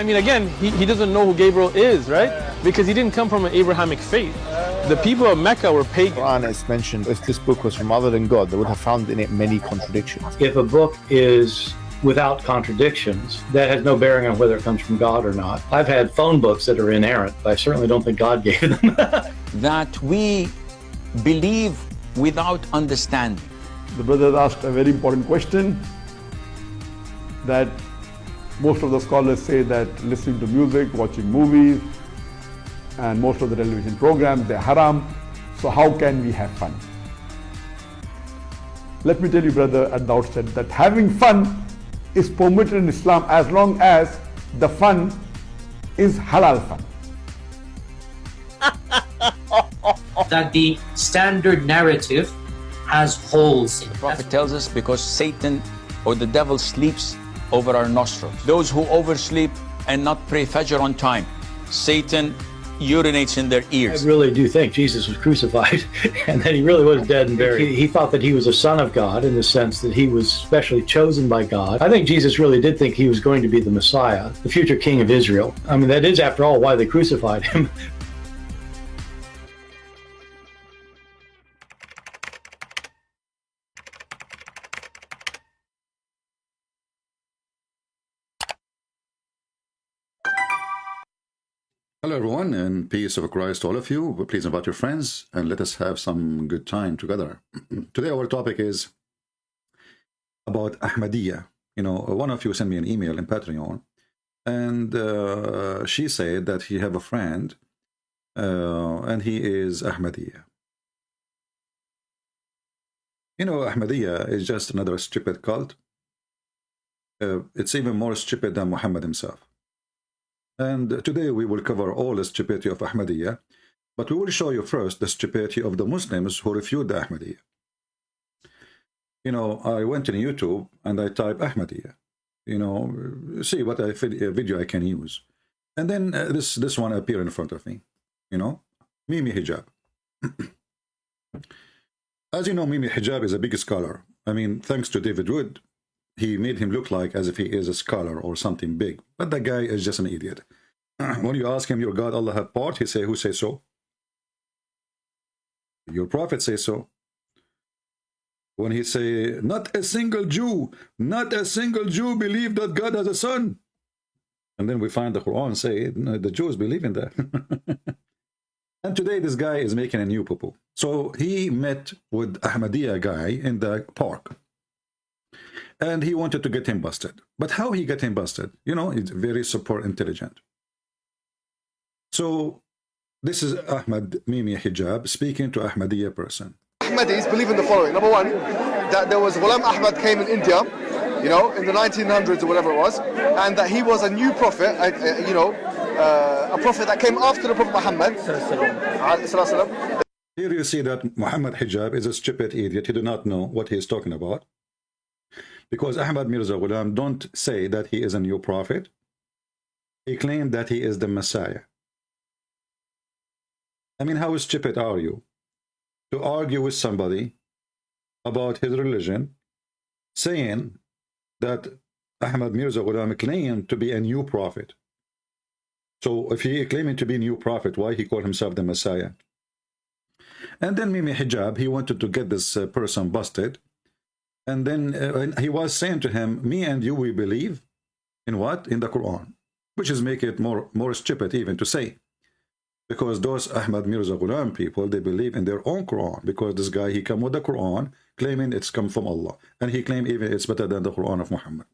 I mean, again, he doesn't know who Gabriel is, right? Because he didn't come from an Abrahamic faith. The people of Mecca were pagan. Quran is mentioned, if this book was from other than God, they would have found in it many contradictions. If a book is without contradictions, that has no bearing on whether it comes from God or not. I've had phone books that are inerrant, but I certainly don't think God gave them. That we believe without understanding. The brother asked a very important question, that most of the scholars say that listening to music, watching movies, and most of the television programs, they're haram. So how can we have fun? Let me tell you, brother, at the outset, that having fun is permitted in Islam as long as the fun is halal fun. That the standard narrative has holes in it. The Prophet tells us because Satan or the devil sleeps over our nostrils. Those who oversleep and not pray Fajr on time, Satan urinates in their ears. I really do think Jesus was crucified and that he really was dead and buried. He thought that he was a son of God in the sense that he was specially chosen by God. I think Jesus really did think he was going to be the Messiah, the future king of Israel. I mean, that is, after all, why they crucified him. Hello everyone, and peace of Christ to all of you. Please invite your friends and let us have some good time together. Today our topic is about Ahmadiyya. You know, one of you sent me an email in Patreon, and she said that he have a friend and he is Ahmadiyya. You know, Ahmadiyya is just another stupid cult. It's even more stupid than Muhammad himself. And today we will cover all the stupidity of Ahmadiyya, but we will show you first the stupidity of the Muslims who refute the Ahmadiyya. You know, I went on YouTube and I typed Ahmadiyya, you know, see what video I can use. And then this one appeared in front of me, you know, Mimi Hijab. As you know, Mimi Hijab is a big scholar. I mean, thanks to David Wood, he made him look like as if he is a scholar or something big. But the guy is just an idiot. When you ask him, your God, Allah have part, he say, who say so? Your prophet say so. When he say, not a single Jew believe that God has a son. And then we find the Quran say, no, the Jews believe in that. And today this guy is making a new poo-poo. So he met with Ahmadiyya guy in the park. And he wanted to get him busted. But how he get him busted? You know, he's very super intelligent. So this is Ahmed Mimi Hijab speaking to Ahmadiyya person. Ahmadis believe in the following. Number one, that there was Ghulam Ahmed came in India, you know, in the 1900s or whatever it was, and that he was a new prophet, you know, a prophet that came after the Prophet Muhammad. Here you see that Muhammad Hijab is a stupid idiot. He do not know what he is talking about. Because Ahmad Mirza Ghulam don't say that he is a new prophet. He claimed that he is the Messiah. I mean, how stupid are you to argue with somebody about his religion, saying that Ahmad Mirza Ghulam claimed to be a new prophet? So if he claiming to be a new prophet, why he called himself the Messiah? And then Mimi Hijab, he wanted to get this person busted. And then he was saying to him, me and you, we believe in what? In the Quran. Which is make it more stupid even to say. Because those Ahmad Mirza Ghulam people, they believe in their own Quran. Because this guy, he come with the Quran, claiming it's come from Allah. And he claimed even it's better than the Quran of Muhammad.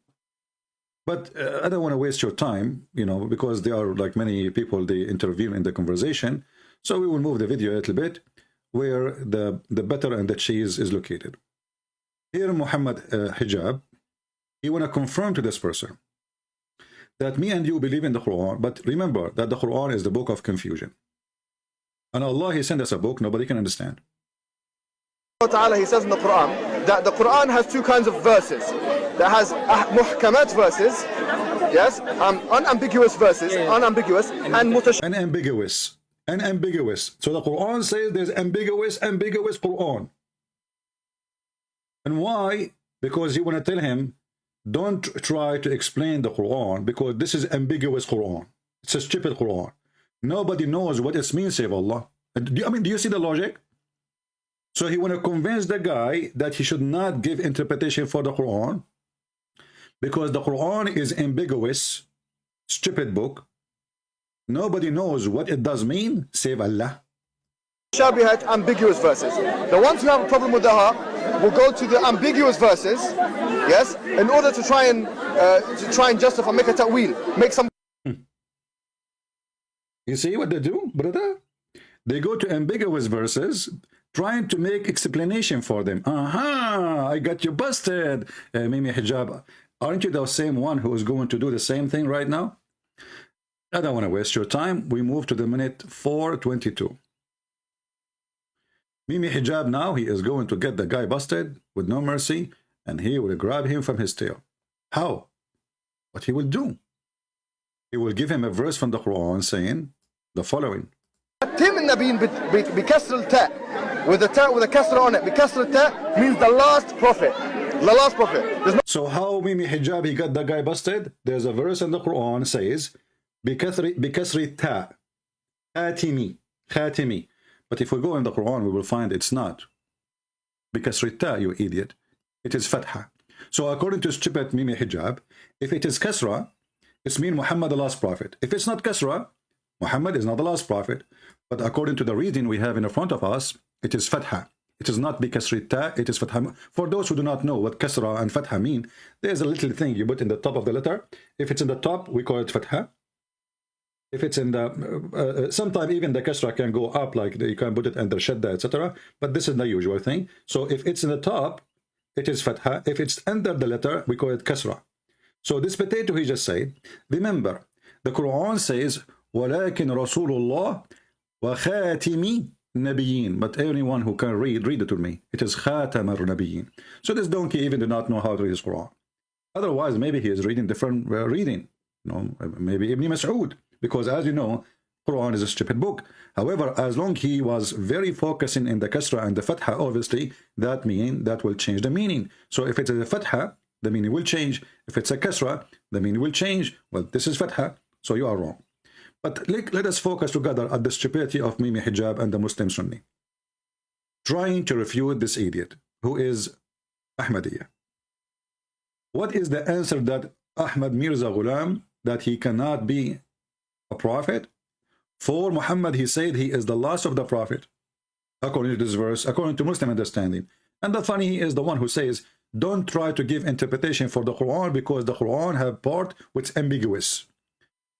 But I don't want to waste your time, you know, because there are like many people, they intervene in the conversation. So we will move the video a little bit where the butter and the cheese is located. Here Muhammad Hijab, he want to confirm to this person that me and you believe in the Quran, but remember that the Quran is the book of confusion. And Allah, he sent us a book nobody can understand. He says in the Quran that the Quran has two kinds of verses. That has muhkamat verses, yes, unambiguous verses, unambiguous, and unambiguous. So the Quran says there's ambiguous Quran. And why? Because you want to tell him don't try to explain the Quran, because this is ambiguous Quran. It's a stupid Quran. Nobody knows what it means, save Allah. I mean, do you see the logic? So he want to convince the guy that he should not give interpretation for the Quran, because the Quran is ambiguous, stupid book. Nobody knows what it does mean, save Allah. Shabihat, ambiguous verses. The ones who have a problem with Dawah will go to the ambiguous verses, yes, in order to try and justify, make a ta'wil, make some. You see what they do, brother? They go to ambiguous verses, trying to make explanation for them. Aha, I got you busted, Mimi Hijab. Aren't you the same one who is going to do the same thing right now? I don't want to waste your time. We move to the minute 4:22. Mimi Hijab now, he is going to get the guy busted with no mercy, and he will grab him from his tail. How? What he will do? He will give him a verse from the Quran saying the following. With a kasra on it. Bikasra ta means the last prophet. The last prophet. So how Mimi Hijab he got the guy busted? There's a verse in the Quran says Bikasri ta Khatimi. But if we go in the Quran, we will find it's not Bikasri ta, you idiot. It is Fatha. So according to stupid Mimi Hijab, if it is Kasra, it means Muhammad the last prophet. If it's not Kasra, Muhammad is not the last prophet. But according to the reading we have in front of us, it is Fatha. It is not Bikasri ta, it is Fatha. For those who do not know what Kasra and Fatha mean, there's a little thing you put in the top of the letter. If it's in the top, we call it Fatha. If it's in the, sometimes even the Kasra can go up, like you can put it under Shadda, etc. But this is the usual thing. So if it's in the top, it is Fatha. If it's under the letter, we call it Kasra. So this potato he just said, remember, the Quran says, وَلَكِنْ رَسُولُ اللَّهِ وَخَاتِمِ نَبِيِّينَ. But anyone who can read it to me. It is خَاتَمَ النَّبِيِّينَ. So this donkey even did not know how to read his Quran. Otherwise, maybe he is reading different reading. You know, maybe Ibn Masood. Because as you know, Quran is a stupid book. However, as long he was very focusing in the Kasra and the Fatha, obviously, that will change the meaning. So if it's a Fatha, the meaning will change. If it's a Kasra, the meaning will change. Well, this is Fatha, so you are wrong. But let us focus together at the stupidity of Mimi Hijab and the Muslim Sunni, trying to refute this idiot, who is Ahmadiyya. What is the answer that Ahmad Mirza Ghulam, that he cannot be a prophet? For Muhammad, he said he is the last of the prophet, according to this verse, according to Muslim understanding. And the funny is the one who says, don't try to give interpretation for the Quran, because the Quran have part which is ambiguous.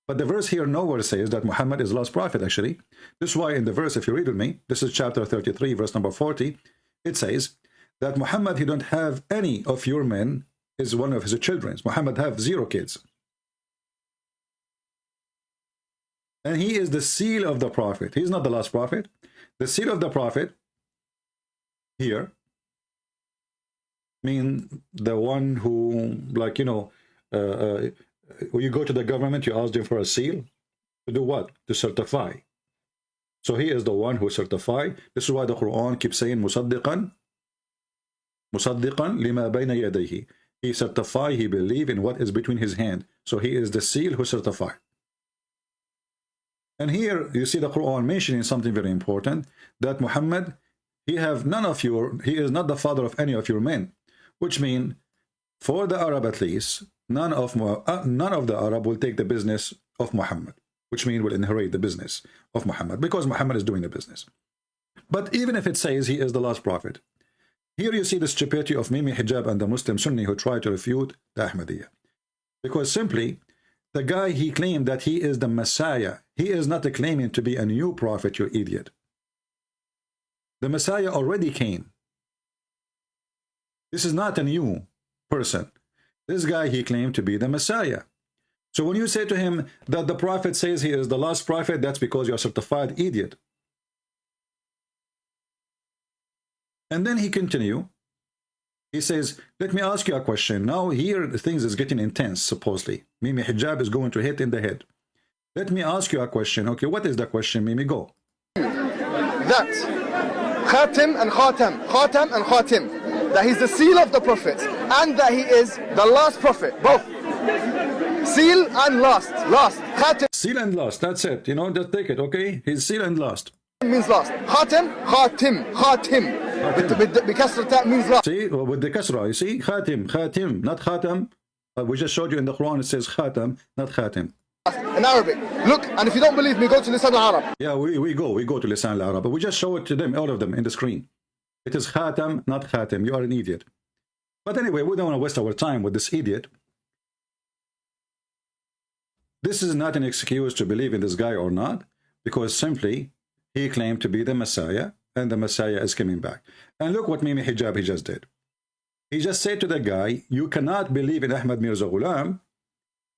But the verse here nowhere says that Muhammad is the last prophet, actually. This is why in the verse, if you read with me, this is chapter 33, verse number 40, it says that Muhammad, he don't have any of your men, is one of his children. Muhammad have 0 kids. And he is the seal of the prophet. He's not the last prophet. The seal of the prophet here mean the one who, like, you know, when you go to the government, you ask them for a seal. To do what? To certify. So he is the one who certified. This is why the Quran keeps saying, Musaddiqan lima bayna yadayhi. He certify, he believe in what is between his hand. So he is the seal who certified. And here you see the Quran mentioning something very important, that Muhammad, he is not the father of any of your men, which means for the Arab at least, none of the Arab will take the business of Muhammad, which means will inherit the business of Muhammad, because Muhammad is doing the business. But even if it says he is the last prophet, here you see the stupidity of Mimi Hijab and the Muslim Sunni who try to refute the Ahmadiyya. Because simply, the guy, he claimed that he is the Messiah. He is not claiming to be a new prophet, you idiot. The Messiah already came. This is not a new person. This guy, he claimed to be the Messiah. So when you say to him that the prophet says he is the last prophet, that's because you're a certified idiot. And then he continue. He says, let me ask you a question. Now here things is getting intense, supposedly. Mimi Hijab is going to hit in the head. Let me ask you a question. Okay, what is the question, Mimi? Go. That Khatim and Khatam, Khatam and Khatim, that he's the seal of the prophets. and that he is the last prophet, both. Seal and last. Khatim Seal and last, that's it. You know, just take it, okay? He's seal and last. means last. Khatim. Because that means last. See, with the kasra, you see? Khatim, not khatam. We just showed you in the Quran, it says khatam, not khatim. In Arabic. Look, and if you don't believe me, go to Lisan al-Arab. Yeah, we go to Lisan al-Arab, but we just show it to them, all of them, in the screen. It is khatam, not khatim. You are an idiot. But anyway, we don't want to waste our time with this idiot. This is not an excuse to believe in this guy or not, because simply he claimed to be the Messiah, and the Messiah is coming back. And look what Mimi Hijab he just did. He just said to the guy, you cannot believe in Ahmad Mirza Ghulam,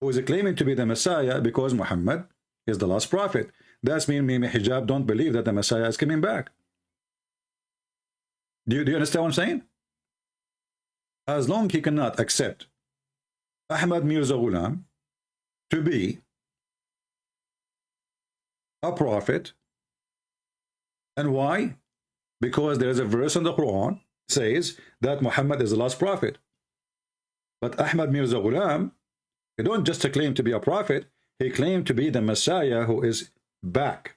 who is claiming to be the Messiah, because Muhammad is the last prophet. That's mean Mimi Hijab don't believe that the Messiah is coming back. Do you understand what I'm saying? As long as he cannot accept Ahmad Mirza Ghulam to be a prophet. And why? Because there is a verse in the Quran says that Muhammad is the last prophet. But Ahmad Mirza Ghulam, he don't just claim to be a prophet, he claimed to be the Messiah who is back.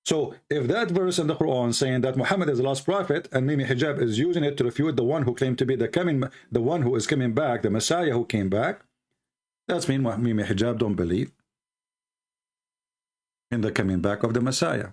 So if that verse in the Quran saying that Muhammad is the last prophet, and Mimi Hijab is using it to refute the one who claimed to be the one who is coming back, the Messiah who came back, that's mean Mimi Hijab don't believe in the coming back of the Messiah.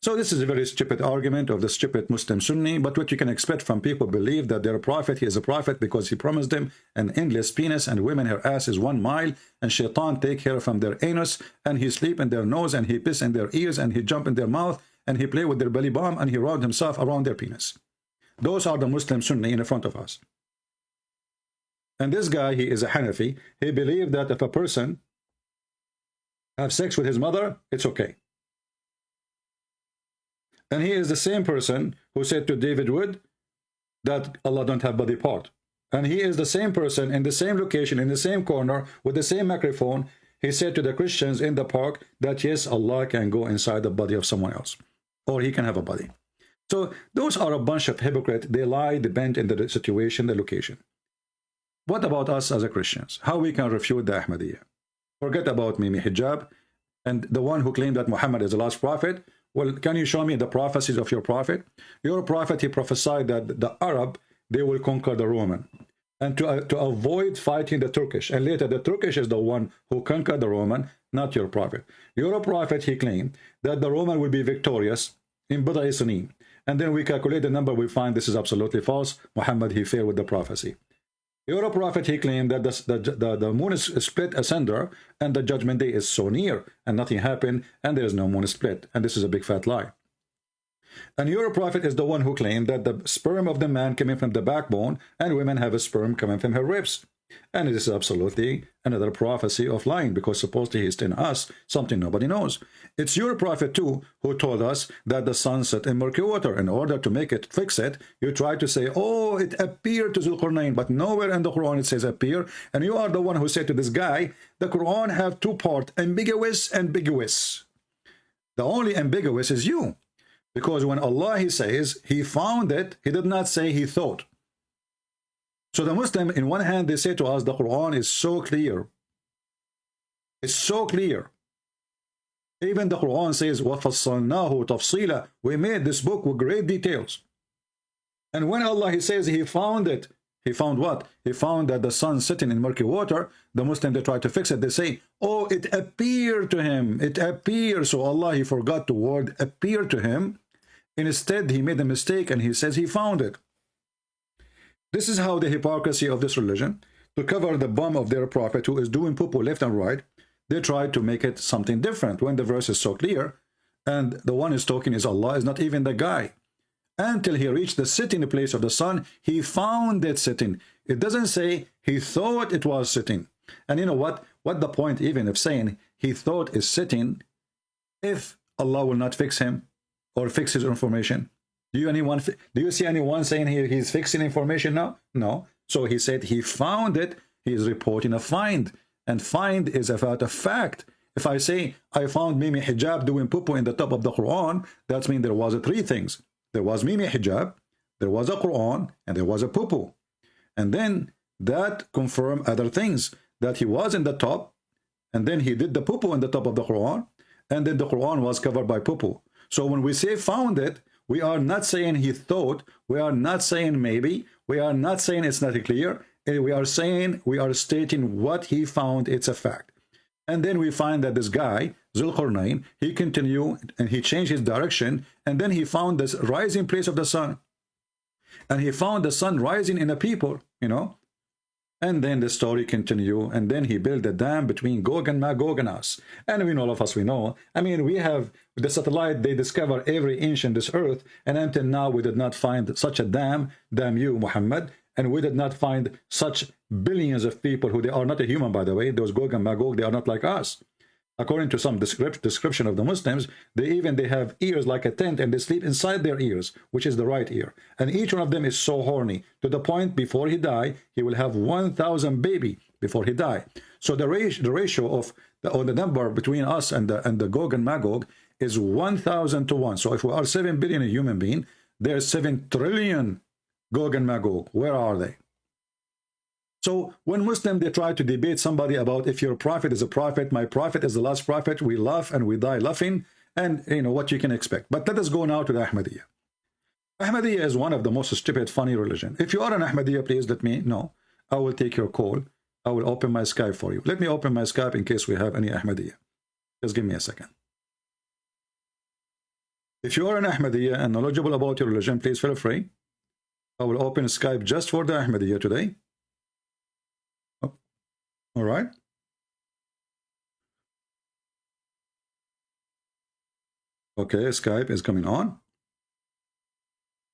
So this is a very stupid argument of the stupid Muslim Sunni, but what you can expect from people believe that they're a prophet. He is a prophet because he promised them an endless penis, and women, her ass is 1 mile, and shaitan take hair from their anus, and he sleep in their nose, and he piss in their ears, and he jump in their mouth, and he play with their belly bomb, and he round himself around their penis. Those are the Muslim Sunni in front of us. And this guy, he is a Hanafi. He believed that if a person have sex with his mother, it's okay. And he is the same person who said to David Wood that Allah don't have body part. And he is the same person in the same location, in the same corner, with the same microphone. He said to the Christians in the park that yes, Allah can go inside the body of someone else, or he can have a body. So those are a bunch of hypocrites. They lie, they bend in the situation, the location. What about us as a Christians? How we can refute the Ahmadiyya? Forget about Mimi Hijab and the one who claimed that Muhammad is the last prophet. Well, can you show me the prophecies of your prophet? Your prophet, he prophesied that the Arab, they will conquer the Roman. And to avoid fighting the Turkish. And later, the Turkish is the one who conquered the Roman, not your prophet. Your prophet, he claimed that the Roman will be victorious in Bid'i Sinin. And then we calculate the number, we find this is absolutely false. Muhammad, he failed with the prophecy. Your prophet, he claimed that the moon is split asunder and the judgment day is so near and nothing happened and there is no moon split. And this is a big fat lie. And your prophet is the one who claimed that the sperm of the man coming from the backbone and women have a sperm coming from her ribs. And this is absolutely another prophecy of lying, because supposedly he's telling us something nobody knows. It's your prophet too who told us that the sun set in murky water. In order to make it fix it, you try to say, oh, it appeared to Zulqarnain, but nowhere in the Quran it says appear. And you are the one who said to this guy, the Quran have 2 parts, ambiguous, ambiguous. The only ambiguous is you. Because when Allah, he says, he found it, he did not say he thought. So the Muslim, in one hand, they say to us, the Quran is so clear. It's so clear. Even the Quran says, وَفَصَّلْنَاهُ تَفْصِيلًا. We made this book with great details. And when Allah, he says he found it, he found what? He found that the sun sitting in murky water. The Muslim, they try to fix it. They say, oh, it appeared to him. It appeared. So Allah, he forgot the word appear to him. Instead, he made a mistake and he says he found it. This is how the hypocrisy of this religion, to cover the bum of their prophet who is doing poo-poo left and right, they try to make it something different when the verse is so clear, and the one is talking is Allah, is not even the guy. Until he reached the sitting place of the sun, he found it sitting. It doesn't say he thought it was sitting. And you know what? What the point even of saying he thought is sitting if Allah will not fix him or fix his information? Do you see anyone saying he's fixing information now? No. So he said he found it. He is reporting a find. And find is about a fact. If I say I found Mimi Hijab doing poo-poo in the top of the Quran, that means there was 3 things. There was Mimi Hijab, there was a Quran and there was a poo-poo. And then that confirmed other things, that he was in the top, and then he did the poo-poo in the top of the Quran, and then the Quran was covered by poo-poo. So when we say found it, we are not saying he thought, we are not saying maybe, we are not saying it's not clear, we are saying, we are stating what he found, it's a fact. And then we find that this guy, Zulqarnain, he continued and he changed his direction, and then he found this rising place of the sun. And he found the sun rising in the people, you know. And then the story continued, and then he built a dam between Gog and Magog and us. And we know, all of us, we know. I mean, we have the satellite, they discover every inch in this earth, and until now we did not find such a dam, damn you, Muhammad. And we did not find such billions of people who they are not a human, by the way. Those Gog and Magog, they are not like us. According to some description of the Muslims, they have ears like a tent, and they sleep inside their ears, which is the right ear. And each one of them is so horny, to the point before he die, he will have 1,000 baby before he die. So the ratio of the number between us and the Gog and Magog is 1,000 to 1. So if we are 7 billion human being, there's 7 trillion Gog and Magog. Where are they? So when Muslims, they try to debate somebody about if your prophet is a prophet, my prophet is the last prophet, we laugh and we die laughing, and you know what you can expect. But let us go now to the Ahmadiyya. Ahmadiyya is one of the most stupid, funny religion. If you are an Ahmadiyya, please let me know. I will take your call. I will open my Skype for you. Let me open my Skype in case we have any Ahmadiyya. Just give me a second. If you are an Ahmadiyya and knowledgeable about your religion, please feel free. I will open Skype just for the Ahmadiyya today. All right. Okay, Skype is coming on.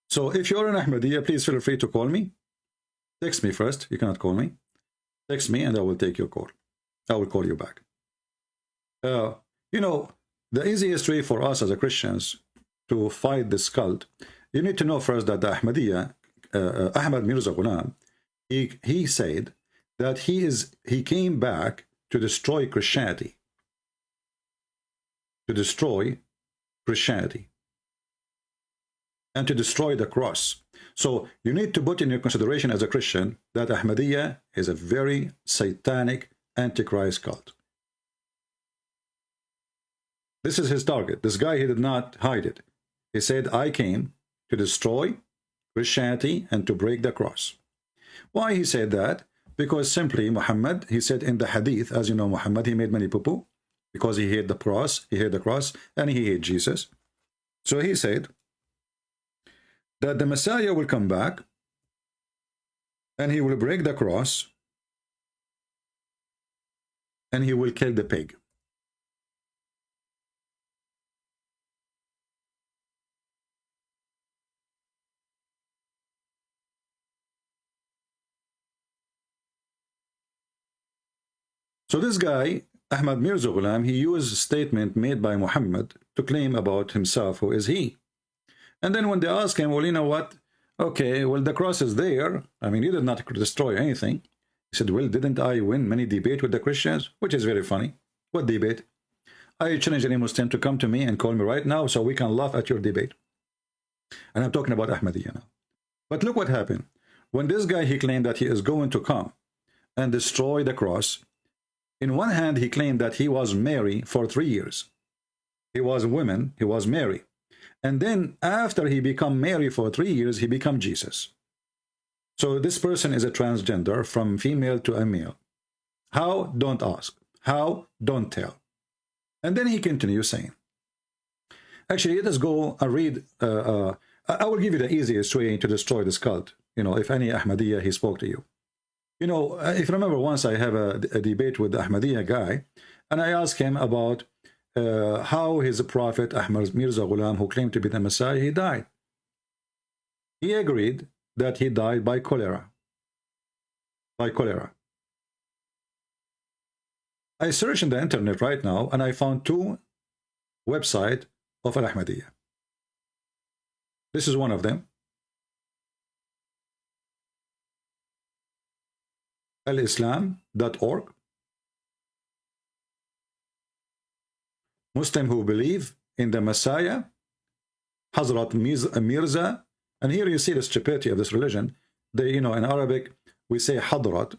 So if you're an Ahmadiyya, please feel free to call me. Text me first. You cannot call me. Text me and I will take your call. I will call you back. You know, the easiest way for us as a Christians to fight this cult, you need to know first that the Ahmadiyya, Ahmad Mirza Ghulam, he said that he came back to destroy Christianity. To destroy Christianity. And to destroy the cross. So you need to put in your consideration as a Christian that Ahmadiyya is a very satanic antichrist cult. This is his target. This guy, he did not hide it. He said, I came to destroy Christianity and to break the cross. Why he said that? Because simply Muhammad, he said in the hadith, as you know, Muhammad, he made many poo-poo because he hated the cross, and he hated Jesus. So he said that the Messiah will come back and he will break the cross and he will kill the pig. So this guy, Ahmad Mirza Ghulam, he used a statement made by Muhammad to claim about himself, who is he. And then when they ask him, well, you know what? Okay, well, the cross is there. I mean, you did not destroy anything. He said, well, didn't I win many debates with the Christians? Which is very funny. What debate? I challenge any Muslim to come to me and call me right now so we can laugh at your debate. And I'm talking about Ahmadiyya now. But look what happened. When this guy, he claimed that he is going to come and destroy the cross, in one hand, he claimed that he was Mary for 3 years. He was a woman, he was Mary. And then after he became Mary for 3 years, he became Jesus. So this person is a transgender from female to a male. How? Don't ask. How? Don't tell. And then he continues saying, actually, let us go and read. I will give you the easiest way to destroy this cult. You know, if any Ahmadiyya, he spoke to you. You know, if you remember, once I have a debate with the Ahmadiyya guy, and I asked him about how his prophet, Ahmad Mirza Ghulam, who claimed to be the Messiah, he died. He agreed that he died by cholera. By cholera. I searched in the internet right now, and I found 2 websites of Al-Ahmadiyya. This is one of them. alislam.org. Muslim who believe in the Messiah, Hazrat Mirza And here you see the stupidity of this religion. They, in Arabic, we say Hadrat.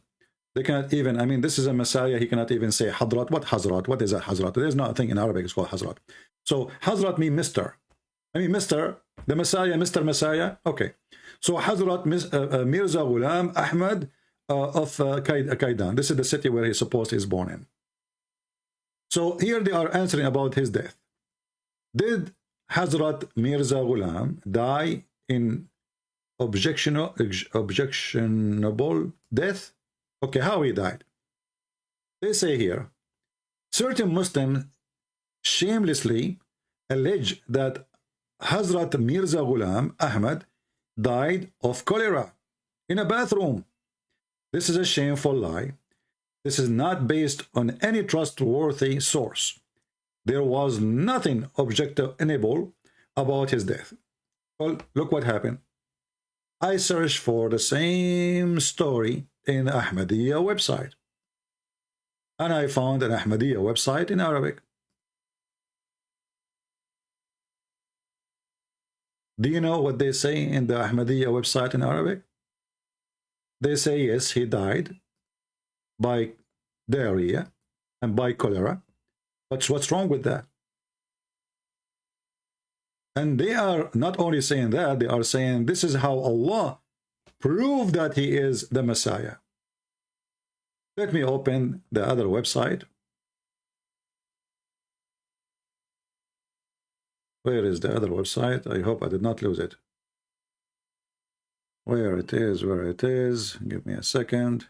They cannot even, I mean, this is a Messiah. He cannot even say Hadrat. What Hazrat? What is that Hazrat? There's nothing in Arabic. It's called Hazrat. So Hazrat means Mr. I mean, Mr. The Messiah, Mr. Messiah. Okay. So Hazrat Mirza Ghulam Ahmed of Kaidan. This is the city where he supposed is born in. So here they are answering about his death. Did Hazrat Mirza Ghulam die in objectionable death? Okay, how he died? They say here, certain Muslims shamelessly allege that Hazrat Mirza Ghulam Ahmed died of cholera in a bathroom. This is a shameful lie. This is not based on any trustworthy source. There was nothing objectionable about his death. Well, look what happened. I searched for the same story in the Ahmadiyya website. And I found an Ahmadiyya website in Arabic. Do you know what they say in the Ahmadiyya website in Arabic? They say, yes, he died by diarrhea and by cholera. But what's wrong with that? And they are not only saying that, they are saying this is how Allah proved that he is the Messiah. Let me open the other website. Where is the other website? I hope I did not lose it. Where it is, where it is. Give me a second.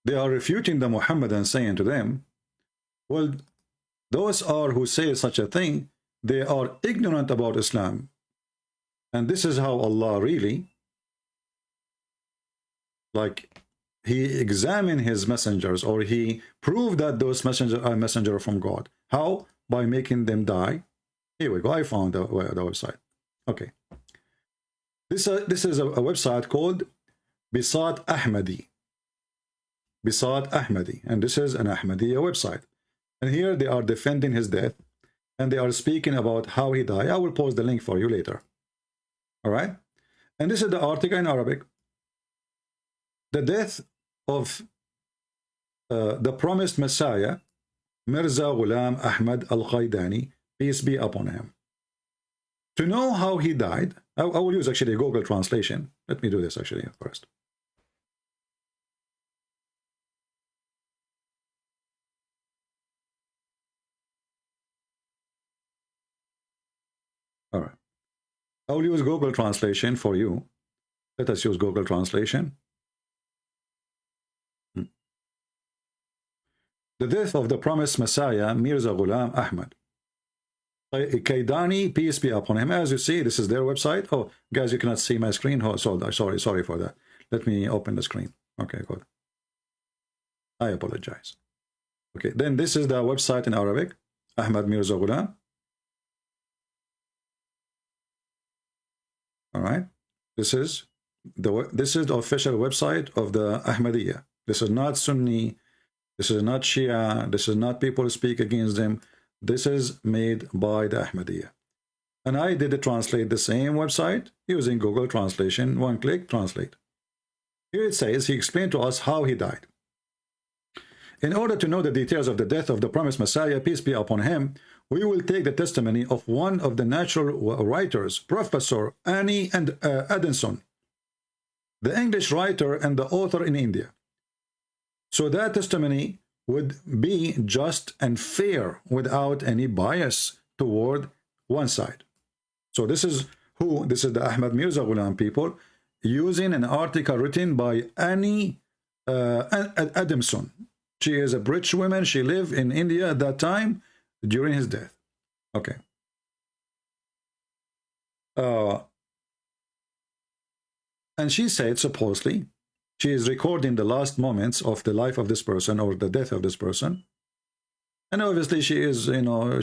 They are refuting the Muhammadans, saying to them, well, those are who say such a thing, they are ignorant about Islam. And this is how Allah really, like, he examined his messengers, or he proved that those messengers are messenger from God. How? By making them die. Here we go. I found the website. Okay. This is a website called Bisat Ahmadi. Bisat Ahmadi. And this is an Ahmadiyya website. And here they are defending his death. And they are speaking about how he died. I will post the link for you later. All right. And this is the article in Arabic. The death of the promised Messiah, Mirza Ghulam Ahmed al-Qaidani, peace be upon him. To know how he died, I will use actually a Google translation. Let me do this actually first. All right. I will use Google translation for you. Let us use Google translation. The death of the promised Messiah, Mirza Ghulam Ahmed Qaidani, peace be upon him. As you see, this is their website. Oh, guys, you cannot see my screen. Oh, sorry for that. Let me open the screen. Okay, good. I apologize. Okay, then this is the website in Arabic, Ahmed Mirza Ghulam. All right, this is the official website of the Ahmadiyya. This is not Sunni. This is not Shia. This is not people who speak against them. This is made by the Ahmadiyya. And I did translate the same website using Google translation. One click, translate. Here it says, he explained to us how he died. In order to know the details of the death of the promised Messiah, peace be upon him, we will take the testimony of one of the natural writers, Professor Annie and Addison, the English writer and the author in India. So that testimony would be just and fair without any bias toward one side. So this is who? This is the Ahmed Mirza Ghulam people using an article written by Annie Adamson. She is a British woman. She lived in India at that time during his death. Okay. And she said, supposedly, she is recording the last moments of the life of this person or the death of this person. And obviously she is,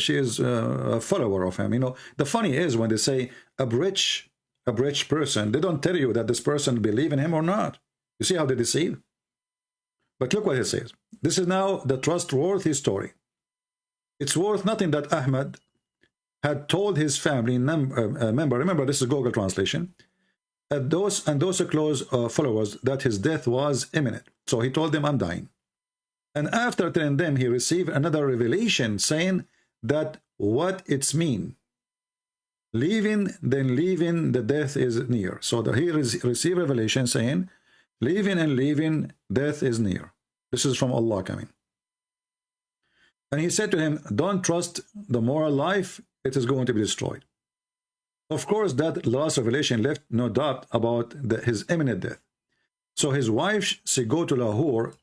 she is a follower of him. The funny is when they say a British person, they don't tell you that this person believe in him or not. You see how they deceive? But look what it says. This is now the trustworthy story. It's worth nothing that Ahmed had told his family member, remember this is Google translation, and those close followers that his death was imminent. So he told them, I'm dying. And after telling them, he received another revelation saying that what it's mean. Leaving, then leaving, the death is near. So he received revelation saying, leaving and leaving, death is near. This is from Allah coming. And he said to him, don't trust the moral life, it is going to be destroyed. Of course, that last revelation left no doubt about his imminent death. So his wife, she go to Lahore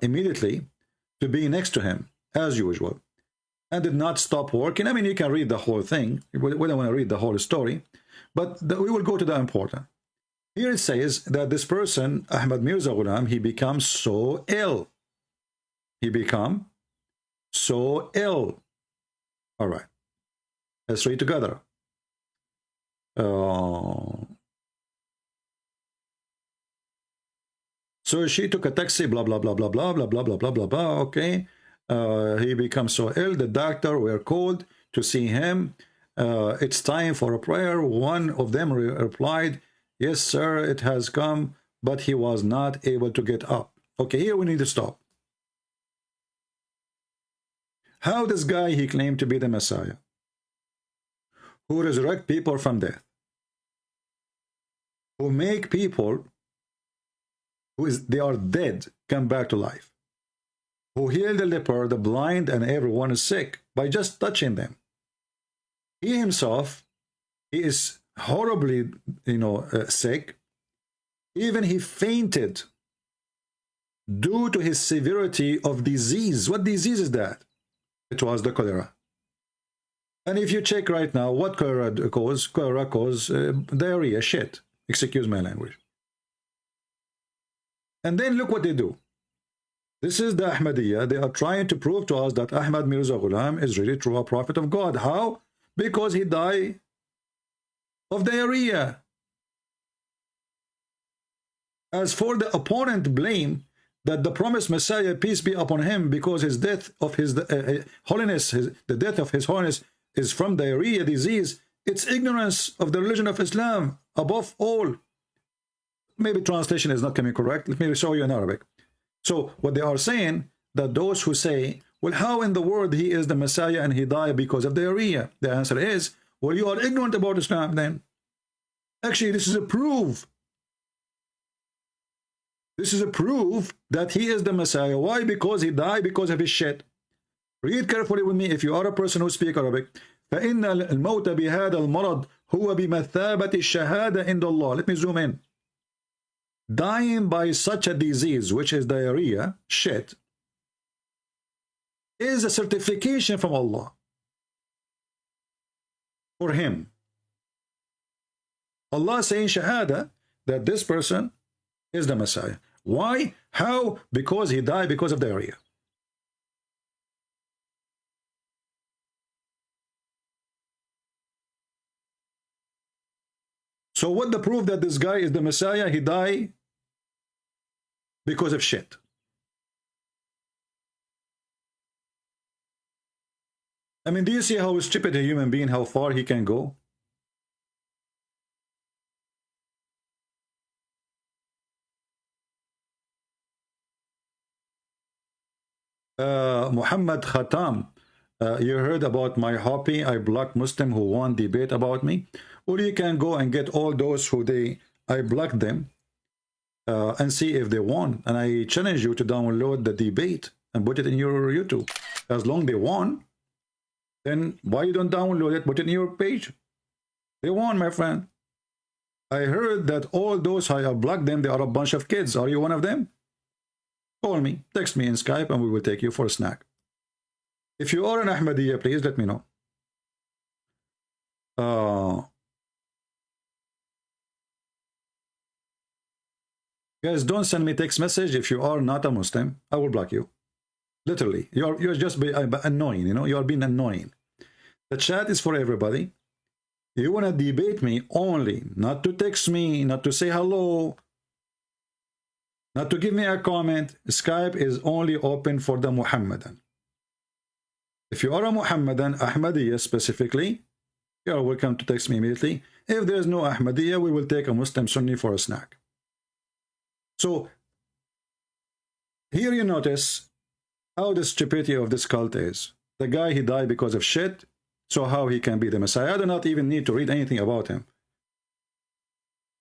immediately to be next to him, as usual, and did not stop working. I mean, you can read the whole thing. We don't want to read the whole story, but we will go to the important. Here it says that this person, Ahmad Mirza Ghulam, he becomes so ill. He become so ill. All right. Let's read together. So she took a taxi, blah, blah, blah, blah, blah, blah, blah, blah, blah, blah, blah. Okay. He becomes so ill. The doctor were called to see him. It's time for a prayer. One of them replied, yes, sir, it has come, but he was not able to get up. Okay, here we need to stop. How this guy, he claimed to be the Messiah, who resurrect people from death, who make people they are dead come back to life, who heal the leper, the blind, and everyone is sick by just touching them. He himself, he is horribly, sick. Even he fainted due to his severity of disease. What disease is that? It was the cholera. And if you check right now, what cholera causes? Cholera causes diarrhea, shit. Excuse my language. And then look what they do. This is the Ahmadiyya. They are trying to prove to us that Ahmad Mirza Ghulam is really true a prophet of God. How? Because he died of diarrhea. As for the opponent blame that the promised Messiah, peace be upon him, because his death of his holiness, the death of his holiness is from diarrhea disease, it's ignorance of the religion of Islam above all. Maybe translation is not coming correct. Let me show you in Arabic. So what they are saying, that those who say, well, how in the world he is the Messiah and he died because of diarrhea? The answer is, well, you are ignorant about Islam then. Actually, this is a proof. This is a proof that he is the Messiah. Why? Because he died because of his shit. Read carefully with me if you are a person who speaks Arabic. فَإِنَّ الْمَوْتَ بِهَذَا الْمَرَض هُوَ بِمَثَابَةِ الشَّهَادَةِ عِنْدَ اللَّهِ. Let me zoom in. Dying by such a disease, which is diarrhea, shit, is a certification from Allah for him. Allah saying shahada that this person is the Messiah. Why? How? Because he died because of diarrhea. So what the proof that this guy is the Messiah? He died because of shit. I mean, do you see how stupid a human being, how far he can go? Muhammad Khatam, you heard about my hobby? I blocked Muslim who won debate about me. Or you can go and get all those who I blocked them and see if they won. And I challenge you to download the debate and put it in your YouTube. As long they won, then why you don't download it, put it in your page? They won, my friend. I heard that all those I have blocked them, they are a bunch of kids. Are you one of them? Call me, text me in Skype, and we will take you for a snack. If you are an Ahmadiyya, please let me know. Guys, don't send me text message. If you are not a Muslim, I will block you. Literally, you're just annoying. You are being annoying. The chat is for everybody. You want to debate me only, not to text me, not to say hello. Now, to give me a comment, Skype is only open for the Muhammadan. If you are a Muhammadan, Ahmadiyya specifically, you are welcome to text me immediately. If there is no Ahmadiyya, we will take a Muslim Sunni for a snack. So, here you notice how the stupidity of this cult is. The guy, he died because of shit, so how he can be the Messiah? I do not even need to read anything about him.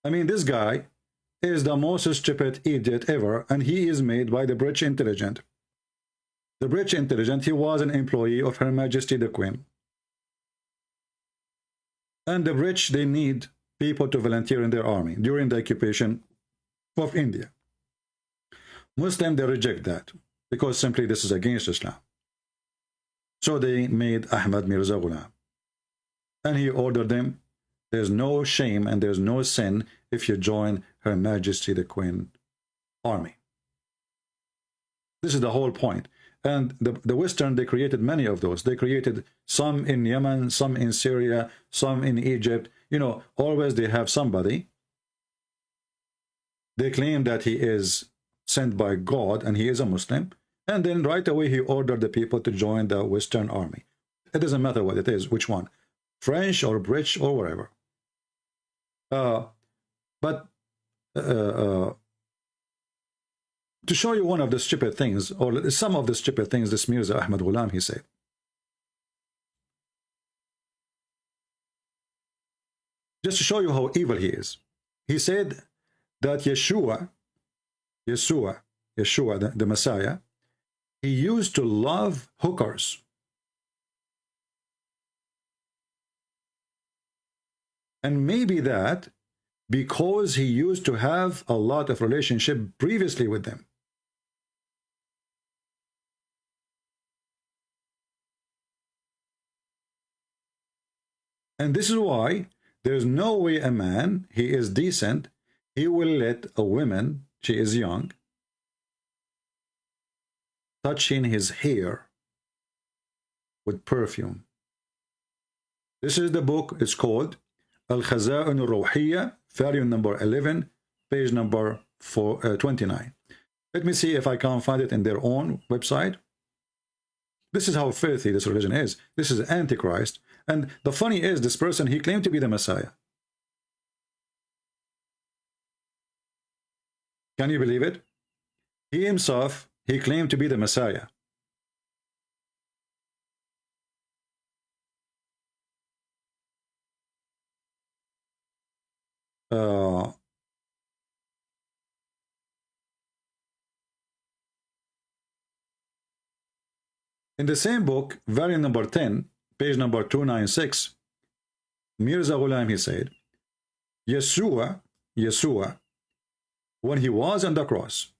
I mean, this guy is the most stupid idiot ever, and he is made by the British intelligence. The British intelligence, he was an employee of Her Majesty the Queen. And the British, they need people to volunteer in their army during the occupation of India. Muslims, they reject that because simply this is against Islam. So they made Ahmad Mirza Ghulam. And he ordered them, there's no shame and there's no sin if you join Her Majesty the Queen army. This is the whole point. And the Western, they created many of those. They created some in Yemen, some in Syria, some in Egypt. You know, always they have somebody. They claim that he is sent by God and he is a Muslim. And then right away he ordered the people to join the Western army. It doesn't matter what it is, which one. French or British or wherever. To show you one of the stupid things, or some of the stupid things this Mirza Ahmad Ghulam, he said. Just to show you how evil he is. He said that Yeshua, the Messiah, he used to love hookers. And maybe that because he used to have a lot of relationship previously with them. And this is why there's no way a man, he is decent, he will let a woman, she is young, touching his hair with perfume. This is the book, it's called Al-Khaza'in al-Ruhiyya, volume number 11, page number 29. Let me see if I can find it in their own website. This is how filthy this religion is. This is Antichrist. And the funny is, this person, he claimed to be the Messiah. Can you believe it? He himself, he claimed to be the Messiah. In the same book, volume number 10, page number 296, Mirza Ghulam, he said, Yeshua, when he was on the cross,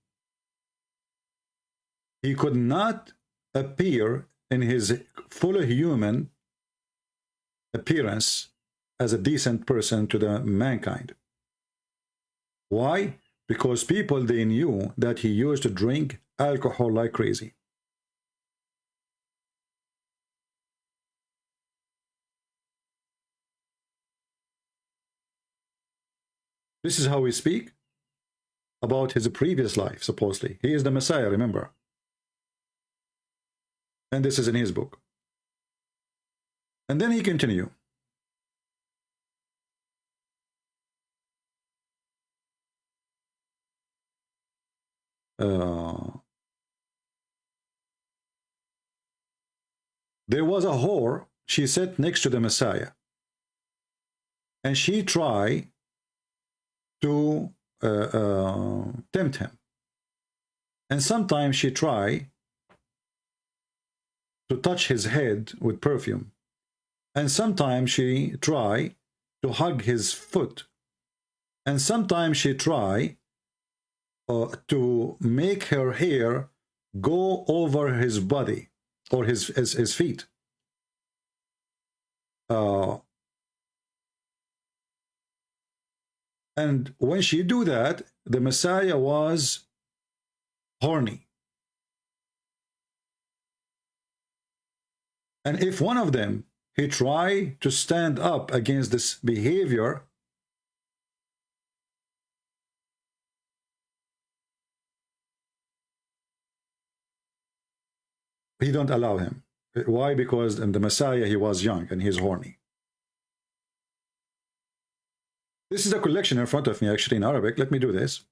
he could not appear in his fully human appearance as a decent person to the mankind. Why? Because people, they knew that he used to drink alcohol like crazy. This is how we speak about his previous life, supposedly. He is the Messiah, remember. And this is in his book. And then he continued. There was a whore, she sat next to the Messiah. And she tried to tempt him. And sometimes she tried to touch his head with perfume. And sometimes she tried to hug his foot. And sometimes she tried to make her hair go over his body or his feet. And when she do that, the Messiah was horny. And if one of them, he tried to stand up against this behavior, he don't allow him. Why? Because in the Messiah he was young and he's horny. This is a collection in front of me, actually, in Arabic. Let me do this.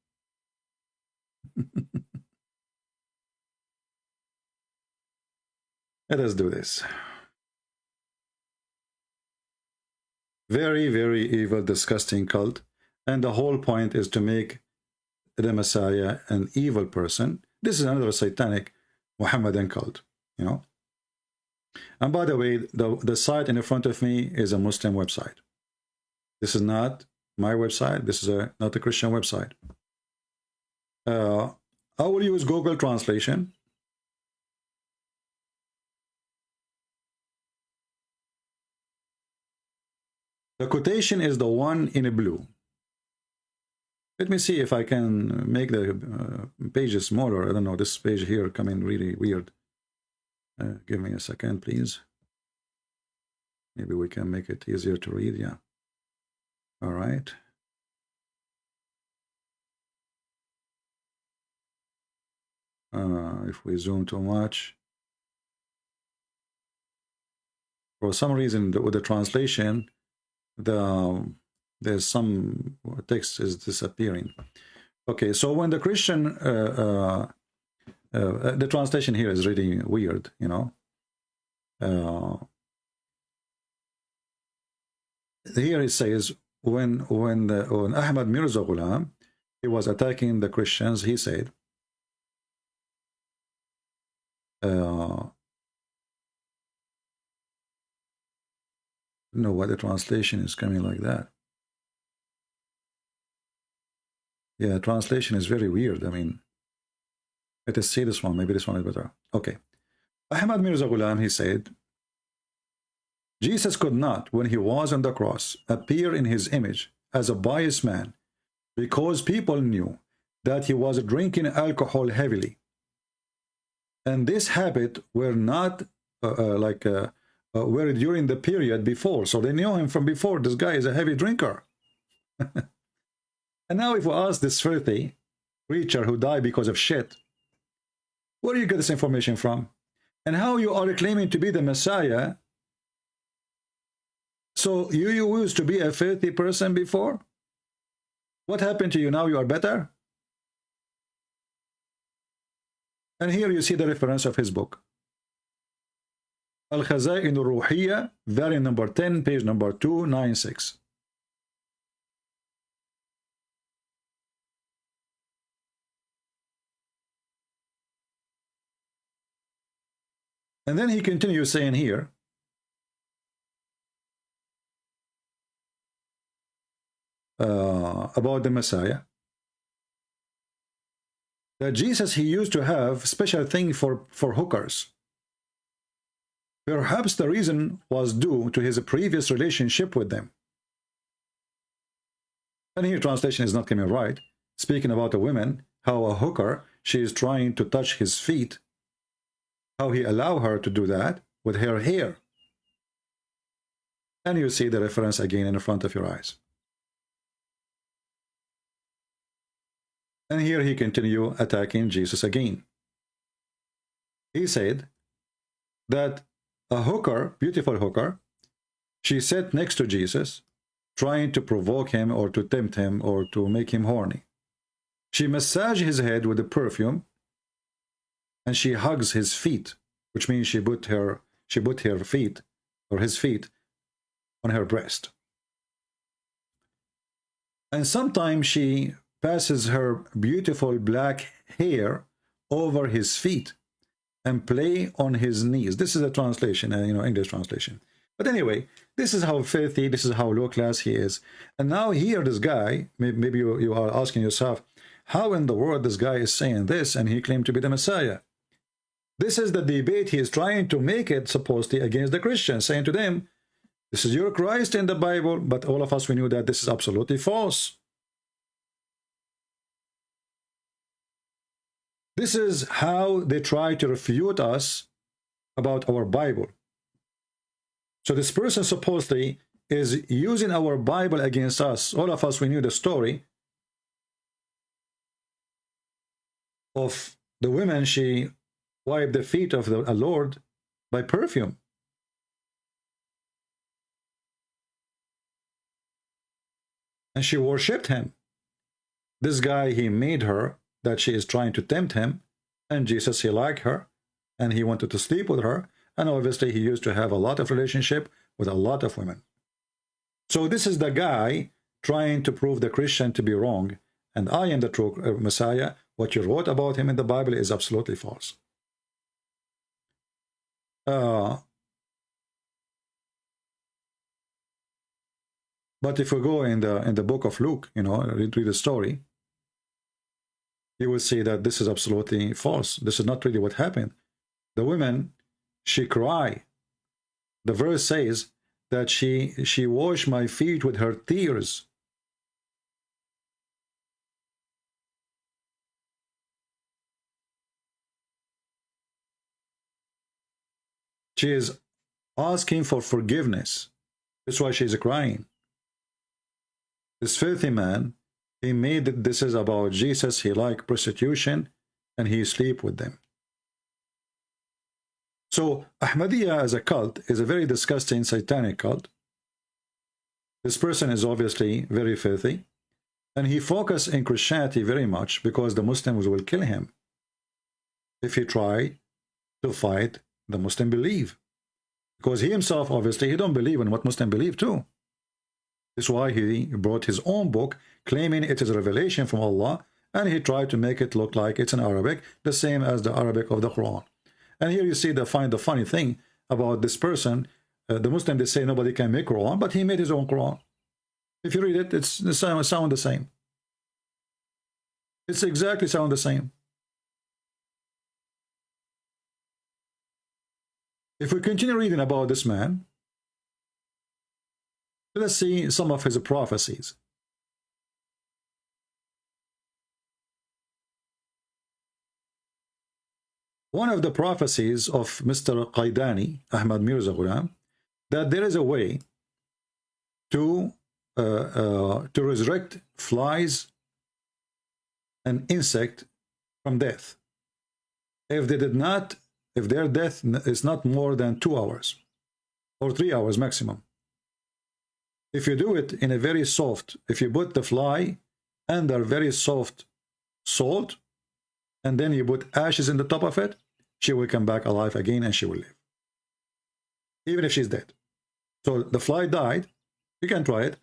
Let us do this. Very, very evil, disgusting cult. And the whole point is to make the Messiah an evil person. This is another satanic Muhammadan cult, you know. And by the way, the site in front of me is a Muslim website. This is not my website. This is not a Christian website. I will use Google translation. The quotation is the one in blue. Let me see if I can make the pages smaller. I don't know, this page here coming really weird. Give me a second, please. Maybe we can make it easier to read. Yeah. All right. If we zoom too much, for some reason with the translation, there's some text is disappearing. Okay, so when the Christian the translation here is really weird, you know. Here it says when Ahmad Mirza Ghulam, he was attacking the Christians, he said, no, what the translation is coming like that. Yeah, translation is very weird. I mean, let us see this one. Maybe this one is better. Okay. Ahmad Mirza Ghulam, he said, Jesus could not, when he was on the cross, appear in his image as a pious man because people knew that he was drinking alcohol heavily. And this habit were not were during the period before. So they knew him from before. This guy is a heavy drinker. And now if we ask this filthy preacher who died because of shit, where do you get this information from? And how you are claiming to be the Messiah? So you used to be a filthy person before? What happened to you? Now you are better? And here you see the reference of his book. Al-Khazain al-Ruhiyya, volume number 10, page number 296. And then he continues saying here, about the Messiah, that Jesus, he used to have special thing for hookers. Perhaps the reason was due to his previous relationship with them. And here translation is not coming right. Speaking about a woman, how a hooker, she is trying to touch his feet, how he allow her to do that with her hair. And you see the reference again in front of your eyes. And here he continue attacking Jesus again. He said that a hooker, beautiful hooker, she sat next to Jesus, trying to provoke him or to tempt him or to make him horny. She massaged his head with the perfume, and she hugs his feet, which means she put her feet, or his feet, on her breast. And sometimes she passes her beautiful black hair over his feet and play on his knees. This is a translation, English translation. But anyway, this is how filthy, this is how low class he is. And now here this guy, maybe you are asking yourself, how in the world this guy is saying this and he claimed to be the Messiah? This is the debate he is trying to make it supposedly against the Christians, saying to them, this is your Christ in the Bible, but all of us, we knew that this is absolutely false. This is how they try to refute us about our Bible. So this person supposedly is using our Bible against us. All of us, we knew the story of the woman, she wipe the feet of the Lord by perfume. And she worshipped him. This guy, he made her that she is trying to tempt him, and Jesus, he liked her, and he wanted to sleep with her, and obviously he used to have a lot of relationship with a lot of women. So this is the guy trying to prove the Christian to be wrong, and I am the true Messiah. What you wrote about him in the Bible is absolutely false. But if we go in the book of Luke, you know, read the story, you will see that this is absolutely false. This is not really what happened. The woman, she cried. The verse says that she washed my feet with her tears. She is asking for forgiveness. That's why she's crying. This filthy man, he made this is about Jesus. He liked prostitution, and he sleep with them. So Ahmadiyya as a cult is a very disgusting satanic cult. This person is obviously very filthy, and he focused in Christianity very much because the Muslims will kill him if he try to fight the Muslim belief. Because he himself, obviously, he don't believe in what Muslims believe too. That's why he brought his own book, claiming it is a revelation from Allah, and he tried to make it look like it's in Arabic, the same as the Arabic of the Quran. And here you see the funny thing about this person. The Muslim, they say nobody can make Quran, but he made his own Quran. If you read it, it sound the same. It's exactly sound the same. If we continue reading about this man, let's see some of his prophecies. One of the prophecies of Mr. Qaidani, Ahmad Mirza Ghulam, that there is a way to resurrect flies and insect from death. If their death is not more than 2 hours or 3 hours maximum. If you do it in a very soft, if you put the fly under very soft salt, and then you put ashes in the top of it, she will come back alive again and she will live. Even if she's dead. So the fly died, you can try it.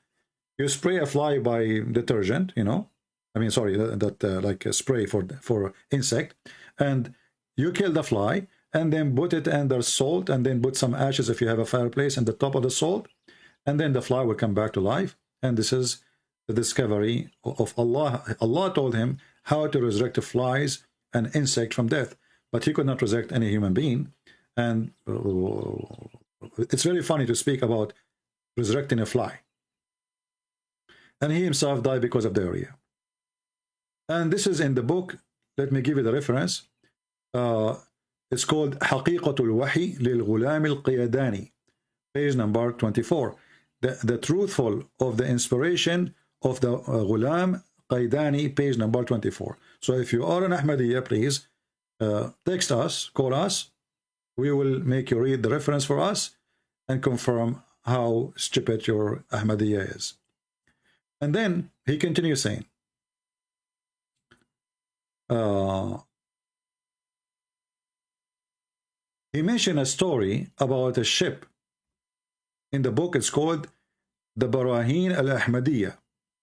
You spray a fly by detergent, you know. I mean, sorry, like a spray for insect. And you kill the fly, and then put it under salt, and then put some ashes if you have a fireplace in the top of the salt. And then the fly will come back to life. And this is the discovery of Allah. Allah told him how to resurrect the flies and insect from death. But he could not resurrect any human being. And it's very funny to speak about resurrecting a fly. And he himself died because of diarrhea. And this is in the book. Let me give you the reference. It's called حقيقة الوحي للغلام القياداني, page number 24. The truthful of the inspiration of the Ghulam Qaidani, page number 24. So if you are an Ahmadiyya, please text us, call us. We will make you read the reference for us and confirm how stupid your Ahmadiyya is. And then he continues saying, he mentioned a story about a ship. In the book, it's called the Barahin al-Ahmadiyya,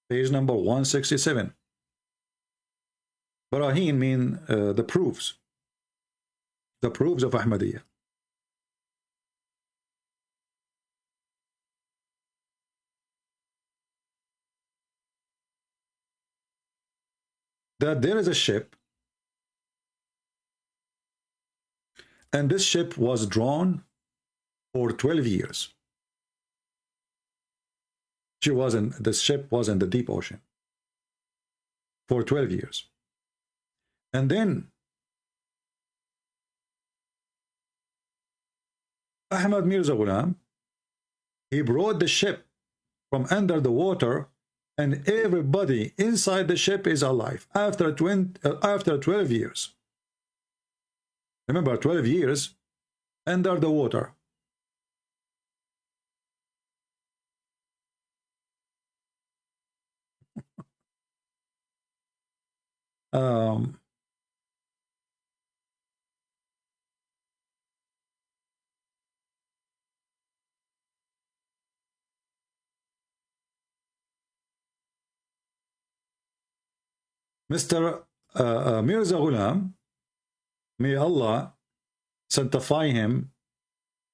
page number 167. Barahin mean the proofs of Ahmadiyya. That there is a ship, and this ship was drawn for 12 years. This ship was in the deep ocean for 12 years. And then Ahmad Mirza Ghulam, he brought the ship from under the water, and everybody inside the ship is alive after 12 years. Remember, 12 years under the water. Mr. Mirza Ghulam, may Allah sanctify him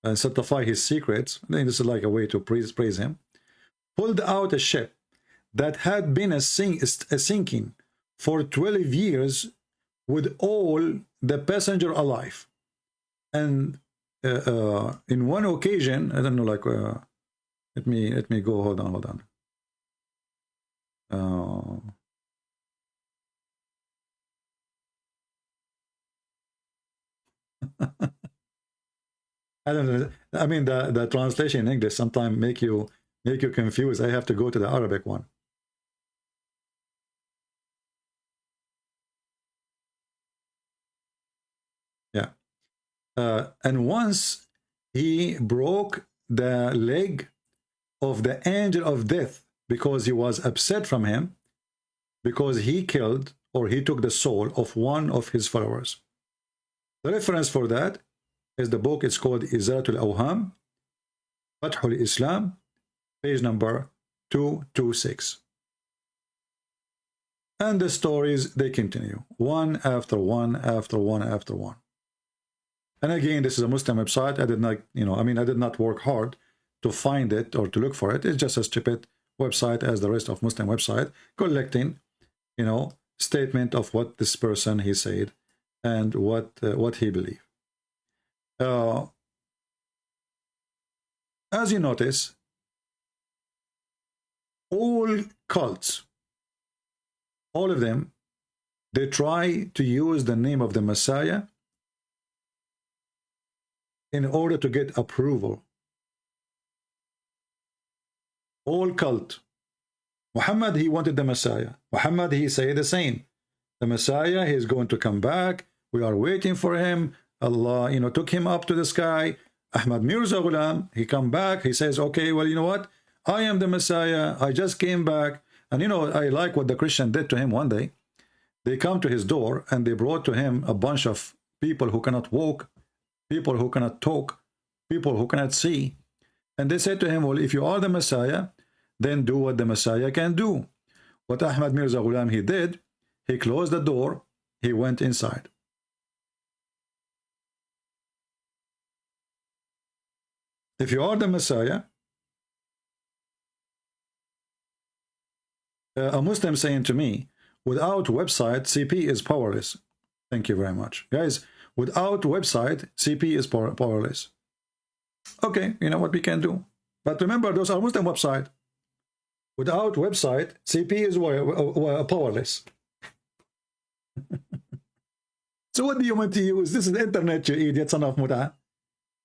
and sanctify his secrets. I think this is like a way to praise him. Pulled out a ship that had been a sinking for 12 years with all the passenger alive. And in one occasion, I don't know, like let me go. Hold on. I don't know. I mean, the translation in English sometimes make you confused. I have to go to the Arabic one. Yeah. And once he broke the leg of the angel of death because he was upset from him because he killed or he took the soul of one of his followers. The reference for that is the book. It's called Izalatul Awham, Fathul Islam, page number 226. And the stories, they continue, one after one after one after one. And again, this is a Muslim website. I did not, I did not work hard to find it or to look for it. It's just a stupid website as the rest of Muslim website, collecting, statement of what this person he said and what he believed. As you notice, all cults, all of them, they try to use the name of the Messiah in order to get approval. All cult. Muhammad, he wanted the Messiah. Muhammad, he said the same. The Messiah, he is going to come back. We are waiting for him. Allah, took him up to the sky. Ahmad Mirza Ghulam, he come back. He says, okay, well, you know what? I am the Messiah. I just came back. And I like what the Christian did to him one day. They come to his door and they brought to him a bunch of people who cannot walk, people who cannot talk, people who cannot see. And they said to him, well, if you are the Messiah, then do what the Messiah can do. What Ahmad Mirza Ghulam, he did, he closed the door, he went inside. If you are the Messiah, a Muslim saying to me, without website, CP is powerless. Thank you very much. Guys, without website, CP is powerless. Okay, you know what we can do. But remember, those are Muslim website. Without website, CP is powerless. So what do you want to use? This is the internet, you idiot, son of Muta.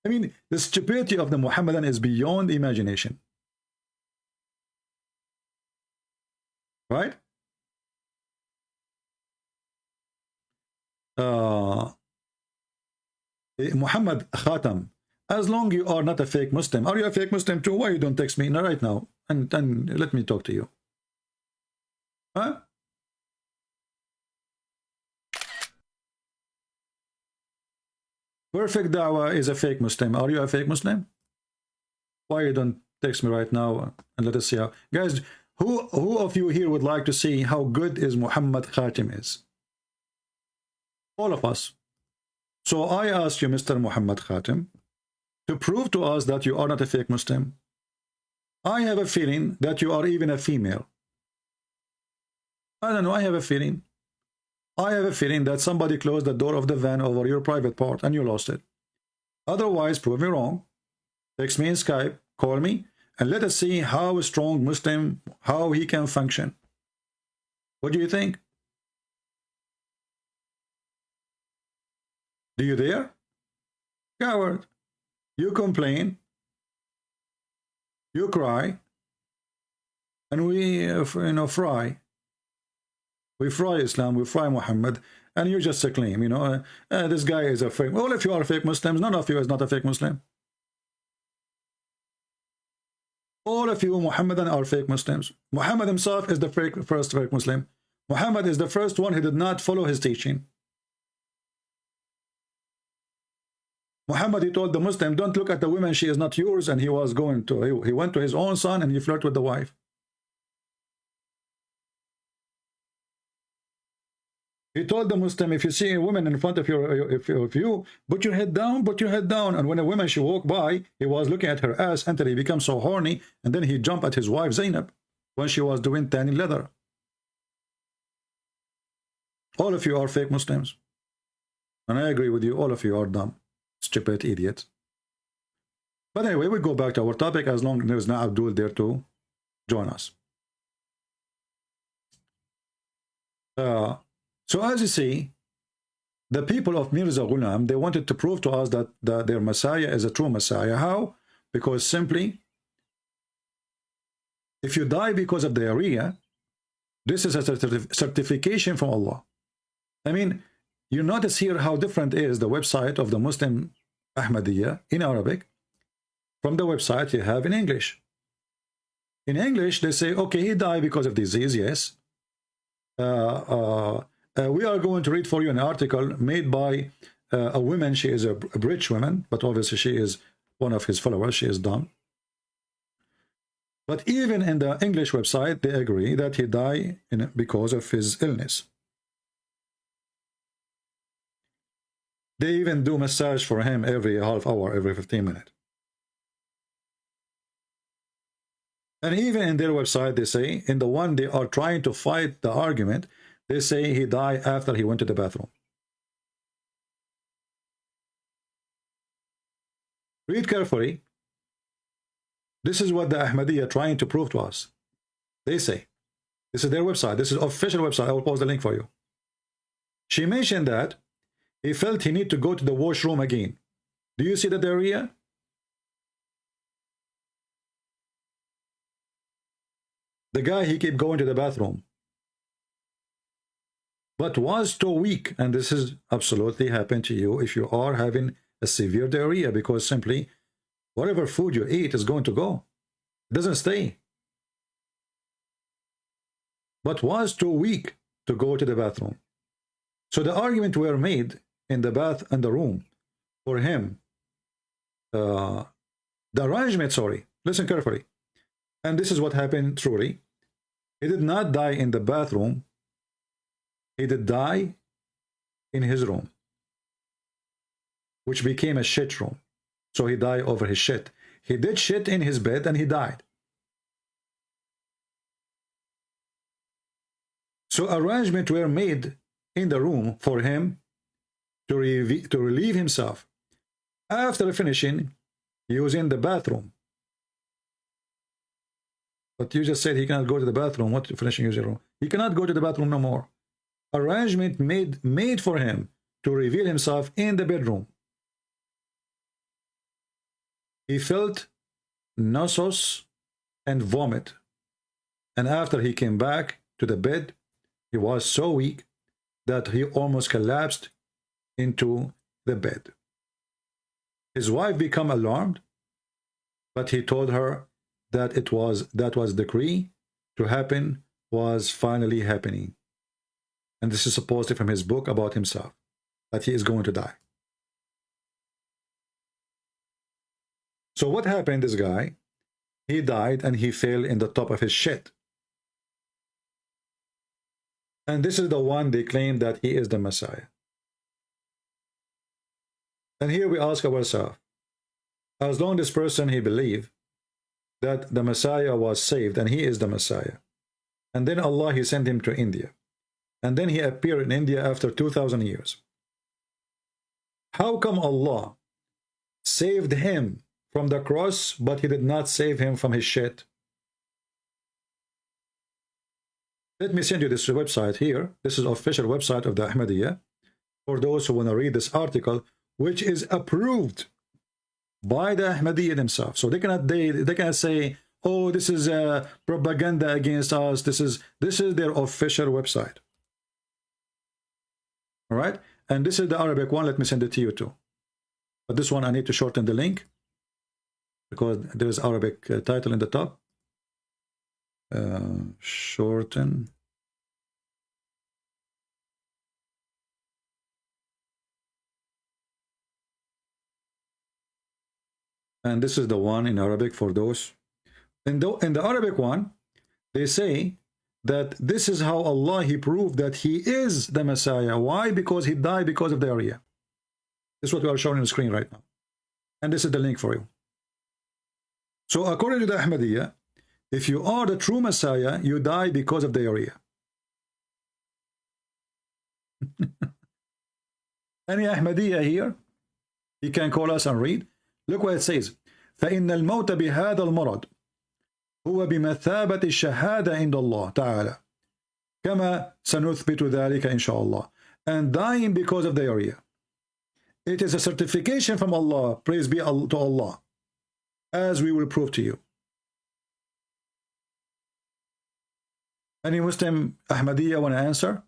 I mean, the stupidity of the Muhammadan is beyond imagination. Right? Muhammad Khatam, as long you are not a fake Muslim, are you a fake Muslim too? Why you don't text me right now and let me talk to you? Huh? Perfect Dawah is a fake Muslim. Are you a fake Muslim? Why you don't text me right now and let us see how. Guys, who of you here would like to see how good is Muhammad Khatim is? All of us. So I ask you, Mr. Muhammad Khatim, to prove to us that you are not a fake Muslim. I have a feeling that you are even a female. I don't know, I have a feeling. I have a feeling that somebody closed the door of the van over your private part and you lost it. Otherwise, prove me wrong. Text me in Skype, call me, and let us see how a strong Muslim, how he can function. What do you think? Do you dare? Coward. You complain. You cry. And we, fry. We fry Islam, we fry Muhammad, and you just claim, you know, this guy is a fake. All of you are fake Muslims. None of you is not a fake Muslim. All of you Muhammadan are fake Muslims. Muhammad himself is the first fake Muslim. Muhammad is the first one who did not follow his teaching. Muhammad, he told the Muslim, don't look at the woman, she is not yours, and he was going to, he went to his own son and he flirted with the wife. He told the Muslim, if you see a woman in front of you, put your head down, put your head down. And when a woman, she walked by, he was looking at her ass until he became so horny, and then he jumped at his wife Zainab when she was doing tanning leather. All of you are fake Muslims. And I agree with you, all of you are dumb, stupid idiots. But anyway, we go back to our topic as long as there's no Abdul there to join us. So as you see, the people of Mirza Ghulam, they wanted to prove to us that their Messiah is a true Messiah. How? Because simply, if you die because of diarrhea, this is a certification from Allah. I mean, you notice here how different is the website of the Muslim Ahmadiyya in Arabic from the website you have in English. In English, they say, okay, he died because of disease, yes. We are going to read for you an article made by a woman. She is a British woman, but obviously she is one of his followers. She is dumb. But even in the English website, they agree that he died because of his illness. They even do massage for him every half hour, every 15 minutes. And even in their website, they say, in the one they are trying to fight the argument, they say he died after he went to the bathroom. Read carefully. This is what the Ahmadiyya are trying to prove to us. They say, this is their website. This is official website. I will post the link for you. She mentioned that he felt he need to go to the washroom again. Do you see the diarrhea? The guy, he kept going to the bathroom, but was too weak. And this is absolutely happened to you if you are having a severe diarrhea, because simply whatever food you eat is going to go. It doesn't stay. But was too weak to go to the bathroom. So the argument were made in the bath and the room for him. The arrangement, sorry, listen carefully. And this is what happened truly. He did not die in the bathroom. He did die in his room, which became a shit room. So he died over his shit. He did shit in his bed and he died. So arrangements were made in the room for him to relieve himself after finishing using the bathroom. But you just said he cannot go to the bathroom. What finishing using the room? He cannot go to the bathroom no more. Arrangement made for him to reveal himself in the bedroom. He felt nauseous and vomit. And after he came back to the bed, he was so weak that he almost collapsed into the bed. His wife became alarmed, but he told her that that was decree to happen was finally happening. And this is supposedly from his book about himself, that he is going to die. So what happened, this guy? He died and he fell in the top of his shit. And this is the one they claim that he is the Messiah. And here we ask ourselves, as long as this person, he believed that the Messiah was saved and he is the Messiah, and then Allah, he sent him to India, and then he appeared in India after 2,000 years. How come Allah saved him from the cross, but he did not save him from his shit? Let me send you this website here. This is official website of the Ahmadiyya for those who want to read this article, which is approved by the Ahmadiyya themselves. So they cannot say, oh, this is propaganda against us. This is their official website. All right, and this is the Arabic one. Let me send it to you too. But this one I need to shorten the link because there is Arabic title in the top. Shorten. And this is the one in Arabic for those. In the Arabic one, they say that this is how Allah, He proved that He is the Messiah. Why? Because He died because of the area. This is what we are showing on the screen right now. And this is the link for you. So according to the Ahmadiyya, if you are the true Messiah, you die because of the area. Any Ahmadiyya here? He can call us and read. Look what it says. فإن الموت بهذا المرض هو بمثابة الشهادة عند الله تعالى كما سنثبت ذلك إن شاء الله. And dying because of the area, it is a certification from Allah, praise be to Allah, as we will prove to you. Any Muslim Ahmadiyya want to answer?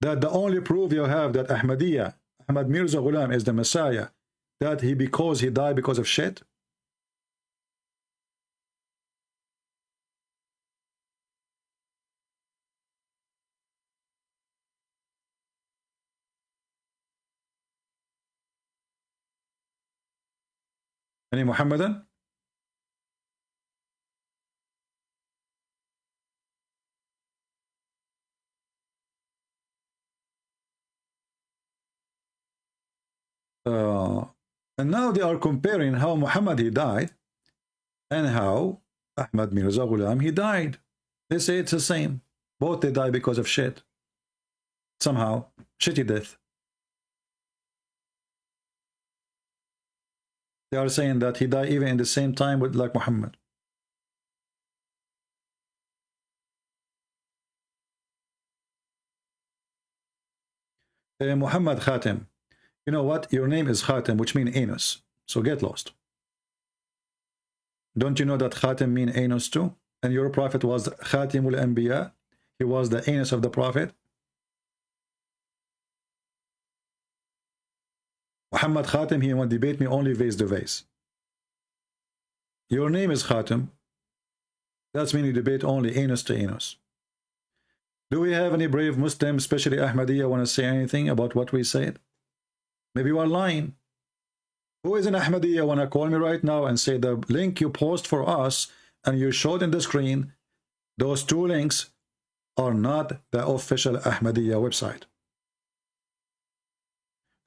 That the only proof you have that Ahmadiyya, Ahmad Mirza Ghulam is the Messiah, that because he died because of shit? Any Muhammadan? And now they are comparing how Muhammad he died and how Ahmad Mirza Ghulam he died. They say it's the same. Both they die because of shit. Somehow, shitty death. They are saying that he died even in the same time with like Muhammad. Muhammad Khatim. You know what? Your name is Khatim, which means anus. So get lost. Don't you know that Khatim means anus too? And your prophet was Khatimul Anbiya. He was the anus of the prophet. Muhammad Khatim, he won't debate me only vase to vase. Your name is Khatim. That's mean you debate only anus to anus. Do we have any brave Muslims, especially Ahmadiyya, want to say anything about what we said? Maybe you are lying. Who is an Ahmadiyya want to call me right now and say the link you post for us and you showed in the screen, those two links are not the official Ahmadiyya website.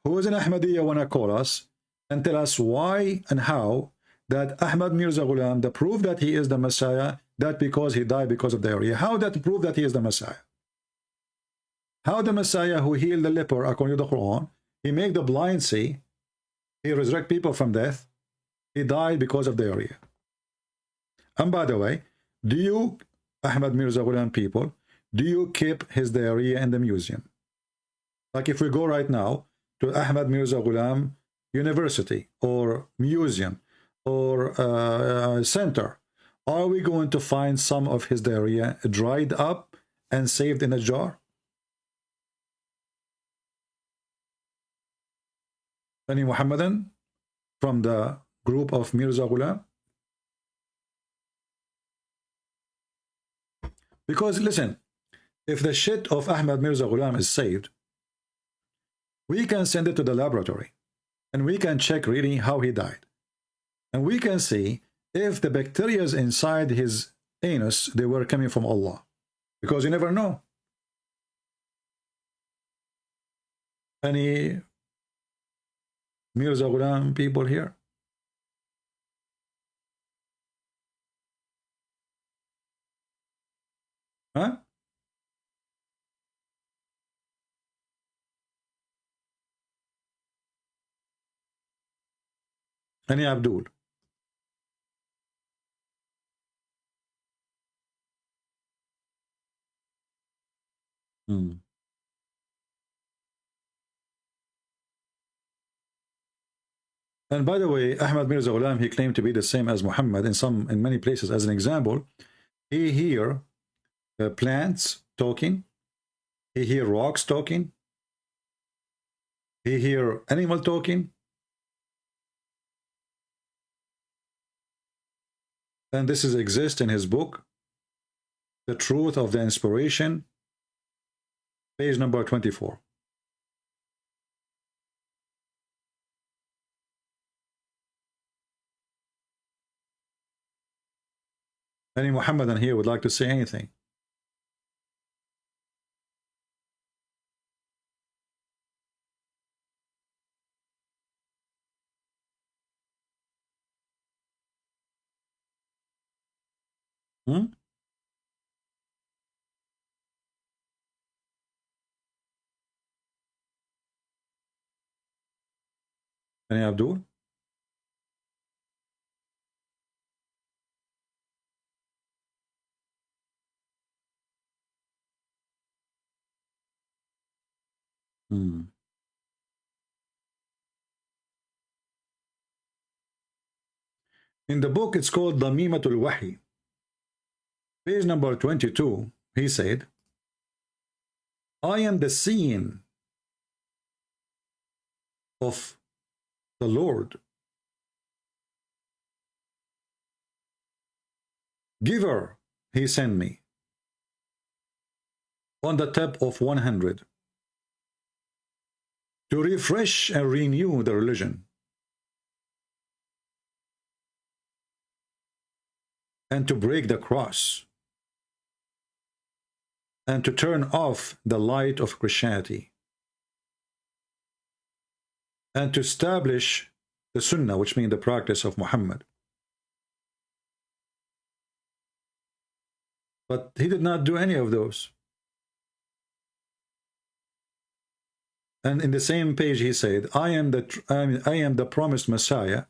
Who is an Ahmadiyya want to call us and tell us why and how that Ahmad Mirza Ghulam, the proof that he is the Messiah, that because he died because of the area. How that prove that he is the Messiah? How the Messiah who healed the leper according to the Quran, he make the blind see, he resurrect people from death, he died because of the area. And by the way, do you, Ahmad Mirza Ghulam people, do you keep his diarrhea in the museum? Like if we go right now to Ahmad Mirza Ghulam University or museum or center, are we going to find some of his diarrhea dried up and saved in a jar? Any Muhammadan from the group of Mirza Ghulam? Because listen, if the shit of Ahmad Mirza Ghulam is saved, we can send it to the laboratory and we can check really how he died. And we can see if the bacteria inside his anus, they were coming from Allah. Because you never know. Any Mirza Ghulam people here? Huh? Any Abdul? And by the way, Ahmad Mirza Ghulam, he claimed to be the same as Muhammad in many places. As an example, he hear plants talking, He hear rocks talking. He hear animal talking. And this is exist in his book, The Truth of the Inspiration, page number 24. Any Muhammadan here would like to say anything? Hmm? Any Abdul? Hmm. In the book, it's called Damimatul Wahi. Page number 22, he said, I am the scene of the Lord, giver, he sent me, on the top of 100, to refresh and renew the religion, and to break the cross, and to turn off the light of Christianity, and to establish the Sunnah, which means the practice of Muhammad. But he did not do any of those. And in the same page he said, I am the promised Messiah,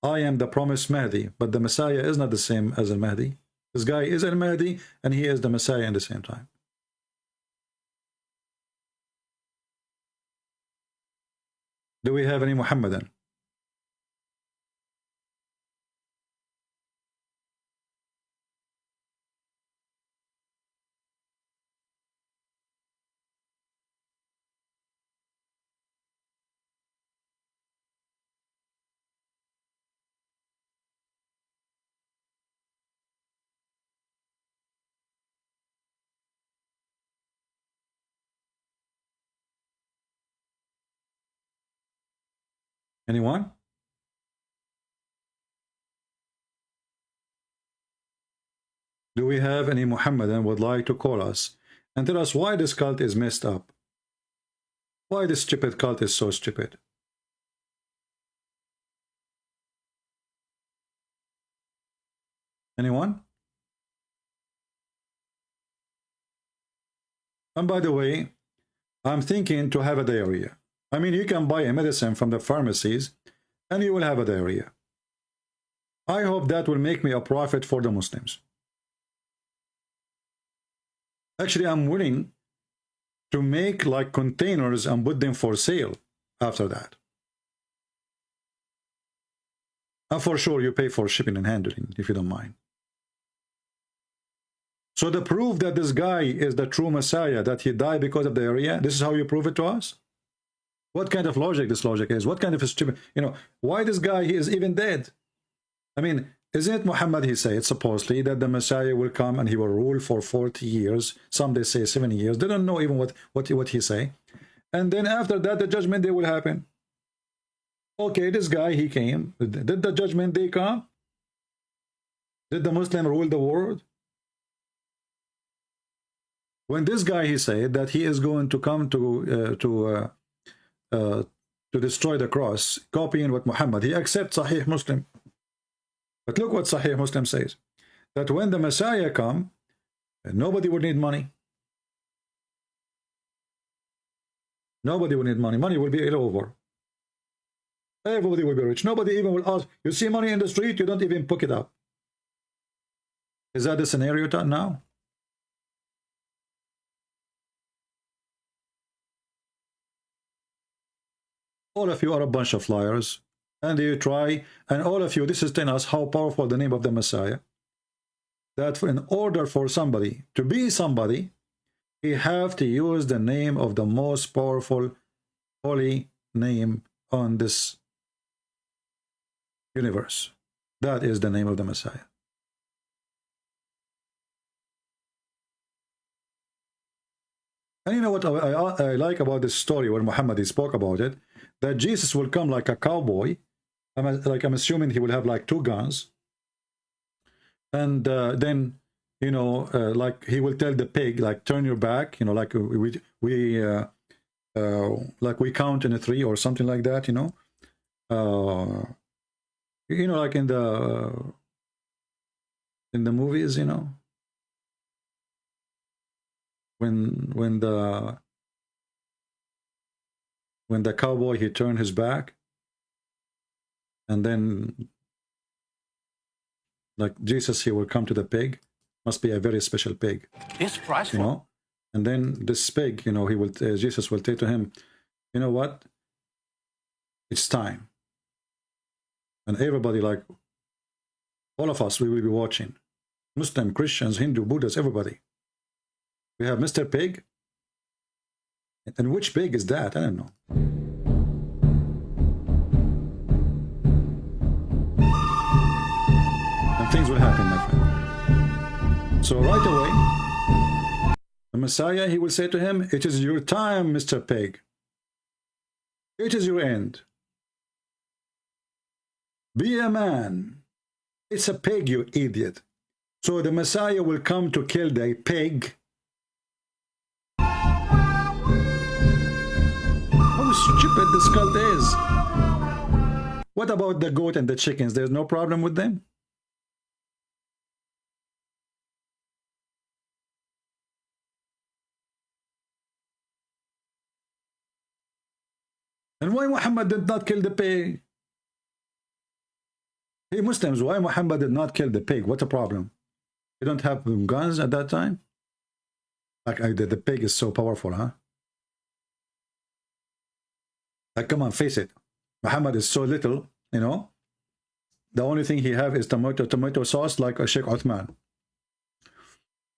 I am the promised Mahdi, but the Messiah is not the same as the Mahdi. This guy is al Mahdi and he is the Messiah at the same time. Do we have any Muhammadan? Anyone? Do we have any Muhammadan would like to call us and tell us why this cult is messed up? Why this stupid cult is so stupid? Anyone? And by the way, I'm thinking to have a diarrhea. I mean, you can buy a medicine from the pharmacies and you will have a diarrhea. I hope that will make me a prophet for the Muslims. Actually, I'm willing to make like containers and put them for sale after that. And for sure, you pay for shipping and handling, if you don't mind. So the proof that this guy is the true Messiah, that he died because of diarrhea, this is how you prove it to us? What kind of logic this logic is? What kind of stupid, why this guy, he is even dead? I mean, isn't it Muhammad, he said, supposedly, that the Messiah will come and he will rule for 40 years. Some they say 70 years. They don't know even what he say. And then after that, the judgment day will happen. Okay, this guy, he came. Did the judgment day come? Did the Muslim rule the world? When this guy, he said that he is going to come to destroy the cross, copying what Muhammad, he accepts Sahih Muslim. But look what Sahih Muslim says, that when the Messiah come, nobody will need money. Nobody will need money. Money will be all over. Everybody will be rich. Nobody even will ask. You see money in the street, you don't even pick it up. Is that the scenario now? All of you are a bunch of liars. And you try, and all of you, this is telling us how powerful the name of the Messiah. That in order for somebody to be somebody, he have to use the name of the most powerful holy name on this universe. That is the name of the Messiah. And you know what I like about this story when Muhammad spoke about it, that Jesus will come like a cowboy. I'm assuming he will have like 2 guns, and then, you know, like he will tell the pig, like, turn your back, you know, like like we count in a 3 or something like that, you know, like in the movies, you know, when the cowboy, he turned his back, and then like Jesus, he will come to the pig. Must be a very special pig, This price, you know. And then this pig, you know, he will Jesus will say to him, you know what, it's time. And everybody, like all of us, we will be watching, Muslim, Christians, Hindu, Buddhists, everybody. We have Mr. Pig, and which pig is that? I don't know. And things will happen, my friend. So right away, the Messiah, he will say to him, it is your time, Mr. Pig. It is your end. Be a man. It's a pig, you idiot. So the Messiah will come to kill the pig. How stupid this cult is. What about the goat and the chickens? There's no problem with them? And why Muhammad did not kill the pig? Hey Muslims, why Muhammad did not kill the pig? What's the problem? You don't have guns at that time? Like the pig is so powerful, huh? Like, come on, face it. Muhammad is so little, you know. The only thing he have is tomato sauce, like a Sheikh Uthman.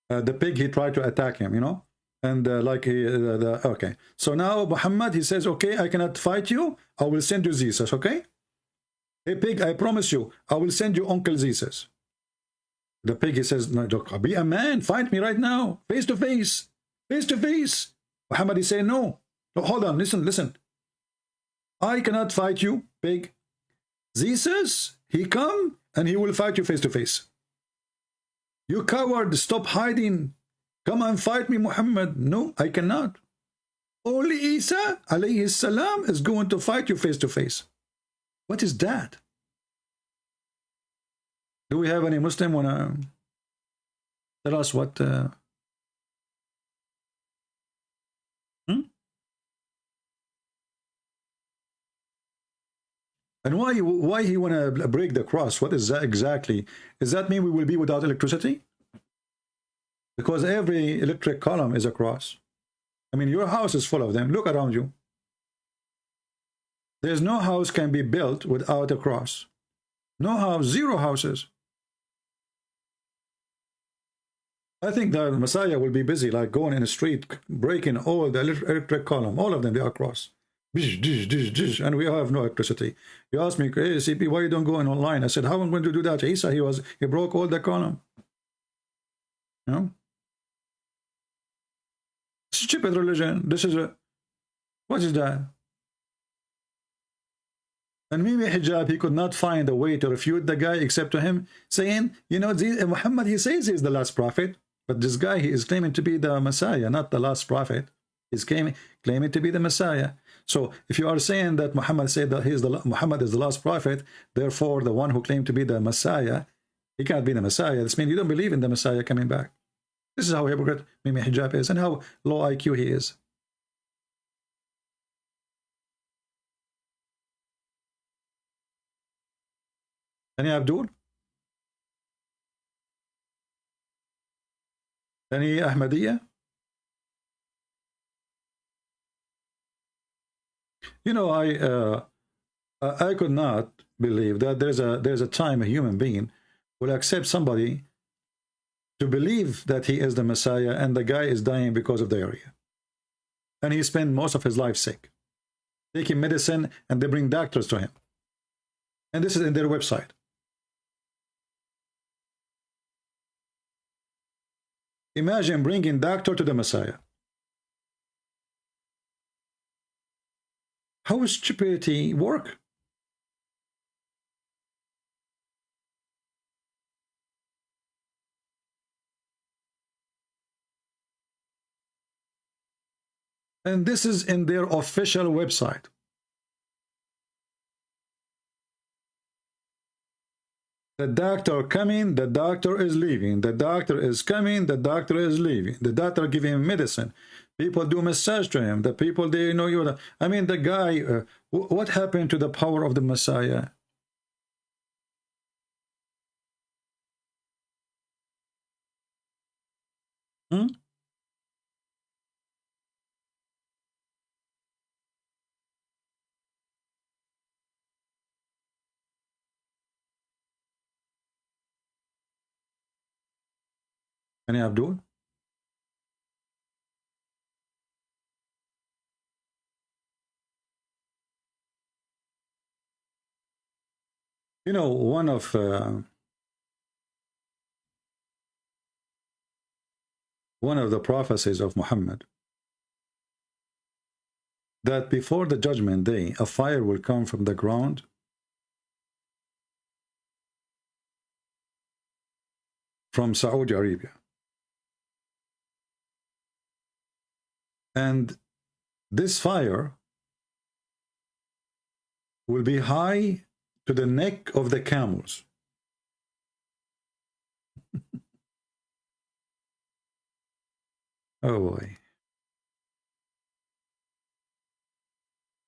The pig, he tried to attack him, you know. And like he, okay. So now Muhammad, he says, okay, I cannot fight you. I will send you Jesus, okay? Hey pig, I promise you, I will send you Uncle Jesus. The pig, he says, no, look, be a man, fight me right now, face to face, face to face. Muhammad, he say, no. No, hold on, listen. I cannot fight you, pig. Jesus, he come and he will fight you face to face. You coward, stop hiding. Come and fight me, Muhammad. No, I cannot. Only Isa, alayhi salam, is going to fight you face to face. What is that? Do we have any Muslim wanna tell us what? And why he wanna break the cross? What is that exactly? Does that mean we will be without electricity? Because every electric column is a cross. I mean, your house is full of them. Look around you. There's no house can be built without a cross. No house, 0 houses. I think the Messiah will be busy, like going in the street, breaking all the electric column. All of them, they are cross. And we have no electricity. You ask me, hey, CP, why you don't go online? I said, how am I going to do that? Isa, he broke all the column. You know? Stupid religion. This is a, what is that? And maybe Hijab, he could not find a way to refute the guy except to him saying, you know, Muhammad, he says he's the last prophet, but this guy, he is claiming to be the Messiah, not the last prophet. He's claiming to be the Messiah. So if you are saying that Muhammad said that Muhammad is the last prophet, therefore the one who claimed to be the Messiah, he can't be the Messiah. This means you don't believe in the Messiah coming back. This is how hypocrite Mimi Hijab is and how low IQ he is. Any Abdul? Any Ahmadiyya? You know, I could not believe that there's a time a human being will accept somebody to believe that he is the Messiah, and the guy is dying because of diarrhea. And he spent most of his life sick, taking medicine, and they bring doctors to him. And this is in their website. Imagine bringing doctor to the Messiah. How does stupidity work? And this is in their official website. The doctor coming, the doctor is leaving. The doctor is coming, the doctor is leaving. The doctor giving him medicine. People do massage to him. The people, they know you. I mean, the guy, what happened to the power of the Messiah? Hmm? Any Abdul? You know, one of the prophecies of Muhammad, that before the judgment day, a fire will come from the ground from Saudi Arabia. And this fire will be high to the neck of the camels. Oh boy.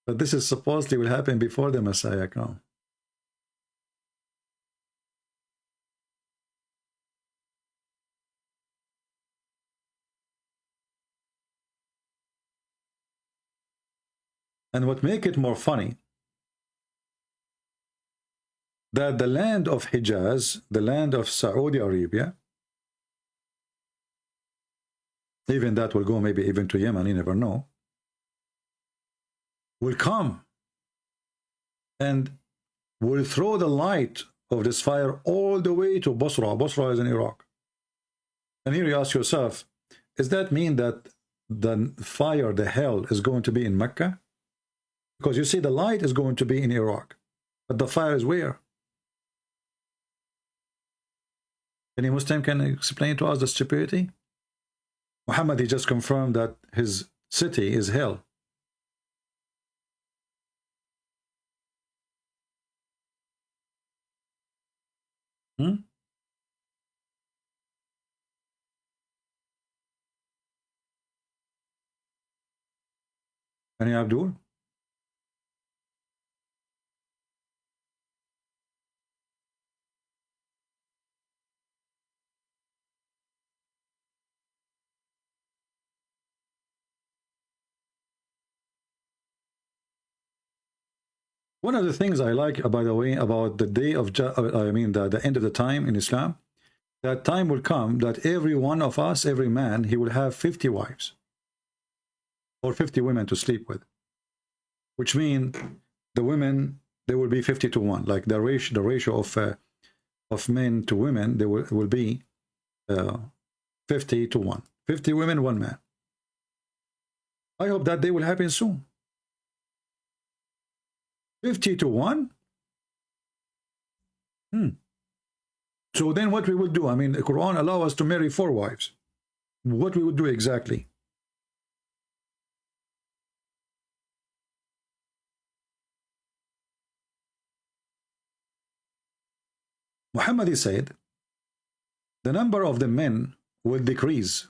But this is supposedly will happen before the Messiah comes. And what make it more funny, that the land of Hijaz, the land of Saudi Arabia, even that will go maybe even to Yemen, you never know, will come and will throw the light of this fire all the way to Basra. Basra is in Iraq. And here you ask yourself, does that mean that the fire, the hell, is going to be in Mecca? Because you see, the light is going to be in Iraq, but the fire is where? Any Muslim can explain to us the stupidity? Muhammad, he just confirmed that his city is hell. Any Abdul? One of the things I like, by the way, about the day of, the end of the time in Islam, that time will come that every one of us, every man, he will have 50 wives or 50 women to sleep with, which means the women, they will be 50 to 1, like the ratio of men to women, they will be 50 to 1, 50 women, 1 man. I hope that day will happen soon. 50 to 1. So then what we will do, I mean, the Quran allows us to marry 4 wives. What we would do exactly? Muhammad said, the number of the men will decrease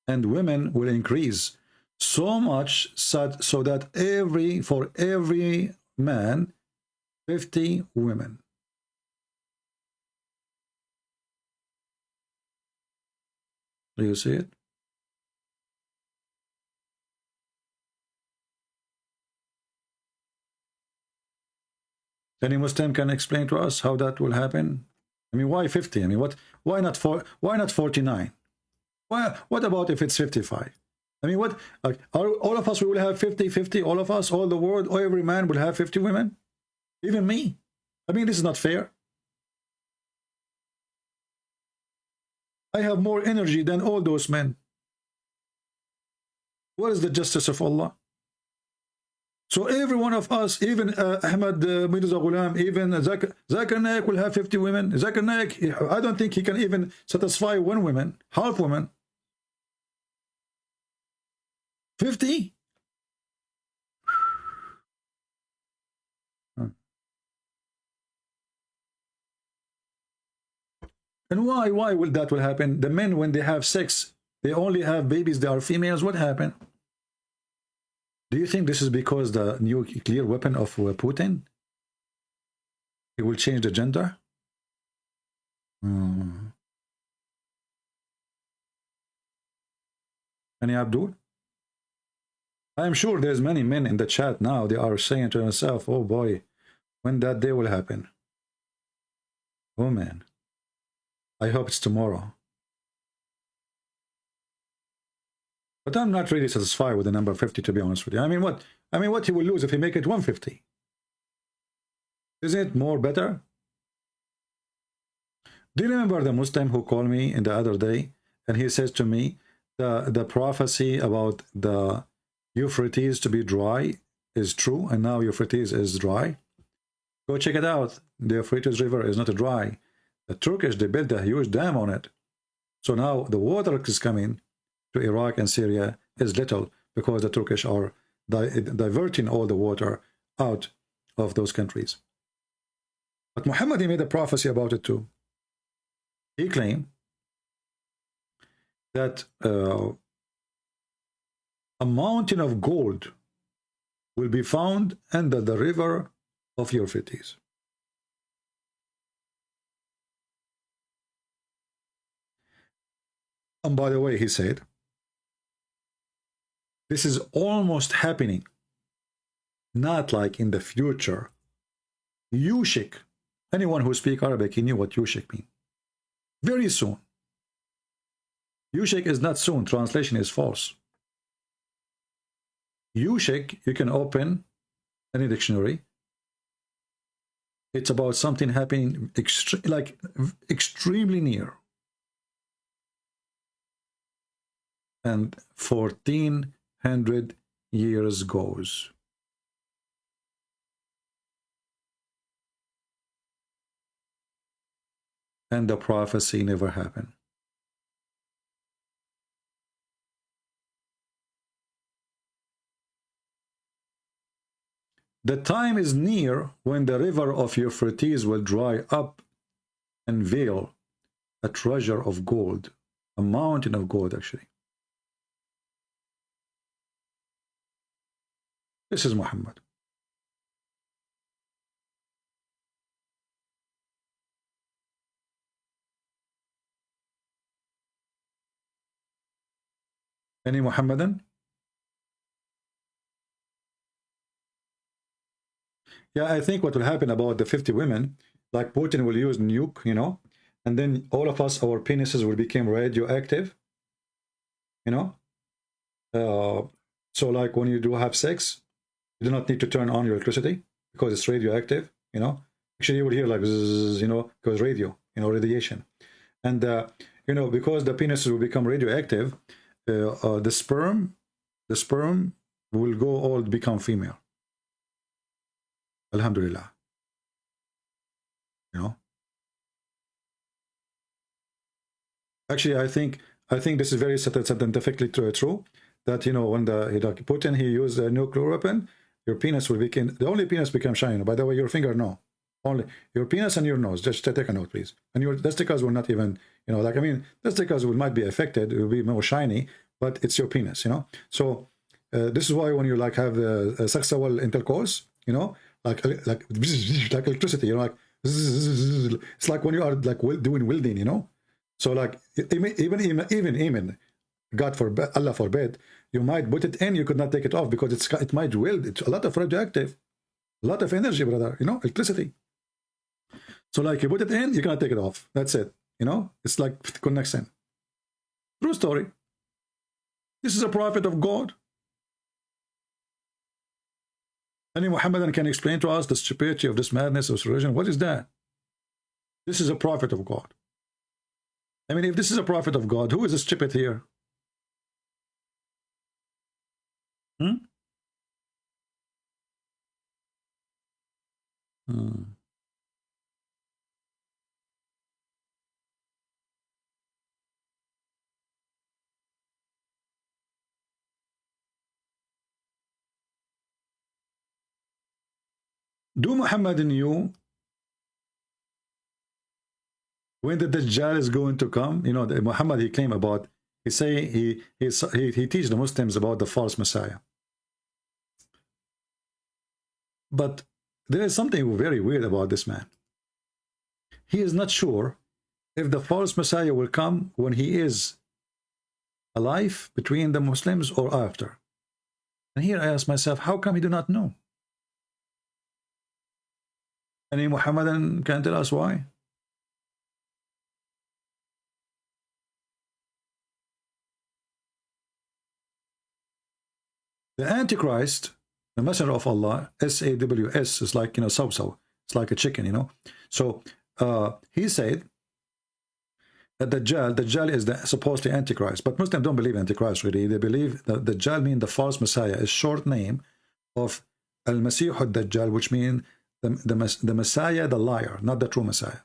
and women will increase so much so that for every man, 50 women. Do you see it? Any Muslim can explain to us how that will happen? I mean, why 50? I mean, why not 49? What about if it's 55? I mean, what, like, all of us, we will have 50-50, all of us, all the world, every man will have 50 women? Even me? I mean, this is not fair. I have more energy than all those men. What is the justice of Allah? So every one of us, even Ahmed Mirza Ghulam, even Zakir Naik will have 50 women. Zakir Naik, I don't think he can even satisfy one woman, half woman. 50? And why will that will happen? The men, when they have sex, they only have babies, they are females. What happened? Do you think this is because the nuclear weapon of Putin? It will change the gender? Any Abdul? I am sure there's many men in the chat now, they are saying to themselves, oh boy, when that day will happen. Oh man, I hope it's tomorrow. But I'm not really satisfied with the number 50, to be honest with you. I mean, what he will lose if he make it 150? Isn't it more better? Do you remember the Muslim who called me in the other day, and he says to me, the prophecy about the Euphrates to be dry is true, and now Euphrates is dry? Go check it out. The Euphrates River is not dry. The Turkish, they built a huge dam on it. So now the water is coming to Iraq and Syria is little because the Turkish are diverting all the water out of those countries. But Muhammad, he made a prophecy about it too. He claimed that a mountain of gold will be found under the river of Euphrates. And by the way, he said, this is almost happening, not like in the future. Yushik, anyone who speaks Arabic, he knew what Yushik means. Very soon. Yushik is not soon, translation is false. Yushik, you can open any dictionary. It's about something happening extremely near. And 1400 years goes. And the prophecy never happened. The time is near when the river of Euphrates will dry up and veil a treasure of gold, a mountain of gold actually. This is Muhammad. Any Muhammadan? Yeah, I think what will happen about the 50 women, like Putin will use nuke, you know, and then all of us, our penises will become radioactive, you know. So like when you do have sex, you do not need to turn on your electricity because it's radioactive, you know. Actually, you will hear like, zzz, you know, because radio, you know, radiation. And, you know, because the penises will become radioactive, the sperm will go all become female. Alhamdulillah. You know. Actually, I think this is very scientifically true. That, you know, when like Putin, he used a nuclear weapon, your penis will become, the only penis become shiny. By the way, your finger, no. Only your penis and your nose. Just take a note, please. And your testicles will not even, you know, like, I mean, testicles might be affected, it will be more shiny, but it's your penis, you know. So this is why when you like have a sexual intercourse, you know, like electricity, you know, like it's like when you are like doing welding, you know. So like even God forbid, Allah forbid, you might put it in, you could not take it off because it might weld. It's a lot of radioactive, a lot of energy, brother, you know, electricity. So like you put it in, you cannot take it off. That's it. You know, it's like connection. True story. This is a prophet of God. Any Muhammadan can explain to us the stupidity of this madness of religion. What is that? This is a prophet of God. I mean, if this is a prophet of God, who is the stupid here? Hmm? Hmm. Do Muhammad knew when the Dajjal is going to come? You know, Muhammad, he claimed about, he teach the Muslims about the false Messiah. But there is something very weird about this man. He is not sure if the false Messiah will come when he is alive between the Muslims or after. And here I ask myself, how come he do not know? Any Muhammadan can tell us why? The Antichrist, the messenger of Allah, S-A-W-S, is like, you know, so-so. It's like a chicken, you know. So he said that Dajjal is the supposedly Antichrist. But Muslims don't believe Antichrist, really. They believe that Dajjal means the false Messiah, a short name of Al-Masih al-Dajjal, which means the Messiah, the liar, not the true Messiah.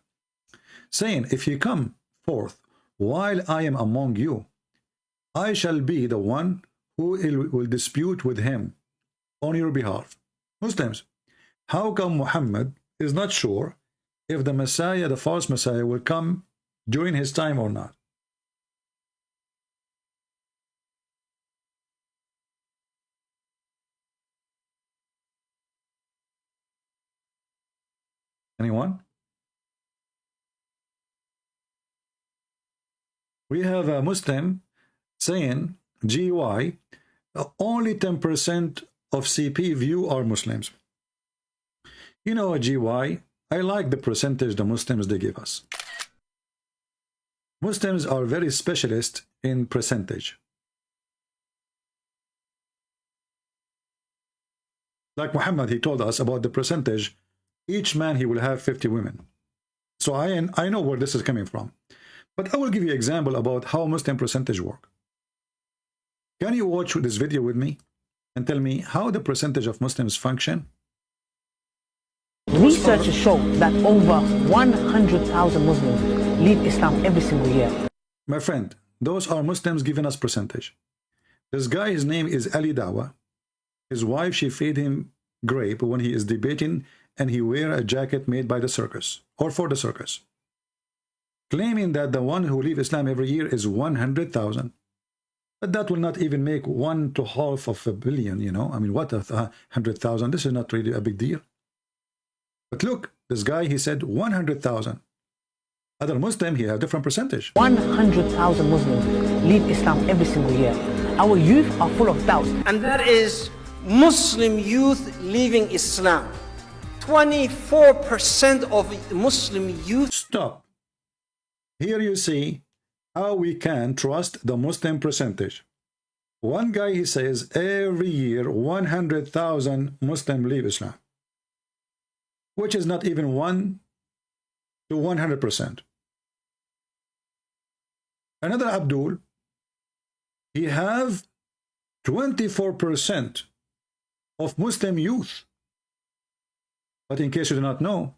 Saying, if you come forth while I am among you, I shall be the one who will dispute with him on your behalf. Muslims, how come Muhammad is not sure if the Messiah, the false Messiah, will come during his time or not? Anyone? We have a Muslim saying, GY, only 10% of CP view are Muslims. You know, GY, I like the percentage the Muslims they give us. Muslims are very specialist in percentage. Like Muhammad, he told us about the percentage. Each man, he will have 50 women. So I know where this is coming from. But I will give you an example about how Muslim percentage work. Can you watch this video with me and tell me how the percentage of Muslims function? Researchers show that over 100,000 Muslims leave Islam every single year. My friend, those are Muslims giving us percentage. This guy, his name is Ali Dawah. His wife, she feed him grape when he is debating, and he wear a jacket made by the circus or for the circus, claiming that the one who leave Islam every year is 100,000. But that will not even make 1/2 of a billion, you know. I mean, what, 100,000? This is not really a big deal. But look, this guy, he said 100,000. Other Muslim, he have different percentage. 100,000 Muslims leave Islam every single year. Our youth are full of doubts. And that is Muslim youth leaving Islam. 24% of Muslim youth. Stop. Here you see how we can trust the Muslim percentage. One guy, he says every year 100,000 Muslim leave Islam, which is not even 1 to 100%. Another Abdul, he have 24% of Muslim youth. But in case you do not know,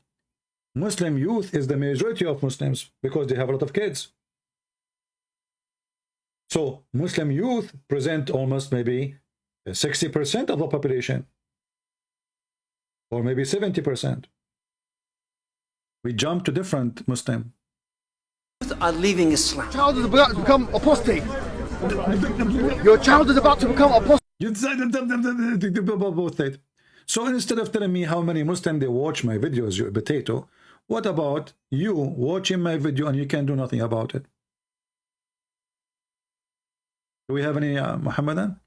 Muslim youth is the majority of Muslims because they have a lot of kids. So Muslim youth present almost maybe 60% of the population, or maybe 70%. We jump to different Muslim. Are leaving Islam. Your child is about to become apostate. Your child is about to become apostate. So instead of telling me how many Muslims they watch my videos, you potato, what about you watching my video and you can do nothing about it? Do we have any Muhammadan?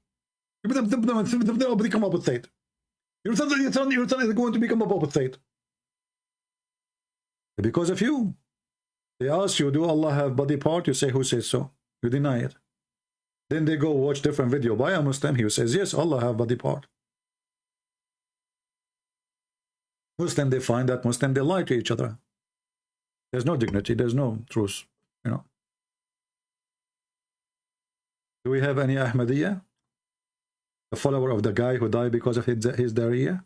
Become apostate. Your son is going to become apostate. Because of you. They ask you, do Allah have body part? You say, who says so? You deny it. Then they go watch different video by a Muslim. He says, yes, Allah have body part. Muslim, they find that Muslim, they lie to each other. There's no dignity. There's no truth. You know. Do we have any Ahmadiyya? A follower of the guy who died because of his diarrhea?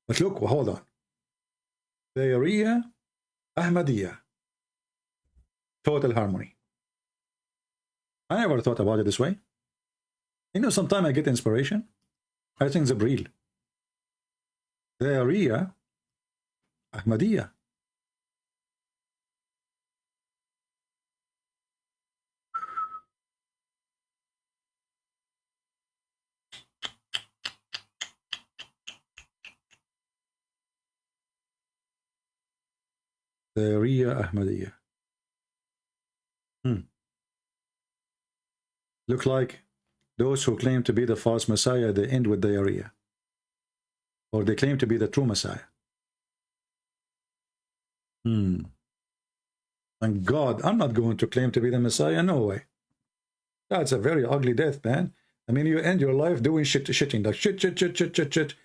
But look, hold on. Diarrhea, Ahmadiyya. Total harmony. I never thought about it this way. You know, sometimes I get inspiration. I think it's real. Diarrhea, Ahmadiyya. Diarrhea, Ahmadiyya. Look like those who claim to be the false Messiah, they end with diarrhea. Or they claim to be the true Messiah. And God, I'm not going to claim to be the Messiah, no way. That's a very ugly death, man. I mean, you end your life doing shitting, like shit.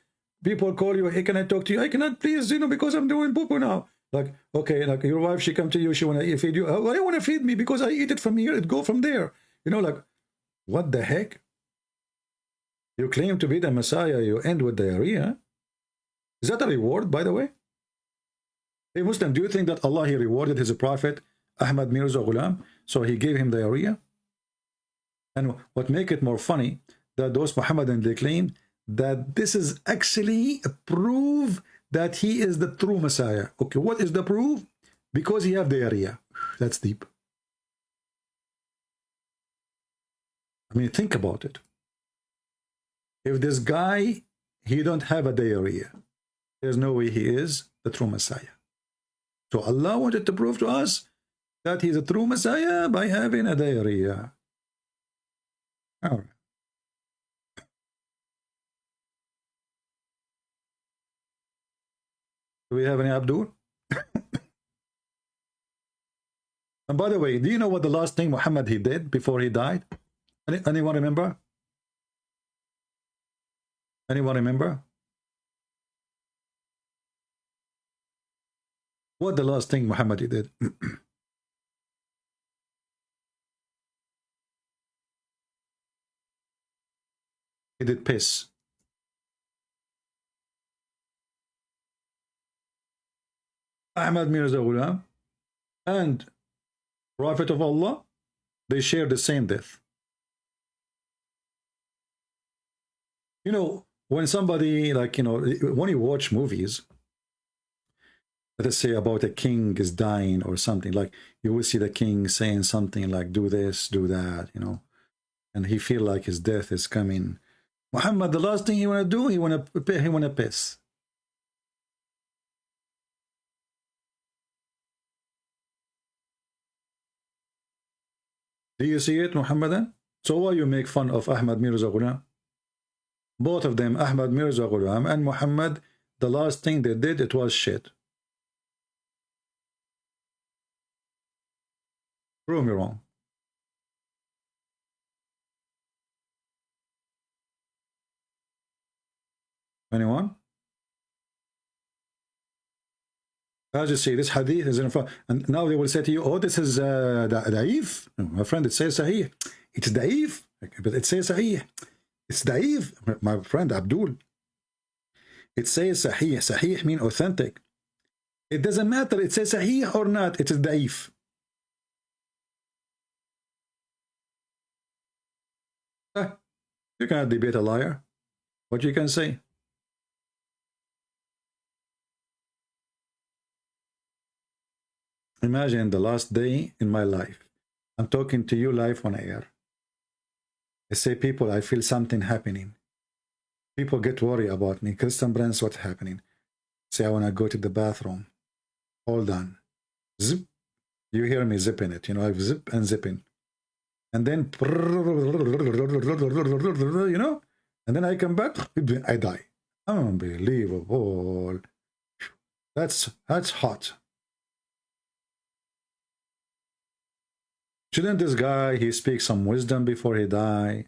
People call you, hey, can I talk to you? I cannot, please, you know, because I'm doing poo-poo now. Like, okay, like your wife, she come to you, she want to feed you. Oh, I don't want to feed me because I eat it from here, it go from there. You know, like, what the heck? You claim to be the Messiah, you end with diarrhea. Is that a reward, by the way? Hey, Muslim, do you think that Allah, he rewarded his prophet, Ahmad Mirza Ghulam, so he gave him diarrhea? And what make it more funny, that those Muhammadan, they claim that this is actually a proof that he is the true Messiah. Okay, what is the proof? Because he have diarrhea. That's deep. I mean, think about it. If this guy, he don't have a diarrhea, there's no way he is the true Messiah. So Allah wanted to prove to us that he's a true Messiah by having a diarrhea. All right. Do we have any Abdul? And by the way, do you know what the last thing Muhammad he did before he died? Anyone remember? Anyone remember? What the last thing Muhammad he did? He did piss. Ahmad Mirza Ghulam and Prophet of Allah, they share the same death. You know, when somebody, like, you know, when you watch movies, let us say about a king is dying or something, like you will see the king saying something like, do this, do that, you know, and he feel like his death is coming. Muhammad, the last thing he want to do, he want to piss. Do you see it, Muhammadan? So why you make fun of Ahmad Mirza Ghulam? Both of them, Ahmad Mirza Ghulam and Muhammad, the last thing they did, it was shit. Prove me wrong. Anyone? As you see, this hadith is in front, and now they will say to you, oh, this is da'if. My friend, it says sahih. It's da'if, but it says sahih. It's da'if, my friend Abdul. It says sahih. Sahih means authentic. It doesn't matter, it says sahih or not, it is da'if. You cannot debate a liar. What you can say? Imagine the last day in my life. I'm talking to you live on air. I say, people, I feel something happening. People get worried about me. Christian Brands, what's happening? Say, I want to go to the bathroom. Hold on. Zip. You hear me zipping it. You know, I zip and zipping. And then, you know, and then I come back, I die. Unbelievable. That's hot. Shouldn't this guy, he speak some wisdom before he die?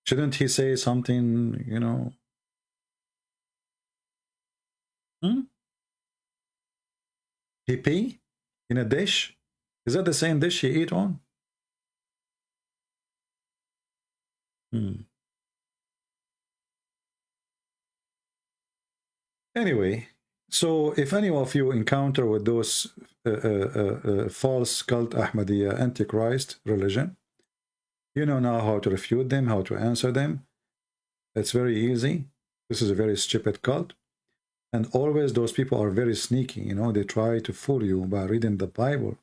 Shouldn't he say something, you know? He pee in a dish? Is that the same dish he eat on? Anyway, so if any of you encounter with those false cult Ahmadiyya Antichrist religion, you know now how to refute them, how to answer them. It's very easy. This is a very stupid cult. And always those people are very sneaky, you know, they try to fool you by reading the Bible,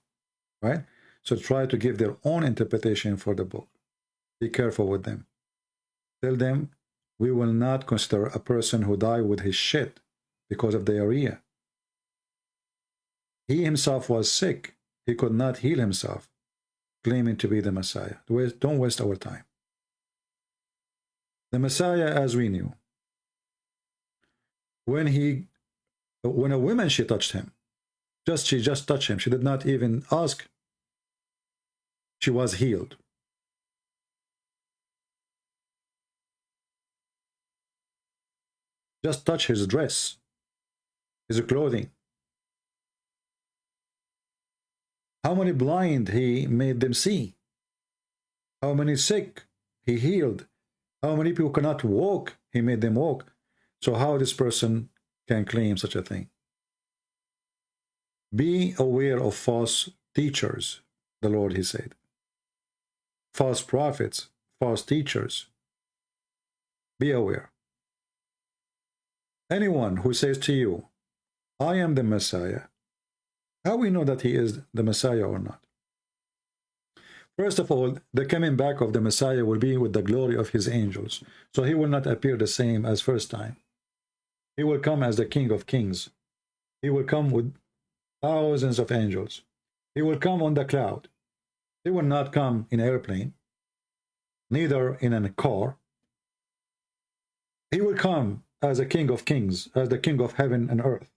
right? So try to give their own interpretation for the book. Be careful with them. Tell them, we will not consider a person who died with his shit because of diarrhea. He himself was sick. He could not heal himself, claiming to be the Messiah. Don't waste our time. The Messiah, as we knew, when a woman, she touched him. She just touched him. She did not even ask. She was healed. Just touch his dress, his clothing. How many blind he made them see? How many sick he healed? How many people cannot walk, he made them walk? So how this person can claim such a thing? Be aware of false teachers, the Lord, he said. False prophets, false teachers. Be aware. Anyone who says to you, I am the Messiah, how we know that he is the Messiah or not? First of all, the coming back of the Messiah will be with the glory of his angels. So he will not appear the same as first time. He will come as the King of Kings. He will come with thousands of angels. He will come on the cloud. He will not come in an airplane, neither in a car. He will come as a King of Kings, as the King of heaven and earth.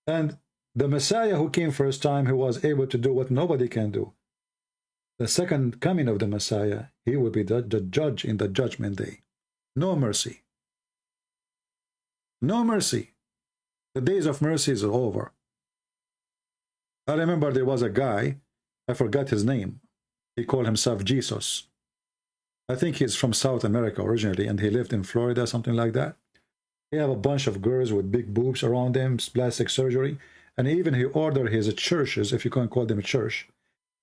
And the Messiah who came first time, who was able to do what nobody can do, the second coming of the Messiah, he will be the judge in the judgment day. No mercy. No mercy. The days of mercy is over. I remember there was a guy, I forgot his name. He called himself Jesus. I think he's from South America originally, and he lived in Florida, something like that. He had a bunch of girls with big boobs around them, plastic surgery, and even he ordered his churches, if you can call them a church,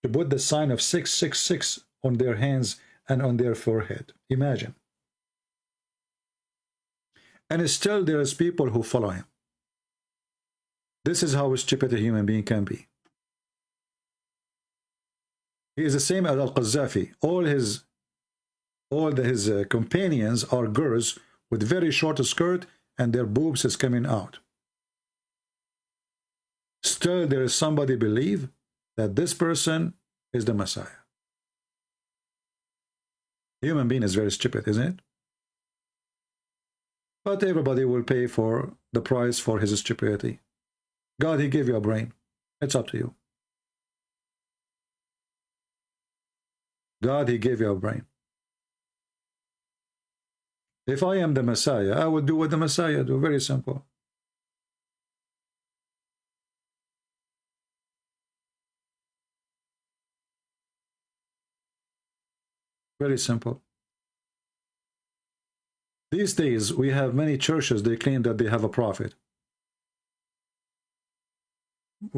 to put the sign of 666 on their hands and on their forehead. Imagine. And still there is people who follow him. This is how stupid a human being can be. He is the same as Al-Qaddafi. All his companions are girls with very short skirt and their boobs is coming out. Still there is somebody believe that this person is the Messiah. Human being is very stupid, isn't it? But everybody will pay for the price for his stupidity. God, he gave you a brain. It's up to you. God, he gave you a brain. If I am the Messiah, I will do what the Messiah do. Very simple. Very simple. These days, we have many churches, they claim that they have a prophet.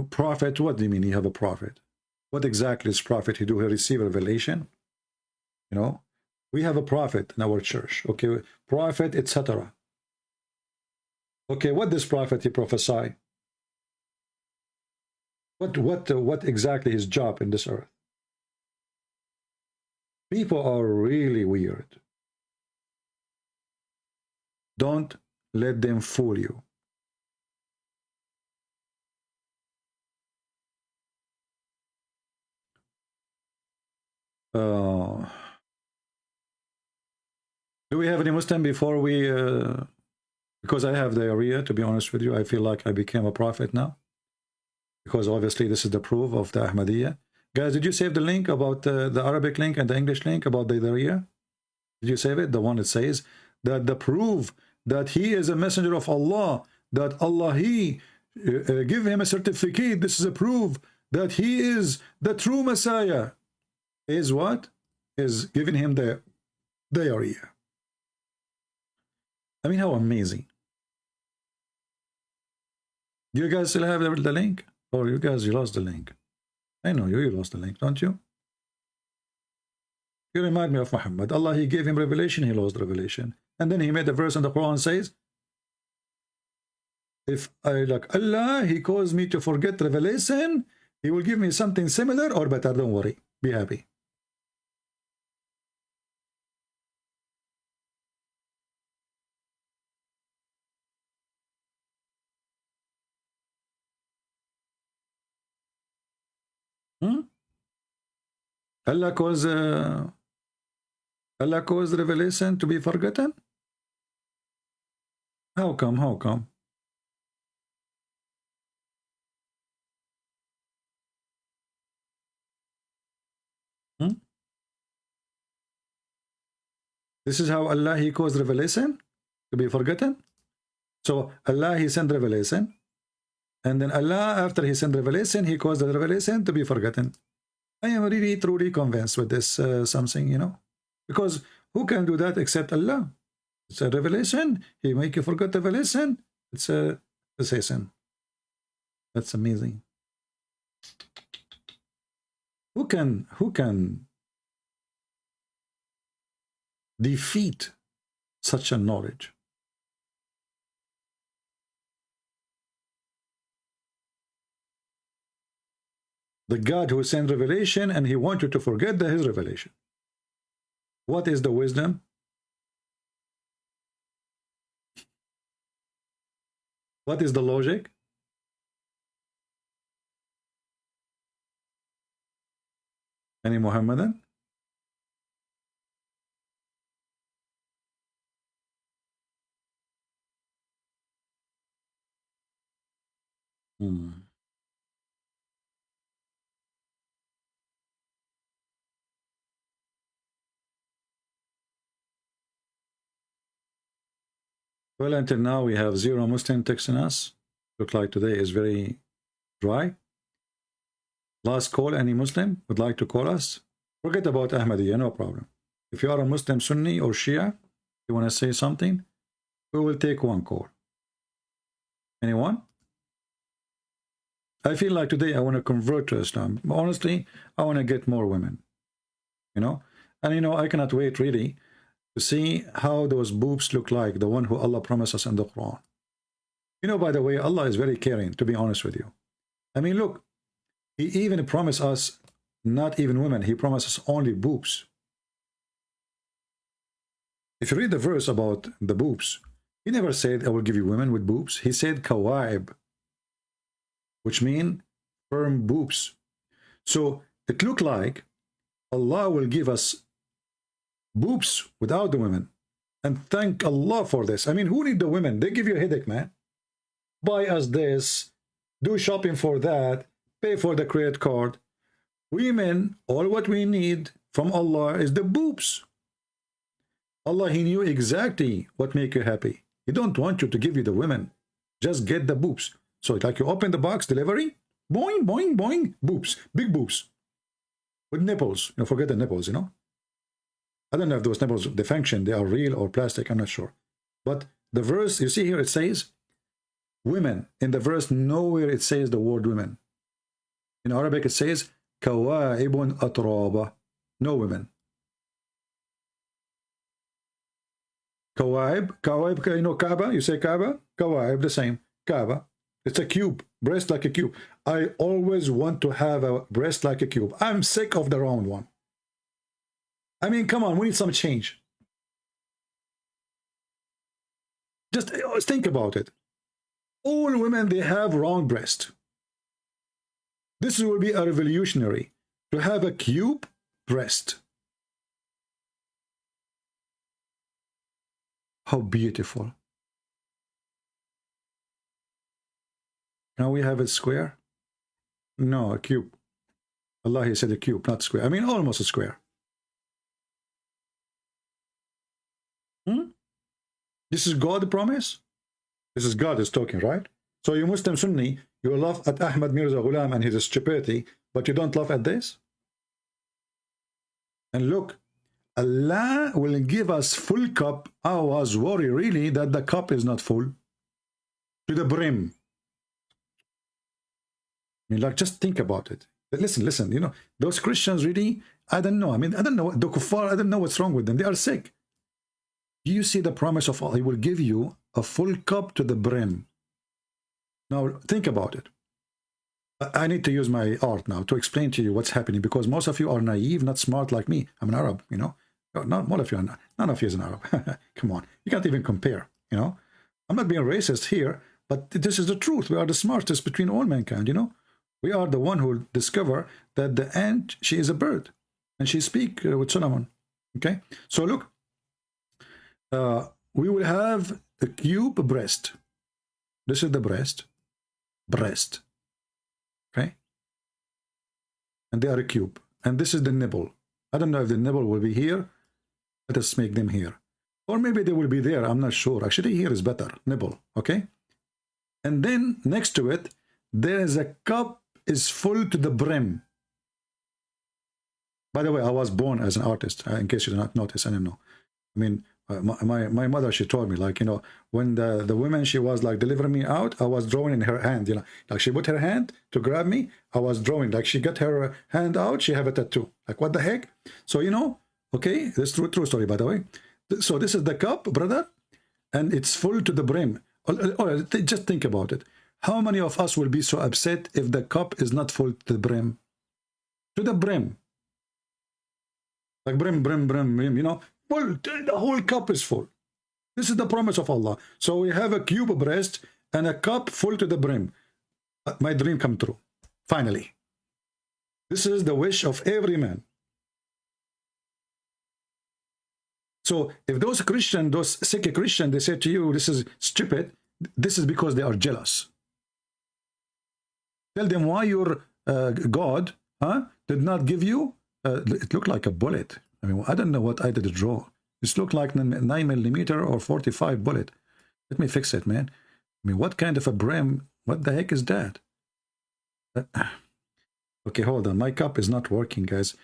Prophet, what do you mean you have a prophet? What exactly is prophet? He do he receive revelation? You know, we have a prophet in our church. Okay, prophet, etc. Okay, what does prophet he prophesy? What exactly his job in this earth? People are really weird. Don't let them fool you. Do we have any Muslim before we... because I have diarrhea, to be honest with you. I feel like I became a prophet now. because obviously this is the proof of the Ahmadiyya. Guys, did you save the link about the Arabic link and the English link about the Hidayat? Did you save it? The one that says that the proof that he is a messenger of Allah, that Allah, he give him a certificate, this is a proof that he is the true Messiah, is what? Is giving him the Hidayat. I mean, how amazing. You guys still have the link? Or you guys, you lost the link? I know you lost the link, don't you? You remind me of Muhammad. Allah, he gave him revelation, he lost revelation. And then he made a verse in the Quran says, if I like Allah, he caused me to forget revelation, he will give me something similar or better, don't worry. Be happy. Allah caused revelation to be forgotten? How come? How come? This is how Allah, he caused revelation to be forgotten. So Allah, he sent revelation, and then Allah, after he sent revelation, he caused the revelation to be forgotten. I am really truly convinced with this something, you know, because who can do that except Allah? It's a revelation. He make you forget revelation. It's a sin. That's amazing. Who can defeat such a knowledge? The God who sent revelation, and he wants you to forget his revelation. What is the wisdom? What is the logic? Any Muhammadan? Well, until now we have 0 Muslim texting us. Look like today is very dry. Last call, any Muslim would like to call us? Forget about Ahmadiyya, no problem. If you are a Muslim Sunni or Shia, you want to say something, we will take one call. Anyone? I feel like today I want to convert to Islam. Honestly, I want to get more women. You know? And you know, I cannot wait really to see how those boobs look like, the one who Allah promised us in the Quran. You know, by the way, Allah is very caring, to be honest with you. I mean, look, he even promised us, not even women, he promised us only boobs. If you read the verse about the boobs, he never said, I will give you women with boobs. He said, kawaib, which mean firm boobs. So it looked like Allah will give us boobs without the women. And thank Allah for this. I mean, who need the women? They give you a headache, man. Buy us this, do shopping for that, pay for the credit card. Women, all what we need from Allah is the boobs. Allah, he knew exactly what make you happy. He don't want you to give you the women. Just get the boobs. So like you open the box, delivery, boing, boing, boing, boobs, big boobs. With nipples. You know, forget the nipples, you know. I don't know if those nipples, they function, they are real or plastic, I'm not sure. But the verse, you see here, it says women. In the verse, nowhere it says the word women. In Arabic, it says kawaibun atraba. No women. Kawaib, you know Kaaba? You say Kaaba? Kawaib, the same. Kaaba. It's a cube, breast like a cube. I always want to have a breast like a cube. I'm sick of the round one. I mean, come on, we need some change. Just think about it. All women, they have round breast. This will be a revolutionary to have a cube breast. How beautiful. Now we have it square. No, a cube. Allah, he said a cube, not square. I mean, almost a square. This is God promise? This is God is talking, right? So you Muslim Sunni, you laugh at Ahmad Mirza Ghulam and his stupidity, but you don't laugh at this? And look, Allah will give us full cup. I was worried really that the cup is not full to the brim. I mean, like, just think about it. Listen, you know, those Christians really, I don't know. I mean, I don't know, the kuffar, I don't know what's wrong with them. They are sick. Do you see the promise of Allah? He will give you a full cup to the brim. Now, think about it. I need to use my art now to explain to you what's happening, because most of you are naive, not smart like me. I'm an Arab, you know. Not all of you are not. None of you is an Arab. Come on. You can't even compare, you know. I'm not being racist here, but this is the truth. We are the smartest between all mankind, you know. We are the one who discover that the ant, she is a bird, and she speak with Solomon. Okay? So look, we will have a cube breast. This is the breast. Okay? And they are a cube. And this is the nipple. I don't know if the nipple will be here. Let us make them here. Or maybe they will be there. I'm not sure. Actually, here is better. Nipple. Okay? And then next to it, there is a cup is full to the brim. By the way, I was born as an artist. In case you did not notice, I don't know. I mean, my mother, she told me, like, you know, when the woman, she was like delivering me out, I was drawing in her hand, you know, like she put her hand to grab me, I was drawing, like she got her hand out, she have a tattoo, like what the heck. So, you know, okay, this is true story, by the way. So this is the cup, brother, and it's full to the brim. Just think about it. How many of us will be so upset if the cup is not full to the brim? To the brim. Like brim, you know, full, the whole cup is full. This is the promise of Allah. So we have a cube breast and a cup full to the brim. My dream come true. Finally. This is the wish of every man. So if those Christians, those sick Christians, they say to you, this is stupid, this is because they are jealous. Tell them why your God did not give you, it looked like a bullet. I mean, I don't know what I did draw. This looked like 9mm or 45 bullet. Let me fix it, man. I mean, what kind of a brim? What the heck is that? Okay, hold on. My cup is not working, guys.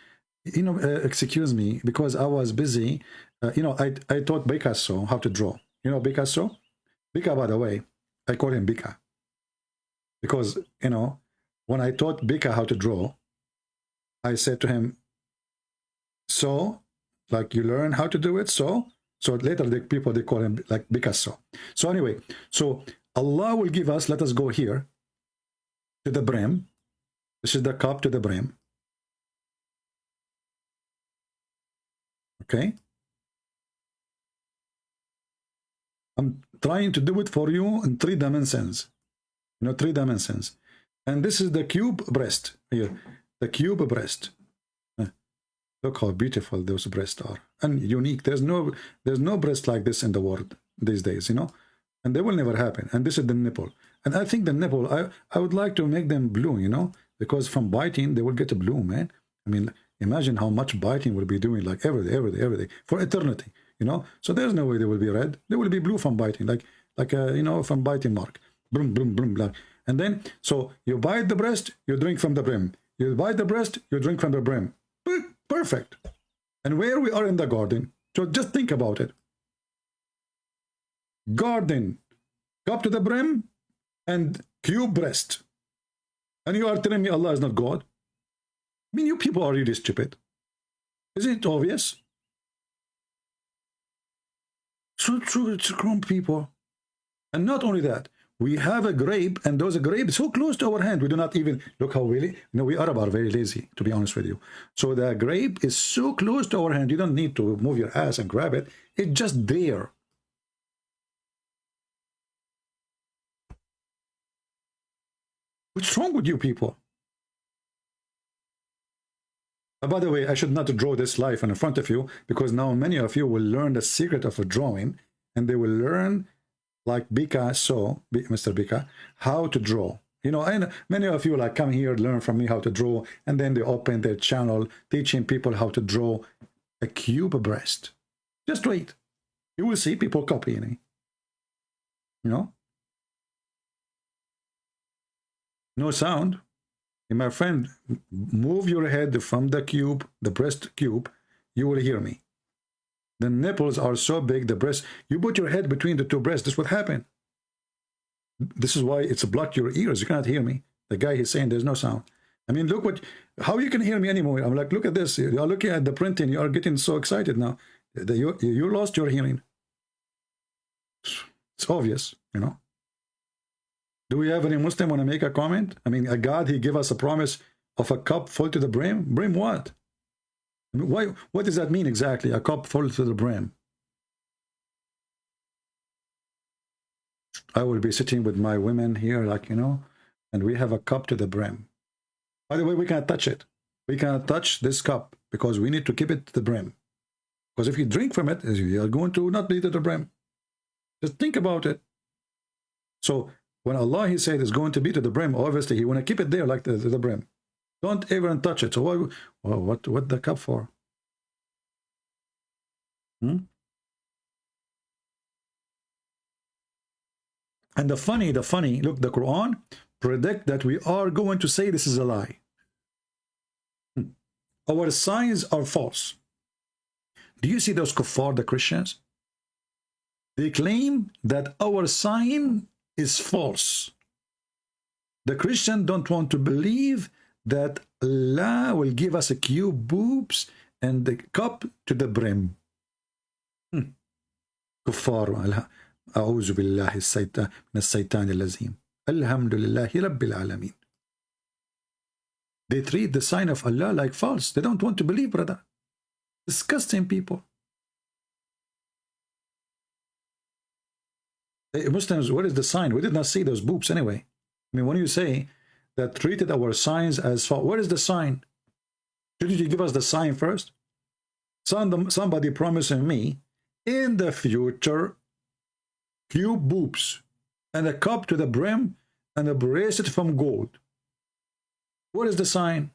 You know, excuse me, because I was busy. You know, I taught Picasso how to draw. You know Picasso? Bika, by the way, I call him Bika. Because, you know, when I taught Bika how to draw, I said to him, so, like you learn how to do it, so later the people, they call him like Picasso. So anyway, so Allah will give us, let us go here, to the brim. This is the cup to the brim. Okay? I'm trying to do it for you in 3 dimensions. You know, 3 dimensions. And this is the cube breast here. The cube breast. Look how beautiful those breasts are. And unique. There's no breast like this in the world these days, you know. And they will never happen. And this is the nipple. And I think the nipple, I would like to make them blue, you know. Because from biting, they will get a blue, man. I mean, imagine how much biting we'll be doing, like every day, for eternity, you know. So there's no way they will be red. They will be blue from biting, like you know, from biting mark. Boom, boom, boom, blah. And then, so you bite the breast, you drink from the brim. You bite the breast, you drink from the brim. Perfect. And where we are in the garden, so just think about it. Garden, cup to the brim, and cube breast. And you are telling me Allah is not God? I mean, you people are really stupid. Isn't it obvious? So true, it's grown people. And not only that, we have a grape, and those grapes so close to our hand, we do not even look how really. You know, we Arab are very lazy, to be honest with you. So the grape is so close to our hand, you don't need to move your ass and grab it. It's just there. What's wrong with you people? By the way, I should not draw this live in front of you, because now many of you will learn the secret of a drawing, and they will learn, like Picasso, Mr. Bika, how to draw. You know, and many of you like come here, learn from me how to draw, and then they open their channel teaching people how to draw a cube breast. Just wait. You will see people copying it. You know? No sound. And my friend, move your head from the cube, the breast cube, you will hear me. The nipples are so big, the breast, you put your head between the two breasts, this is what happened. This is why it's blocked your ears. You cannot hear me. The guy is saying there's no sound. I mean, look what, how you can hear me anymore? I'm like, look at this. You are looking at the printing. You are getting so excited now. You lost your hearing. It's obvious, you know. Do we have any Muslim want to make a comment? I mean, a God, he gave us a promise of a cup full to the brim. Brim what? I mean, why? What does that mean exactly? A cup full to the brim. I will be sitting with my women here, like, you know, and we have a cup to the brim. By the way, we cannot touch it. We cannot touch this cup because we need to keep it to the brim. Because if you drink from it, you are going to not be to the brim. Just think about it. So when Allah, he said, is going to be to the brim, obviously he want to keep it there like the brim. Don't even touch it. So what the cup for? And the funny, look, the Quran predict that we are going to say this is a lie. Our signs are false. Do you see those kuffar, the Christians? They claim that our sign is false. The Christian don't want to believe that Allah will give us a cube boobs and the cup to the brim. Kuffar. أعوذ بالله من الشيطان الرجيم. الحمد لله رب العالمين. They treat the sign of Allah like false. They don't want to believe, brother. Disgusting people. Hey, Muslims, what is the sign? We did not see those boobs anyway. I mean, when you say that treated our signs as false, what is the sign? Shouldn't you give us the sign first? Somebody promising me in the future cube boobs and a cup to the brim and a bracelet from gold. What is the sign?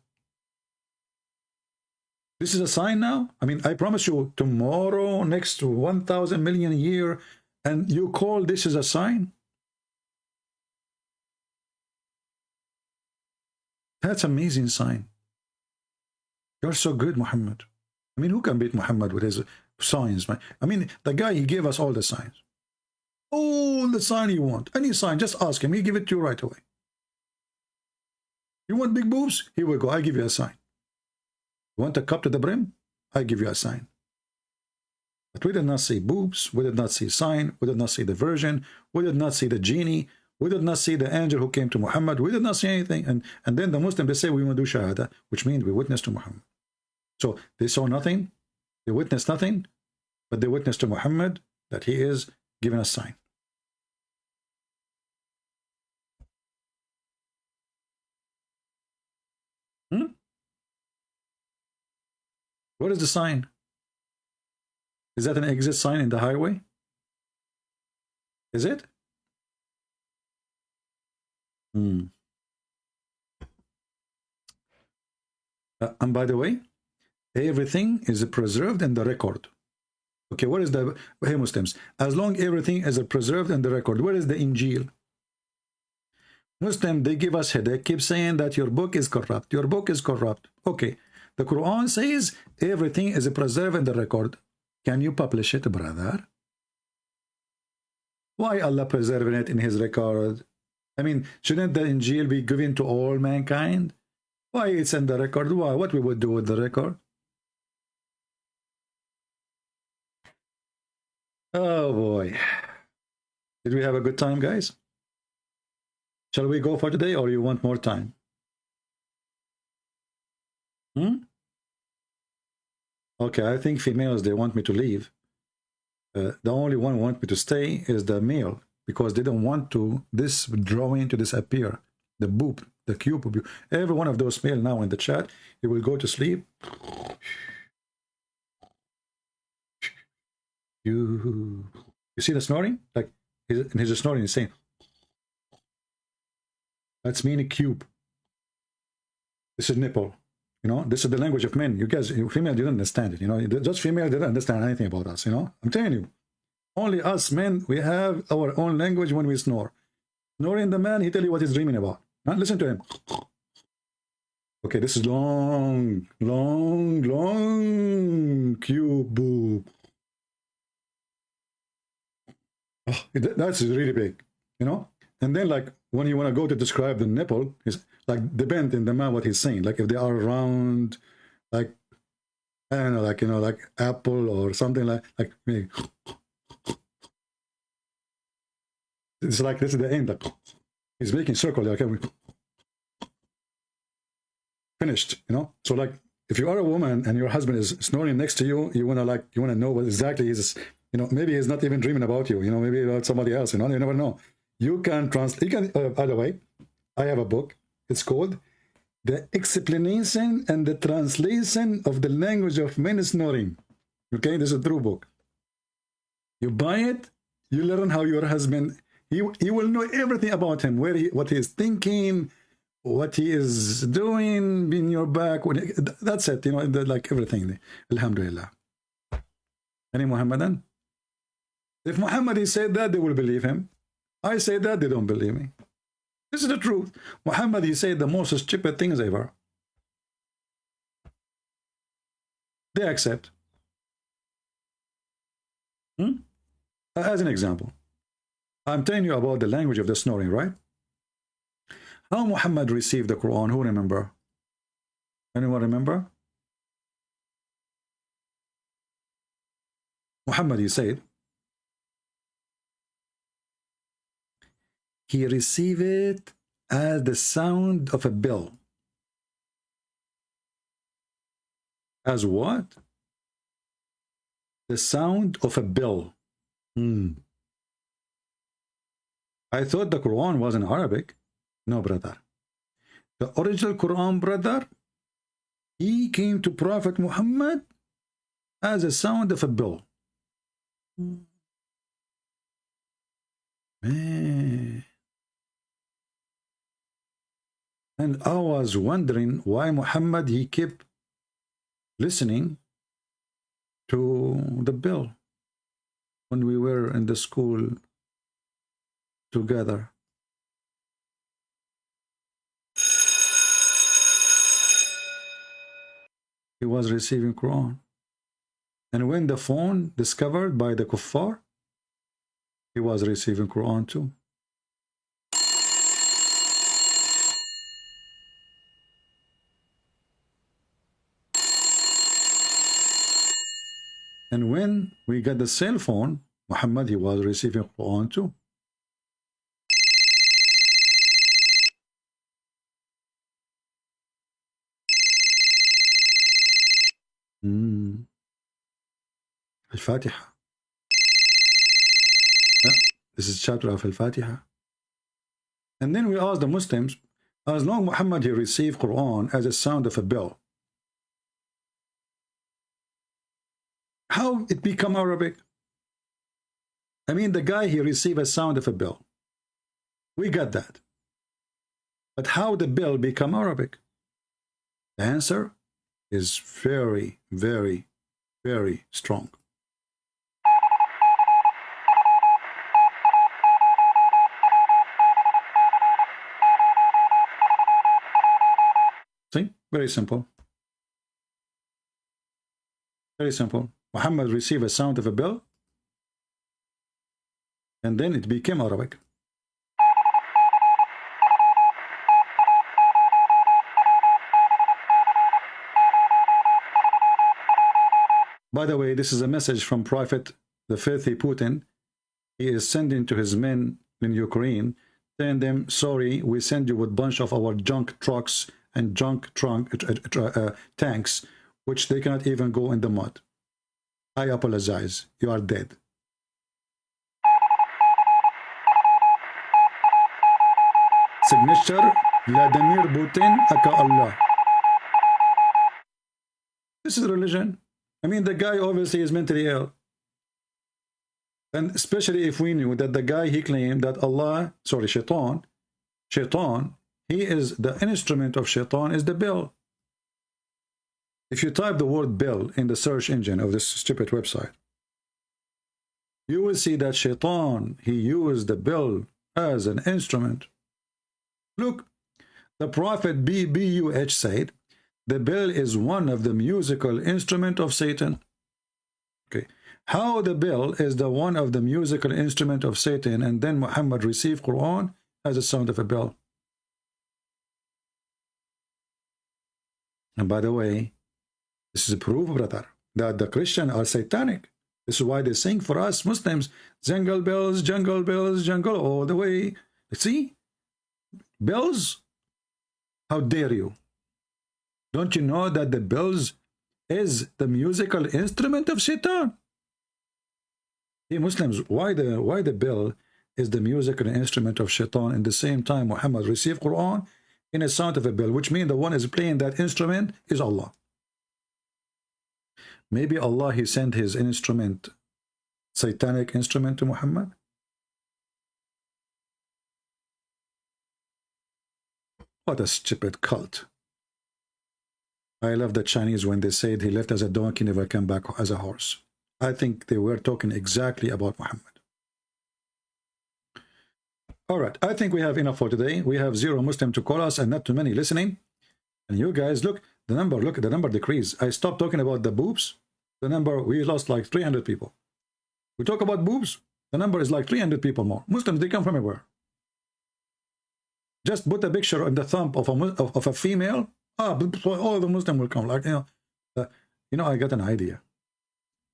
This is a sign now? I mean, I promise you tomorrow, next 1,000 million year, and you call this is a sign? That's amazing sign. You're so good, Muhammad. I mean, who can beat Muhammad with his signs, man? I mean, the guy, he gave us all the signs. All the sign you want. Any sign, just ask him. He'll give it to you right away. You want big boobs? Here we go. I give you a sign. You want a cup to the brim? I give you a sign. But we did not see boobs. We did not see sign. We did not see the virgin. We did not see the genie. We did not see the angel who came to Muhammad. We did not see anything. And then the Muslim, they say we want to do shahada, which means we witness to Muhammad. So they saw nothing. They witnessed nothing. But they witnessed to Muhammad that he is giving a sign. What is the sign? Is that an exit sign in the highway? Is it? And by the way, everything is preserved in the record. Okay, what is the, hey Muslims, as long everything is preserved in the record, where is the Injil? Muslim, they give us headache, keep saying that your book is corrupt. Your book is corrupt. Okay, the Quran says everything is preserved in the record. Can you publish it, brother? Why Allah preserving it in his record? I mean, shouldn't the Injil be given to all mankind? Why it's in the record? Why? What we would do with the record? Oh boy. Did we have a good time, guys? Shall we go for today, or you want more time? Okay, I think females, they want me to leave. The only one who want me to stay is the male, because they don't want to this drawing to disappear. The boob, the cube. Every one of those male now in the chat, he will go to sleep. You see the snoring? Like, he's snoring, he's saying. That's mean a cube. This is nipple. You know, this is the language of men. You guys, female didn't understand it. You know, just female didn't understand anything about us. You know, I'm telling you, only us men, we have our own language when we snore. Snoring the man, he tell you what he's dreaming about. Huh? Listen to him. Okay, this is long, long, long cube. Oh, that's really big, you know. And then, like, when you want to go to describe the nipple, it's like depend in the man what he's saying. Like if they are round, like I don't know, like, you know, like apple or something like maybe. It's like this is the end. Like, he's making circle. Like finished, you know. So like if you are a woman and your husband is snoring next to you, you wanna know what exactly he's, you know, maybe he's not even dreaming about you, you know, maybe about somebody else, you know, you never know. You can translate. You can. By the way, I have a book. It's called "The Explanation and the Translation of the Language of Men Snoring." Okay, this is a true book. You buy it. You learn how your husband. He will know everything about him, what he is thinking, what he is doing in your back. That's it. You know, like everything. Alhamdulillah. Any Muhammadan? If Muhammad he said that, they will believe him. I say that, they don't believe me. This is the truth. Muhammad, he said the most stupid things ever. They accept. As an example, I'm telling you about the language of the snoring, right? How Muhammad received the Quran, who remember? Anyone remember? Muhammad, he said, he received it as the sound of a bell. As what? The sound of a bell. I thought the Quran was in Arabic. No, brother. The original Quran, brother, he came to Prophet Muhammad as a sound of a bell. Man. And I was wondering why Muhammad, he kept listening to the bell when we were in the school together. He was receiving Quran. And when the phone discovered by the kuffar, he was receiving Quran too. And when we got the cell phone, Muhammad, he was receiving Quran too. Al-Fatiha. This is chapter of Al-Fatiha. And then we asked the Muslims, as long Muhammad he received Quran as a sound of a bell, how it become Arabic? I mean, the guy he received a sound of a bell. We got that. But how the bell become Arabic? The answer is very, very, very strong. See? Very simple. Very simple. Muhammad received a sound of a bell, and then it became Arabic. By the way, this is a message from Prophet, the filthy Putin. He is sending to his men in Ukraine, telling them, sorry, we send you with a bunch of our junk trucks and junk tanks, which they cannot even go in the mud. I apologize. You are dead. Signature, Vladimir Putin, aka Allah. This is religion. I mean, the guy obviously is mentally ill. And especially if we knew that the guy, he claimed that Allah, sorry, Shaitan, he is the instrument of shaitan is the bell. If you type the word bell in the search engine of this stupid website, you will see that shaitan, he used the bell as an instrument. Look, the prophet BBUH said, the bell is one of the musical instrument of Satan. Okay, how the bell is the one of the musical instrument of Satan, and then Muhammad received Quran as the sound of a bell. And by the way, this is a proof, brother, that the Christians are satanic. This is why they sing for us Muslims, jungle bells, jungle all the way. See? Bells? How dare you? Don't you know that the bells is the musical instrument of Satan? Hey Muslims, why the bell is the musical instrument of Shaitan? In the same time Muhammad received Quran in a sound of a bell, which means the one is playing that instrument is Allah. Maybe Allah, he sent his instrument, satanic instrument, to Muhammad. What a stupid cult. I love the Chinese when they said he left as a donkey, never came back as a horse. I think they were talking exactly about Muhammad. All right, I think we have enough for today. We have 0 Muslim to call us and not too many listening. And you guys, look, the number decreased. I stopped talking about the boobs. The number, we lost like 300 people. We talk about boobs, the number is like 300 people more. Muslims, they come from everywhere. Just put a picture on the thumb of a female. All the Muslims will come. Like, you know, I got an idea.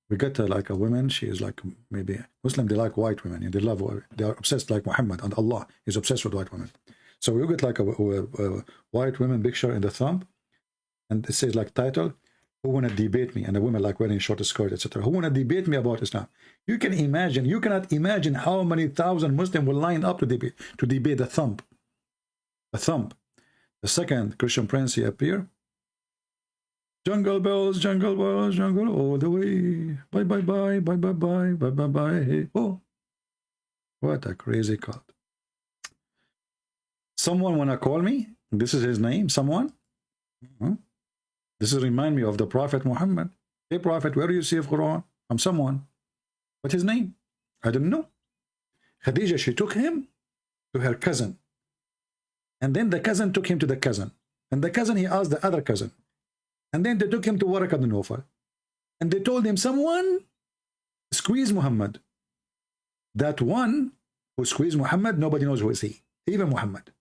We get like a woman, she is like maybe Muslim, they like white women, and they are obsessed like Muhammad, and Allah is obsessed with white women. So we get like a white woman picture in the thumb, and it says like title, who want to debate me, and a woman like wearing short skirt, etc. Who want to debate me about Islam? You can imagine, you cannot imagine how many thousand Muslims will line up to debate the thumb. The thumb. The second Christian prince he appear. Jungle bells, jungle all the way. Bye, bye, bye, bye, bye, bye, bye, bye, bye. Oh, what a crazy cult. Someone wanna call me? This is his name, someone? This is remind me of the Prophet Muhammad. Hey Prophet, where do you see of Quran? From someone. What's his name? I don't know. Khadija, she took him to her cousin. And then the cousin took him to the cousin. And the cousin, he asked the other cousin. And then they took him to Waraq ibn Nawfal. And they told him, someone squeezed Muhammad. That one who squeezed Muhammad, nobody knows who is he. Even Muhammad.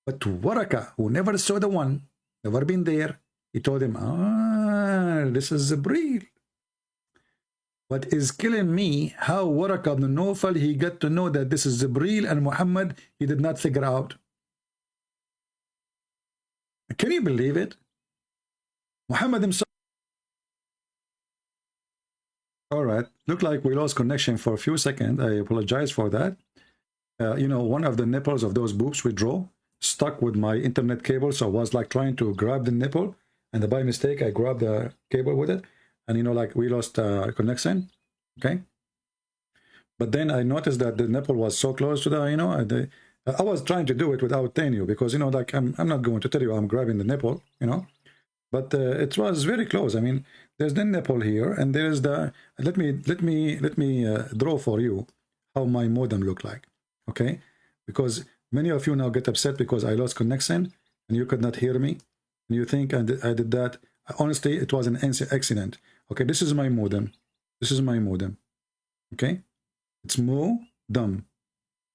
But Waraq, who never saw the one, never been there, he told him, this is Jibreel. What is killing me, how Waraq ibn Nawfal, he got to know that this is Jibreel, and Muhammad, he did not figure out. Can you believe it? Muhammad himself. All right, look like we lost connection for a few seconds. I apologize for that. You know, one of the nipples of those boobs we draw stuck with my internet cable, so I was like trying to grab the nipple, and by mistake I grabbed the cable with it, and you know, like we lost connection. Okay, but then I noticed that the nipple was so close to the, you know, I was trying to do it without telling you, because you know, like I'm not going to tell you I'm grabbing the nipple, you know, but it was very close. I mean, there's the nipple here, and there's the, let me draw for you how my modem look like. Okay, because many of you now get upset because I lost connection and you could not hear me, and you think I did that. Honestly, it was an accident. Okay, this is my modem. This is my modem. Okay, it's modem.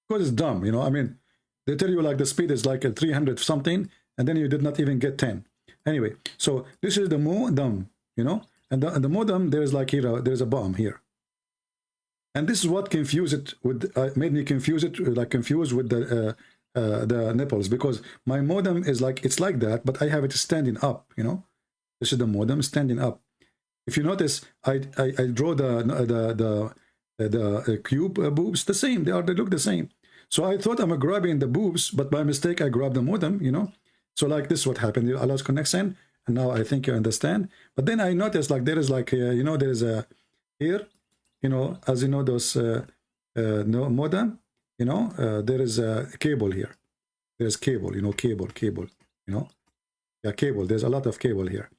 Because it's dumb, you know. I mean, they tell you like the speed is like a 300 something, and then you did not even get 10. Anyway, so this is the modem, you know, and the modem, there's like here, there's a bomb here, and this is what confused it with, made me confuse it, like confused with the nipples, because my modem is like, it's like that, but I have it standing up, you know. This is the modem standing up. If you notice, I draw the cube boobs the same. They look the same. So I thought I'm grabbing the boobs, but by mistake I grabbed the modem, you know. So like this is what happened. I lost connection, and now I think you understand. But then I noticed like there is like you know, there is a here, you know, as you know, those no modem, you know, there is a cable here. There's cable, you know, cable, you know. Yeah, cable. There's a lot of cable here.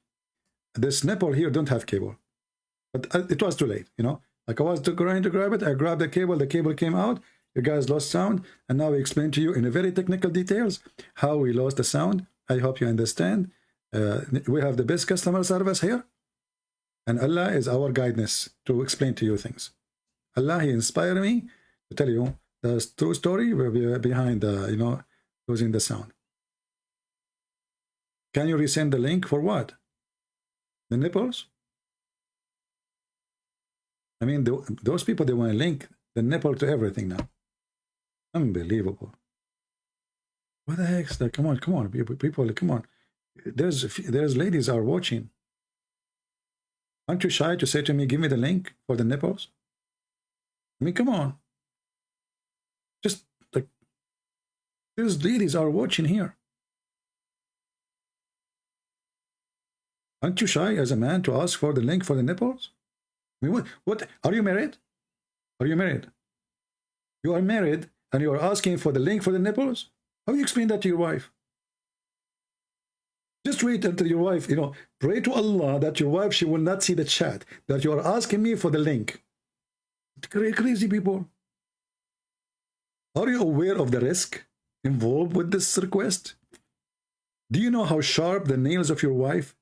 This nipple here don't have cable. But it was too late, you know. Like I was trying to grab it. I grabbed the cable came out. You guys lost sound. And now we explain to you in a very technical details how we lost the sound. I hope you understand. We have the best customer service here. And Allah is our guidance to explain to you things. Allah, He inspired me to tell you the true story behind the, you know, losing the sound. Can you resend the link for what? The nipples? I mean, those people, they want to link the nipple to everything now. Unbelievable. What the heck's that? Come on, people, come on. There's ladies are watching. Aren't you shy to say to me, give me the link for the nipples? I mean, come on. Just like, there's ladies are watching here. Aren't you shy as a man to ask for the link for the nipples? I mean, what? Are you married? Are you married? You are married and you are asking for the link for the nipples? How do you explain that to your wife? Just wait until your wife, you know, pray to Allah that your wife, she will not see the chat, that you are asking me for the link. Crazy people. Are you aware of the risk involved with this request? Do you know how sharp the nails of your wife?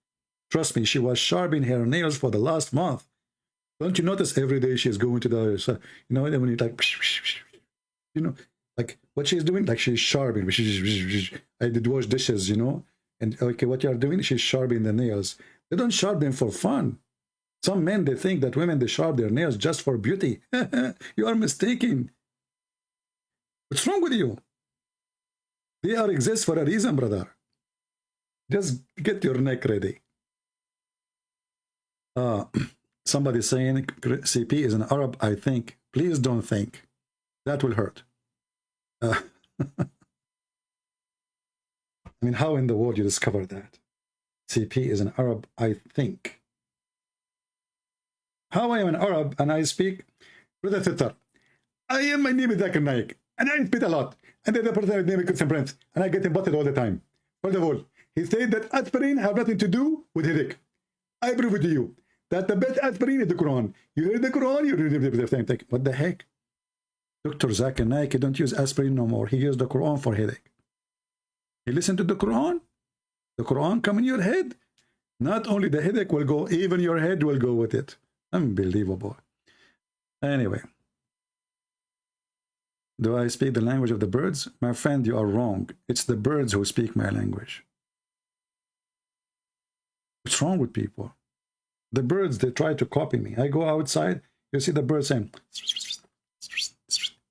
Trust me, she was sharpening her nails for the last month. Don't you notice every day she's going to the, you know, when you like, you know, like what she's doing, like she's sharpening. I did wash dishes, you know, and okay, what you are doing, she's sharpening the nails. They don't sharpen for fun. Some men, they think that women, they sharpen their nails just for beauty. You are mistaken. What's wrong with you? They are exist for a reason, brother. Just get your neck ready. Somebody saying CP is an Arab, I think. Please don't think. That will hurt. I mean, how in the world you discover that? CP is an Arab, I think. How I am an Arab and I speak? Brother Thitter, my name is Zakir Naik, and I speak a lot. And the person name is Prince, and I get him butted all the time. First of all, he said that aspirin have nothing to do with headache. I prove it to you that the best aspirin is the Quran. You read the Quran, you read the same thing. What the heck? Dr. Zakir Naik, he don't use aspirin no more. He used the Quran for headache. You listen to the Quran come in your head. Not only the headache will go, even your head will go with it. Unbelievable. Anyway. Do I speak the language of the birds? My friend, you are wrong. It's the birds who speak my language. What's wrong with people? The birds, they try to copy me. I go outside, you see the birds saying,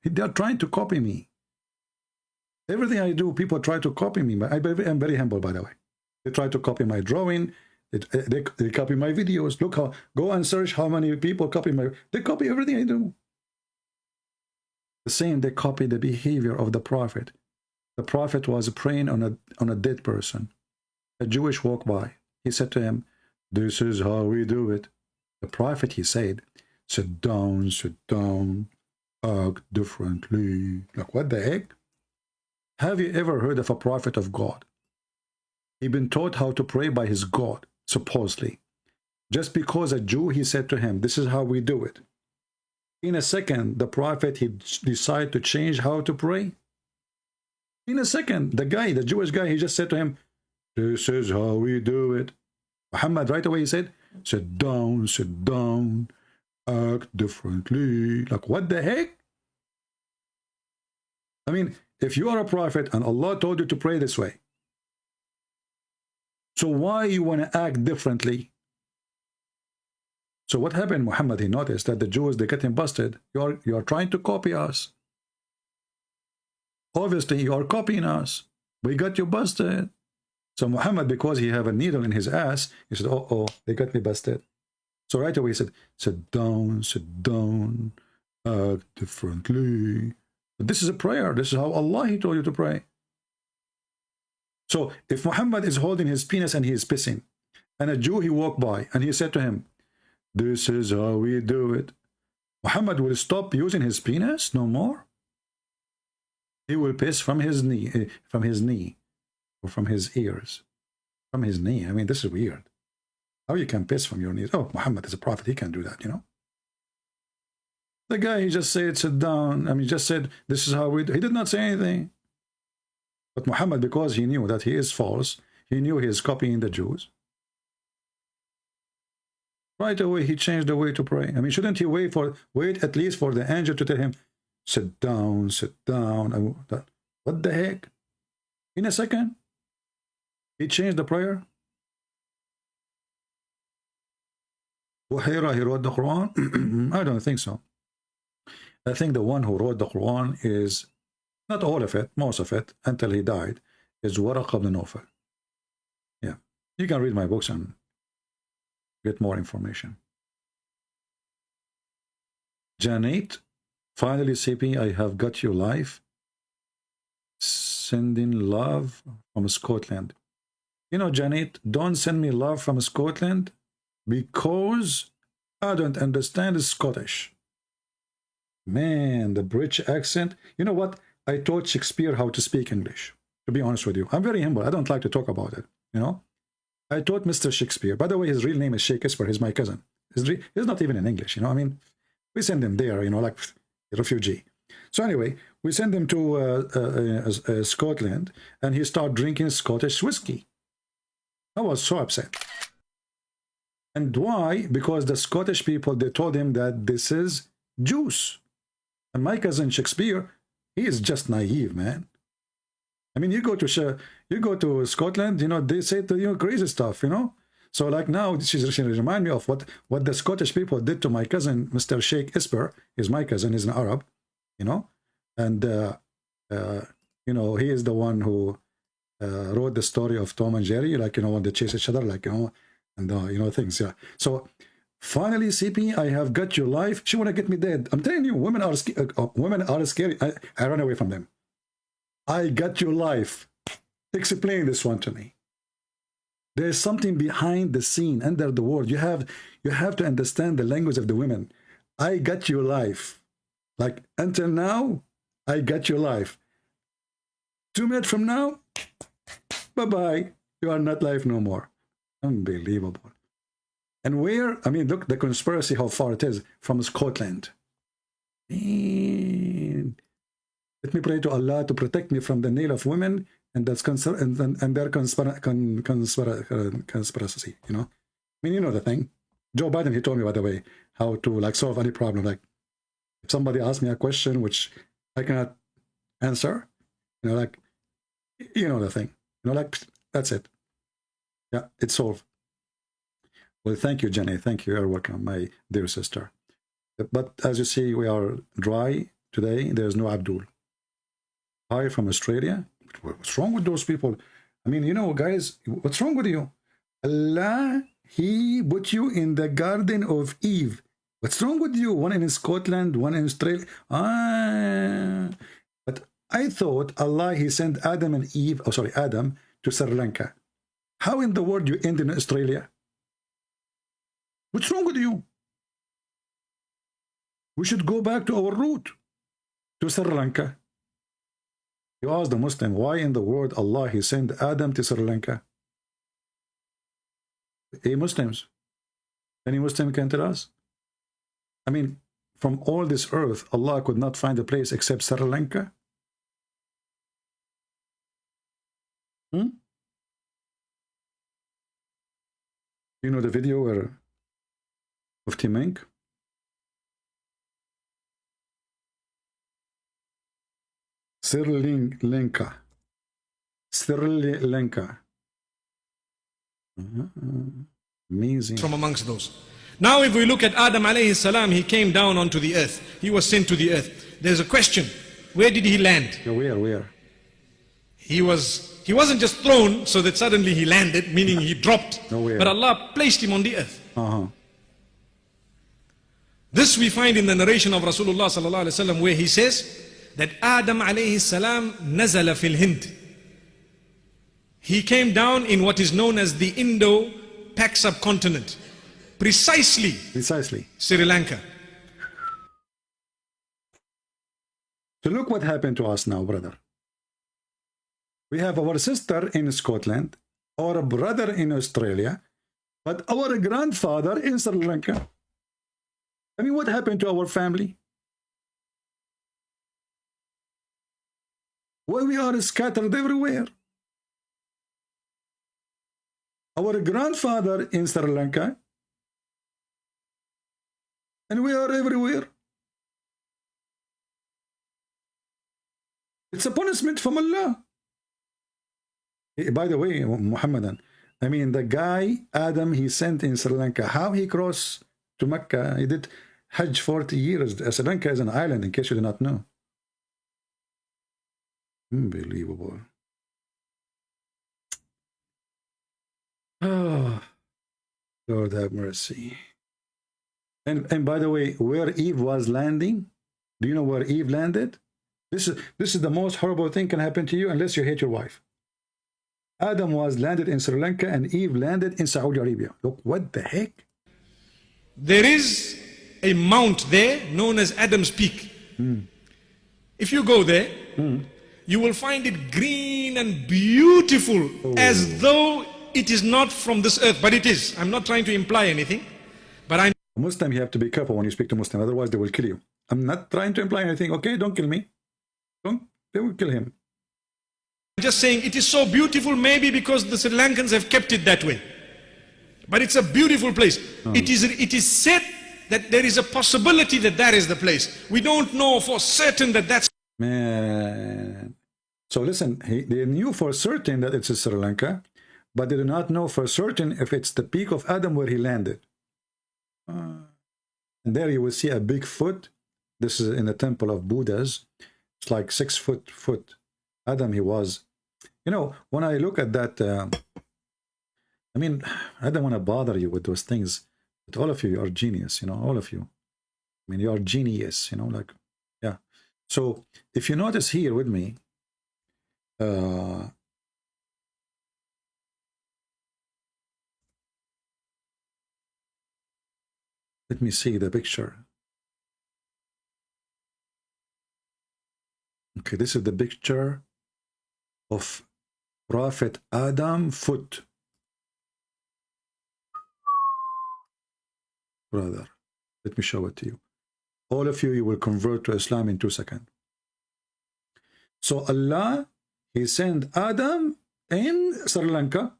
they are trying to copy me. Everything I do, people try to copy me. I'm very humble, by the way. They try to copy my drawing. They copy my videos. Look how, go and search how many people copy my, they copy everything I do. The same, they copy the behavior of the prophet. The prophet was praying on a dead person. A Jewish walked by. He said to him, this is how we do it. The prophet, he said, sit down, act differently. Like, what the heck? Have you ever heard of a prophet of God? He been taught how to pray by his God, supposedly. Just because a Jew, he said to him, this is how we do it. In a second, the prophet, he decided to change how to pray. In a second, the Jewish guy, he just said to him, this is how we do it. Muhammad, right away, he said, sit down, act differently. Like, what the heck? I mean, if you are a prophet and Allah told you to pray this way, so why you want to act differently? So what happened, Muhammad, he noticed that the Jews, they get him busted. You are trying to copy us. Obviously, you are copying us. We got you busted. So Muhammad, because he have a needle in his ass, he said, oh, they got me busted. So right away he said, sit down, act differently. But this is a prayer. This is how Allah, he told you to pray. So if Muhammad is holding his penis and he is pissing, and a Jew, he walked by and he said to him, this is how we do it, Muhammad will stop using his penis no more? He will piss from his knee, or from his ears. From his knee. I mean, this is weird. How you can piss from your knees? Oh, Muhammad is a prophet. He can do that, you know? The guy, he just said, sit down. I mean, he just said, this is how we do. He did not say anything. But Muhammad, because he knew that he is false, he knew he is copying the Jews. Right away, he changed the way to pray. I mean, shouldn't he wait at least for the angel to tell him, sit down, sit down. What the heck? In a second, he changed the prayer. Wahira, he wrote the Quran? I don't think so. I think the one who wrote the Quran is, not all of it, most of it, until he died, is Waraq ibn Nawfal. Yeah, you can read my books and get more information. Janet, finally, CP, I have got you live. Sending love from Scotland. You know, Janet, don't send me love from Scotland because I don't understand Scottish. Man, the British accent. You know what? I taught Shakespeare how to speak English, to be honest with you. I'm very humble. I don't like to talk about it, you know? I taught Mr. Shakespeare. By the way, his real name is Shakespeare. He's my cousin. He's not even in English, you know? I mean, we send him there, you know, like a refugee. So anyway, we send him to Scotland, and he started drinking Scottish whiskey. I was so upset. And why? Because the Scottish people, they told him that this is juice. And my cousin Shakespeare, he is just naive, man. I mean, you go to Scotland, you know, they say to you crazy stuff, you know. So like now, she remind me of what the Scottish people did to my cousin, Mr. Sheikh Esper. He's my cousin, he's an Arab, you know. And, you know, he is the one who wrote the story of Tom and Jerry, like, you know, when they chase each other, like, you know, and, you know, things, yeah. So finally, CP, I have got your life. She want to get me dead. I'm telling you, women are scary. I run away from them. I got your life. Explain this one to me. There's something behind the scene, under the world. You have to understand the language of the women. I got your life. Like, until now, I got your life. 2 minutes from now, bye-bye. You are not live no more. Unbelievable. And where, I mean, look, the conspiracy, how far it is from Scotland. And let me pray to Allah to protect me from the nail of women and that's and their conspiracy, you know. I mean, you know the thing. Joe Biden, he told me, by the way, how to like solve any problem. Like, if somebody asks me a question which I cannot answer, you know, like, you know the thing. You know, like, that's it. Yeah, it's solved. Well, thank you, Jenny. Thank you. You're welcome, my dear sister. But as you see, we are dry today. There's no Abdul. Hi from Australia. What's wrong with those people? I mean, you know, guys, what's wrong with you? Allah, he put you in the Garden of Eve. What's wrong with you? One in Scotland, one in Australia. But I thought Allah, he sent Adam and Eve, oh sorry, Adam to Sri Lanka. How in the world you end in Australia? What's wrong with you? We should go back to our root, to Sri Lanka. You ask the Muslim, why in the world Allah, he sent Adam to Sri Lanka? Hey, Muslims, any Muslim can tell us? I mean, from all this earth, Allah could not find a place except Sri Lanka? You know the video where of Menk? Sri Lanka. Amazing. From amongst those. Now if we look at Adam alayhi salam, he came down onto the earth. He was sent to the earth. There's a question. Where did he land? Where? He wasn't just thrown so that suddenly he landed, meaning he dropped. Nowhere. But Allah placed him on the earth. This we find in the narration of Rasulullah sallallahu alaihi wasallam, where he says that Adam alayhi salam nazala fil Hind. He came down in what is known as the Indo-Pak subcontinent. Precisely Sri Lanka. So look what happened to us now, brother. We have our sister in Scotland, or a brother in Australia, but our grandfather in Sri Lanka. I mean, what happened to our family? Well, we are scattered everywhere. Our grandfather in Sri Lanka, and we are everywhere. It's a punishment from Allah. By the way, Muhammadan, I mean, the guy, Adam, he sent in Sri Lanka, how he crossed to Mecca, he did Hajj 40 years. Sri Lanka is an island, in case you do not know. Unbelievable. Oh, Lord have mercy. And by the way, where Eve was landing, do you know where Eve landed? This is the most horrible thing can happen to you unless you hate your wife. Adam was landed in Sri Lanka and Eve landed in Saudi Arabia. Look, what the heck? There is a mount there known as Adam's Peak. If you go there, you will find it green and beautiful, as though it is not from this earth, but it is. I'm not trying to imply anything, but I... Muslim, you have to be careful when you speak to Muslim, otherwise they will kill you. I'm not trying to imply anything, okay? Don't kill me. They will kill him. I'm just saying it is so beautiful, maybe because the Sri Lankans have kept it that way. But it's a beautiful place. It is said that there is a possibility that that is the place. We don't know for certain that that's... Man. So listen, they knew for certain that it's Sri Lanka, but they do not know for certain if it's the peak of Adam where he landed. And there you will see a big foot. This is in the temple of Buddhas. It's like 6 foot. Adam, he was. You know, when I look at that, I mean, I don't want to bother you with those things, but all of you are genius, you know, all of you. I mean, you are genius, you know, like, yeah. So if you notice here with me, let me see the picture. Okay, this is the picture of Prophet Adam foot. Brother, let me show it to you. All of you, you will convert to Islam in 2 seconds. So Allah, he sent Adam in Sri Lanka,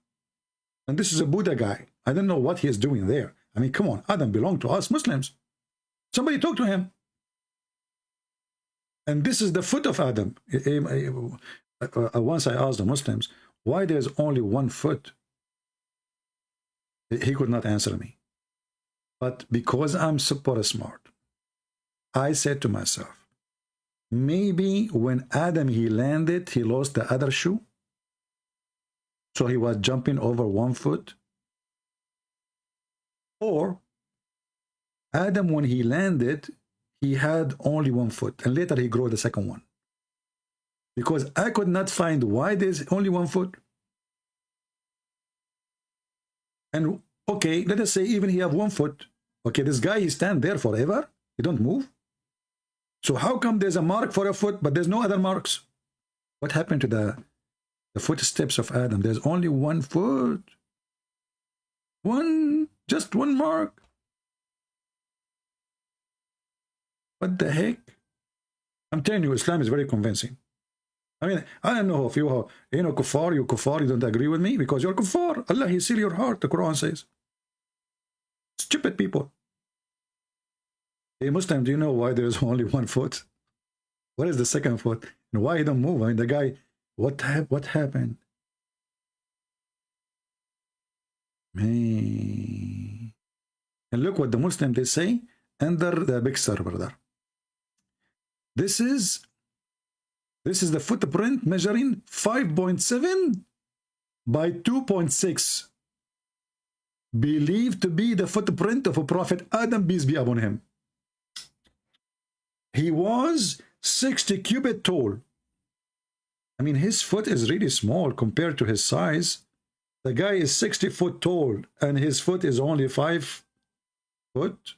and this is a Buddha guy. I don't know what he is doing there. I mean, come on, Adam belonged to us Muslims. Somebody talk to him. And this is the foot of Adam. Once I asked the Muslims, why there's only 1 foot? He could not answer me. But because I'm super smart, I said to myself, maybe when Adam, he landed, he lost the other shoe. So he was jumping over 1 foot. Or Adam, when he landed, he had only 1 foot, and later he grew the second one. Because I could not find why there's only 1 foot. And okay, let us say even he have 1 foot. Okay, this guy, he stand there forever. He don't move. So how come there's a mark for a foot, but there's no other marks? What happened to the footsteps of Adam? There's only 1 foot. Just one mark. What the heck? I'm telling you, Islam is very convincing. I mean, I don't know if you are, you know, kuffar, you don't agree with me because you're kuffar. Allah, he seal your heart, the Quran says. Stupid people. Hey, Muslim, do you know why there's only 1 foot? What is the second foot? And why he don't move? I mean, the guy, what happened? Man. And look what the Muslim, they say under the picture, brother. This is the footprint measuring 5.7 by 2.6. Believed to be the footprint of a Prophet Adam, peace be upon him. He was 60 cubit tall. I mean, his foot is really small compared to his size. The guy is 60 foot tall and his foot is only 5 foot.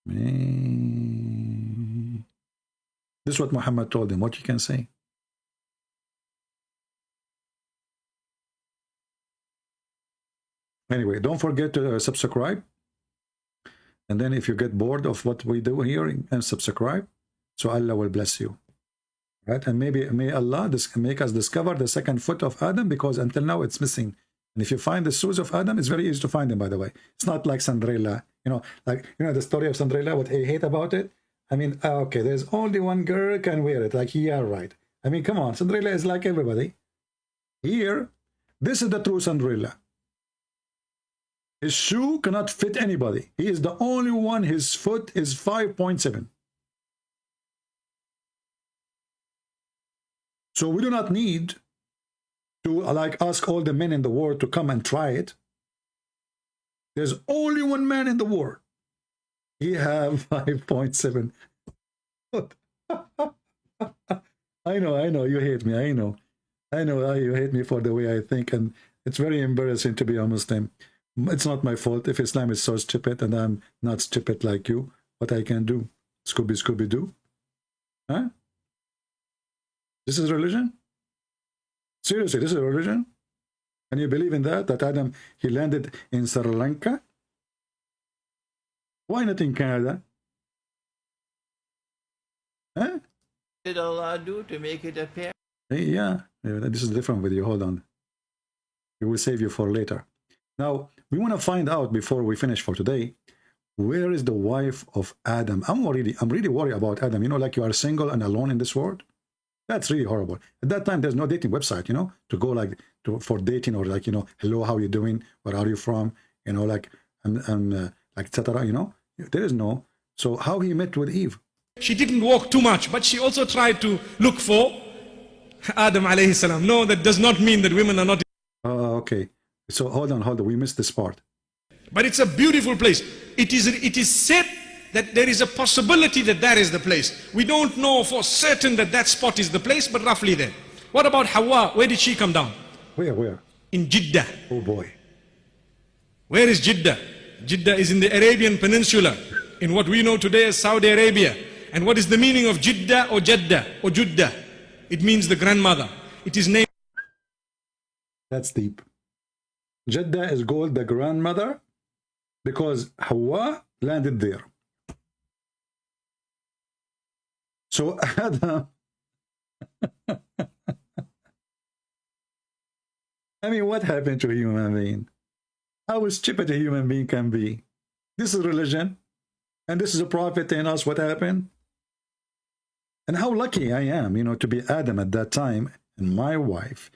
Man. This is what Muhammad told him. What you can say? Anyway, don't forget to subscribe. And then if you get bored of what we do here, and subscribe, so Allah will bless you. Right? And maybe may Allah make us discover the second foot of Adam, because until now it's missing. And if you find the shoes of Adam, it's very easy to find them, by the way. It's not like Cinderella. The story of Cinderella, what I hate about it. I mean, okay, there's only one girl can wear it. Like, yeah, right. I mean, come on, Cinderella is like everybody. Here, this is the true Cinderella. His shoe cannot fit anybody. He is the only one, his foot is 5.7. So we do not need to ask all the men in the world to come and try it. There's only one man in the world. He have 5.7. I know, you hate me. I know you hate me for the way I think, and it's very embarrassing to be a Muslim. It's not my fault if Islam is so stupid and I'm not stupid like you. What I can do? Scooby-Doo? Huh? This is religion? Seriously, this is a religion? Can you believe in that? That Adam, he landed in Sri Lanka? Why not in Canada? Huh? What did Allah do to make it appear? Yeah, this is a different video. Hold on. We will save you for later. Now, we want to find out before we finish for today, where is the wife of Adam? I'm really worried about Adam. Like you are single and alone in this world. That's really horrible. At that time, there's no dating website, to go for dating, or hello, how you doing? Where are you from? Etc. There is no. So how he met with Eve? She didn't walk too much, but she also tried to look for Adam alayhi salam. No, that does not mean that women are not. Okay. So hold on. We missed this part. But it's a beautiful place. It is said that there is a possibility that is the place. We don't know for certain that spot is the place, but roughly there. What about Hawa? Where did she come down? Where? In Jeddah. Oh boy. Where is Jeddah? Jeddah is in the Arabian Peninsula, in what we know today as Saudi Arabia. And what is the meaning of Jeddah or Jeddah or Juddah? It means the grandmother. It is named. That's deep. Jeddah is called the grandmother because Hawa landed there. So Adam, I mean, what happened to a human being? How stupid a human being can be. This is religion, and this is a prophet telling us what happened. And how lucky I am, to be Adam at that time, and my wife.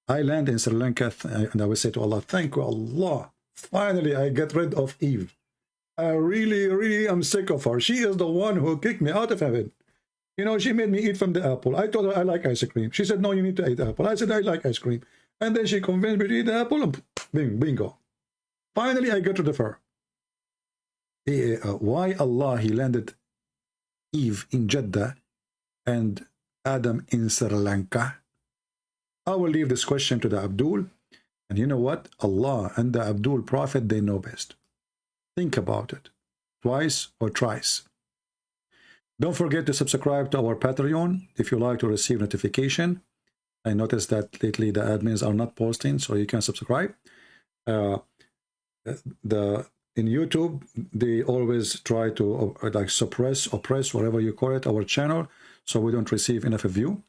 I land in Sri Lanka, and I will say to Allah, thank you, Allah. Finally, I get rid of Eve. I really am sick of her. She is the one who kicked me out of heaven. She made me eat from the apple. I told her I like ice cream. She said, no, you need to eat apple. I said, I like ice cream. And then she convinced me to eat the apple, and bingo. Finally, I get rid of her. Why Allah, he landed Eve in Jeddah and Adam in Sri Lanka? I will leave this question to the Abdul, and you know what? Allah and the Abdul Prophet, they know best. Think about it, twice or thrice. Don't forget to subscribe to our Patreon if you like to receive notification. I noticed that lately the admins are not posting, so you can subscribe. In YouTube, they always try to oppress, whatever you call it, our channel, so we don't receive enough view.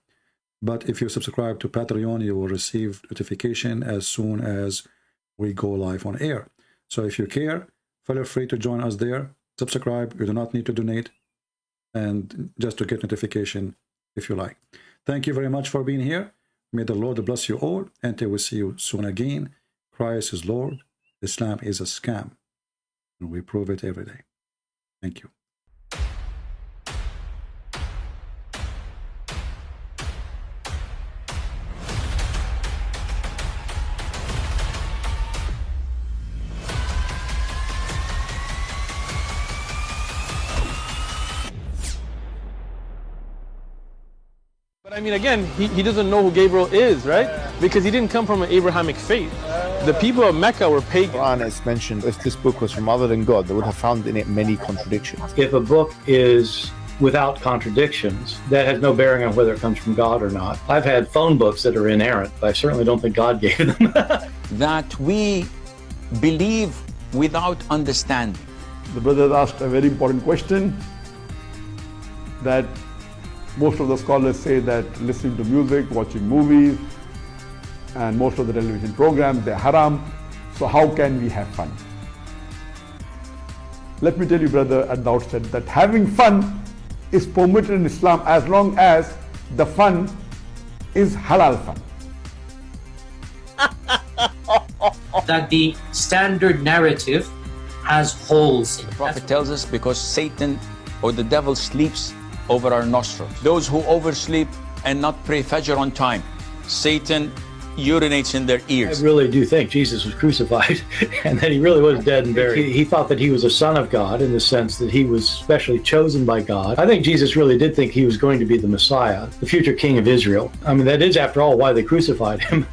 But if you subscribe to Patreon, you will receive notification as soon as we go live on air. So if you care, feel free to join us there. Subscribe. You do not need to donate, and just to get notification if you like. Thank you very much for being here. May the Lord bless you all, and I will see you soon again. Christ is Lord. Islam is a scam, and we prove it every day. Thank you. But I mean, again, he doesn't know who Gabriel is, right? Because he didn't come from an Abrahamic faith. The people of Mecca were pagan. Quran is mentioned. If this book was from other than God, they would have found in it many contradictions. If a book is without contradictions, that has no bearing on whether it comes from God or not. I've had phone books that are inerrant, but I certainly don't think God gave them. That we believe without understanding. The brother asked a very important question that most of the scholars say that listening to music, watching movies, and most of the television programs, they're haram. So how can we have fun? Let me tell you, brother, at the outset that having fun is permitted in Islam as long as the fun is halal fun. That the standard narrative has holes in it. The Prophet tells us because Satan or the devil sleeps over our nostrils. Those who oversleep and not pray Fajr on time, Satan urinates in their ears. I really do think Jesus was crucified and that he really was dead and buried. He thought that he was a son of God in the sense that he was specially chosen by God. I think Jesus really did think he was going to be the Messiah, the future king of Israel. I mean, that is, after all, why they crucified him,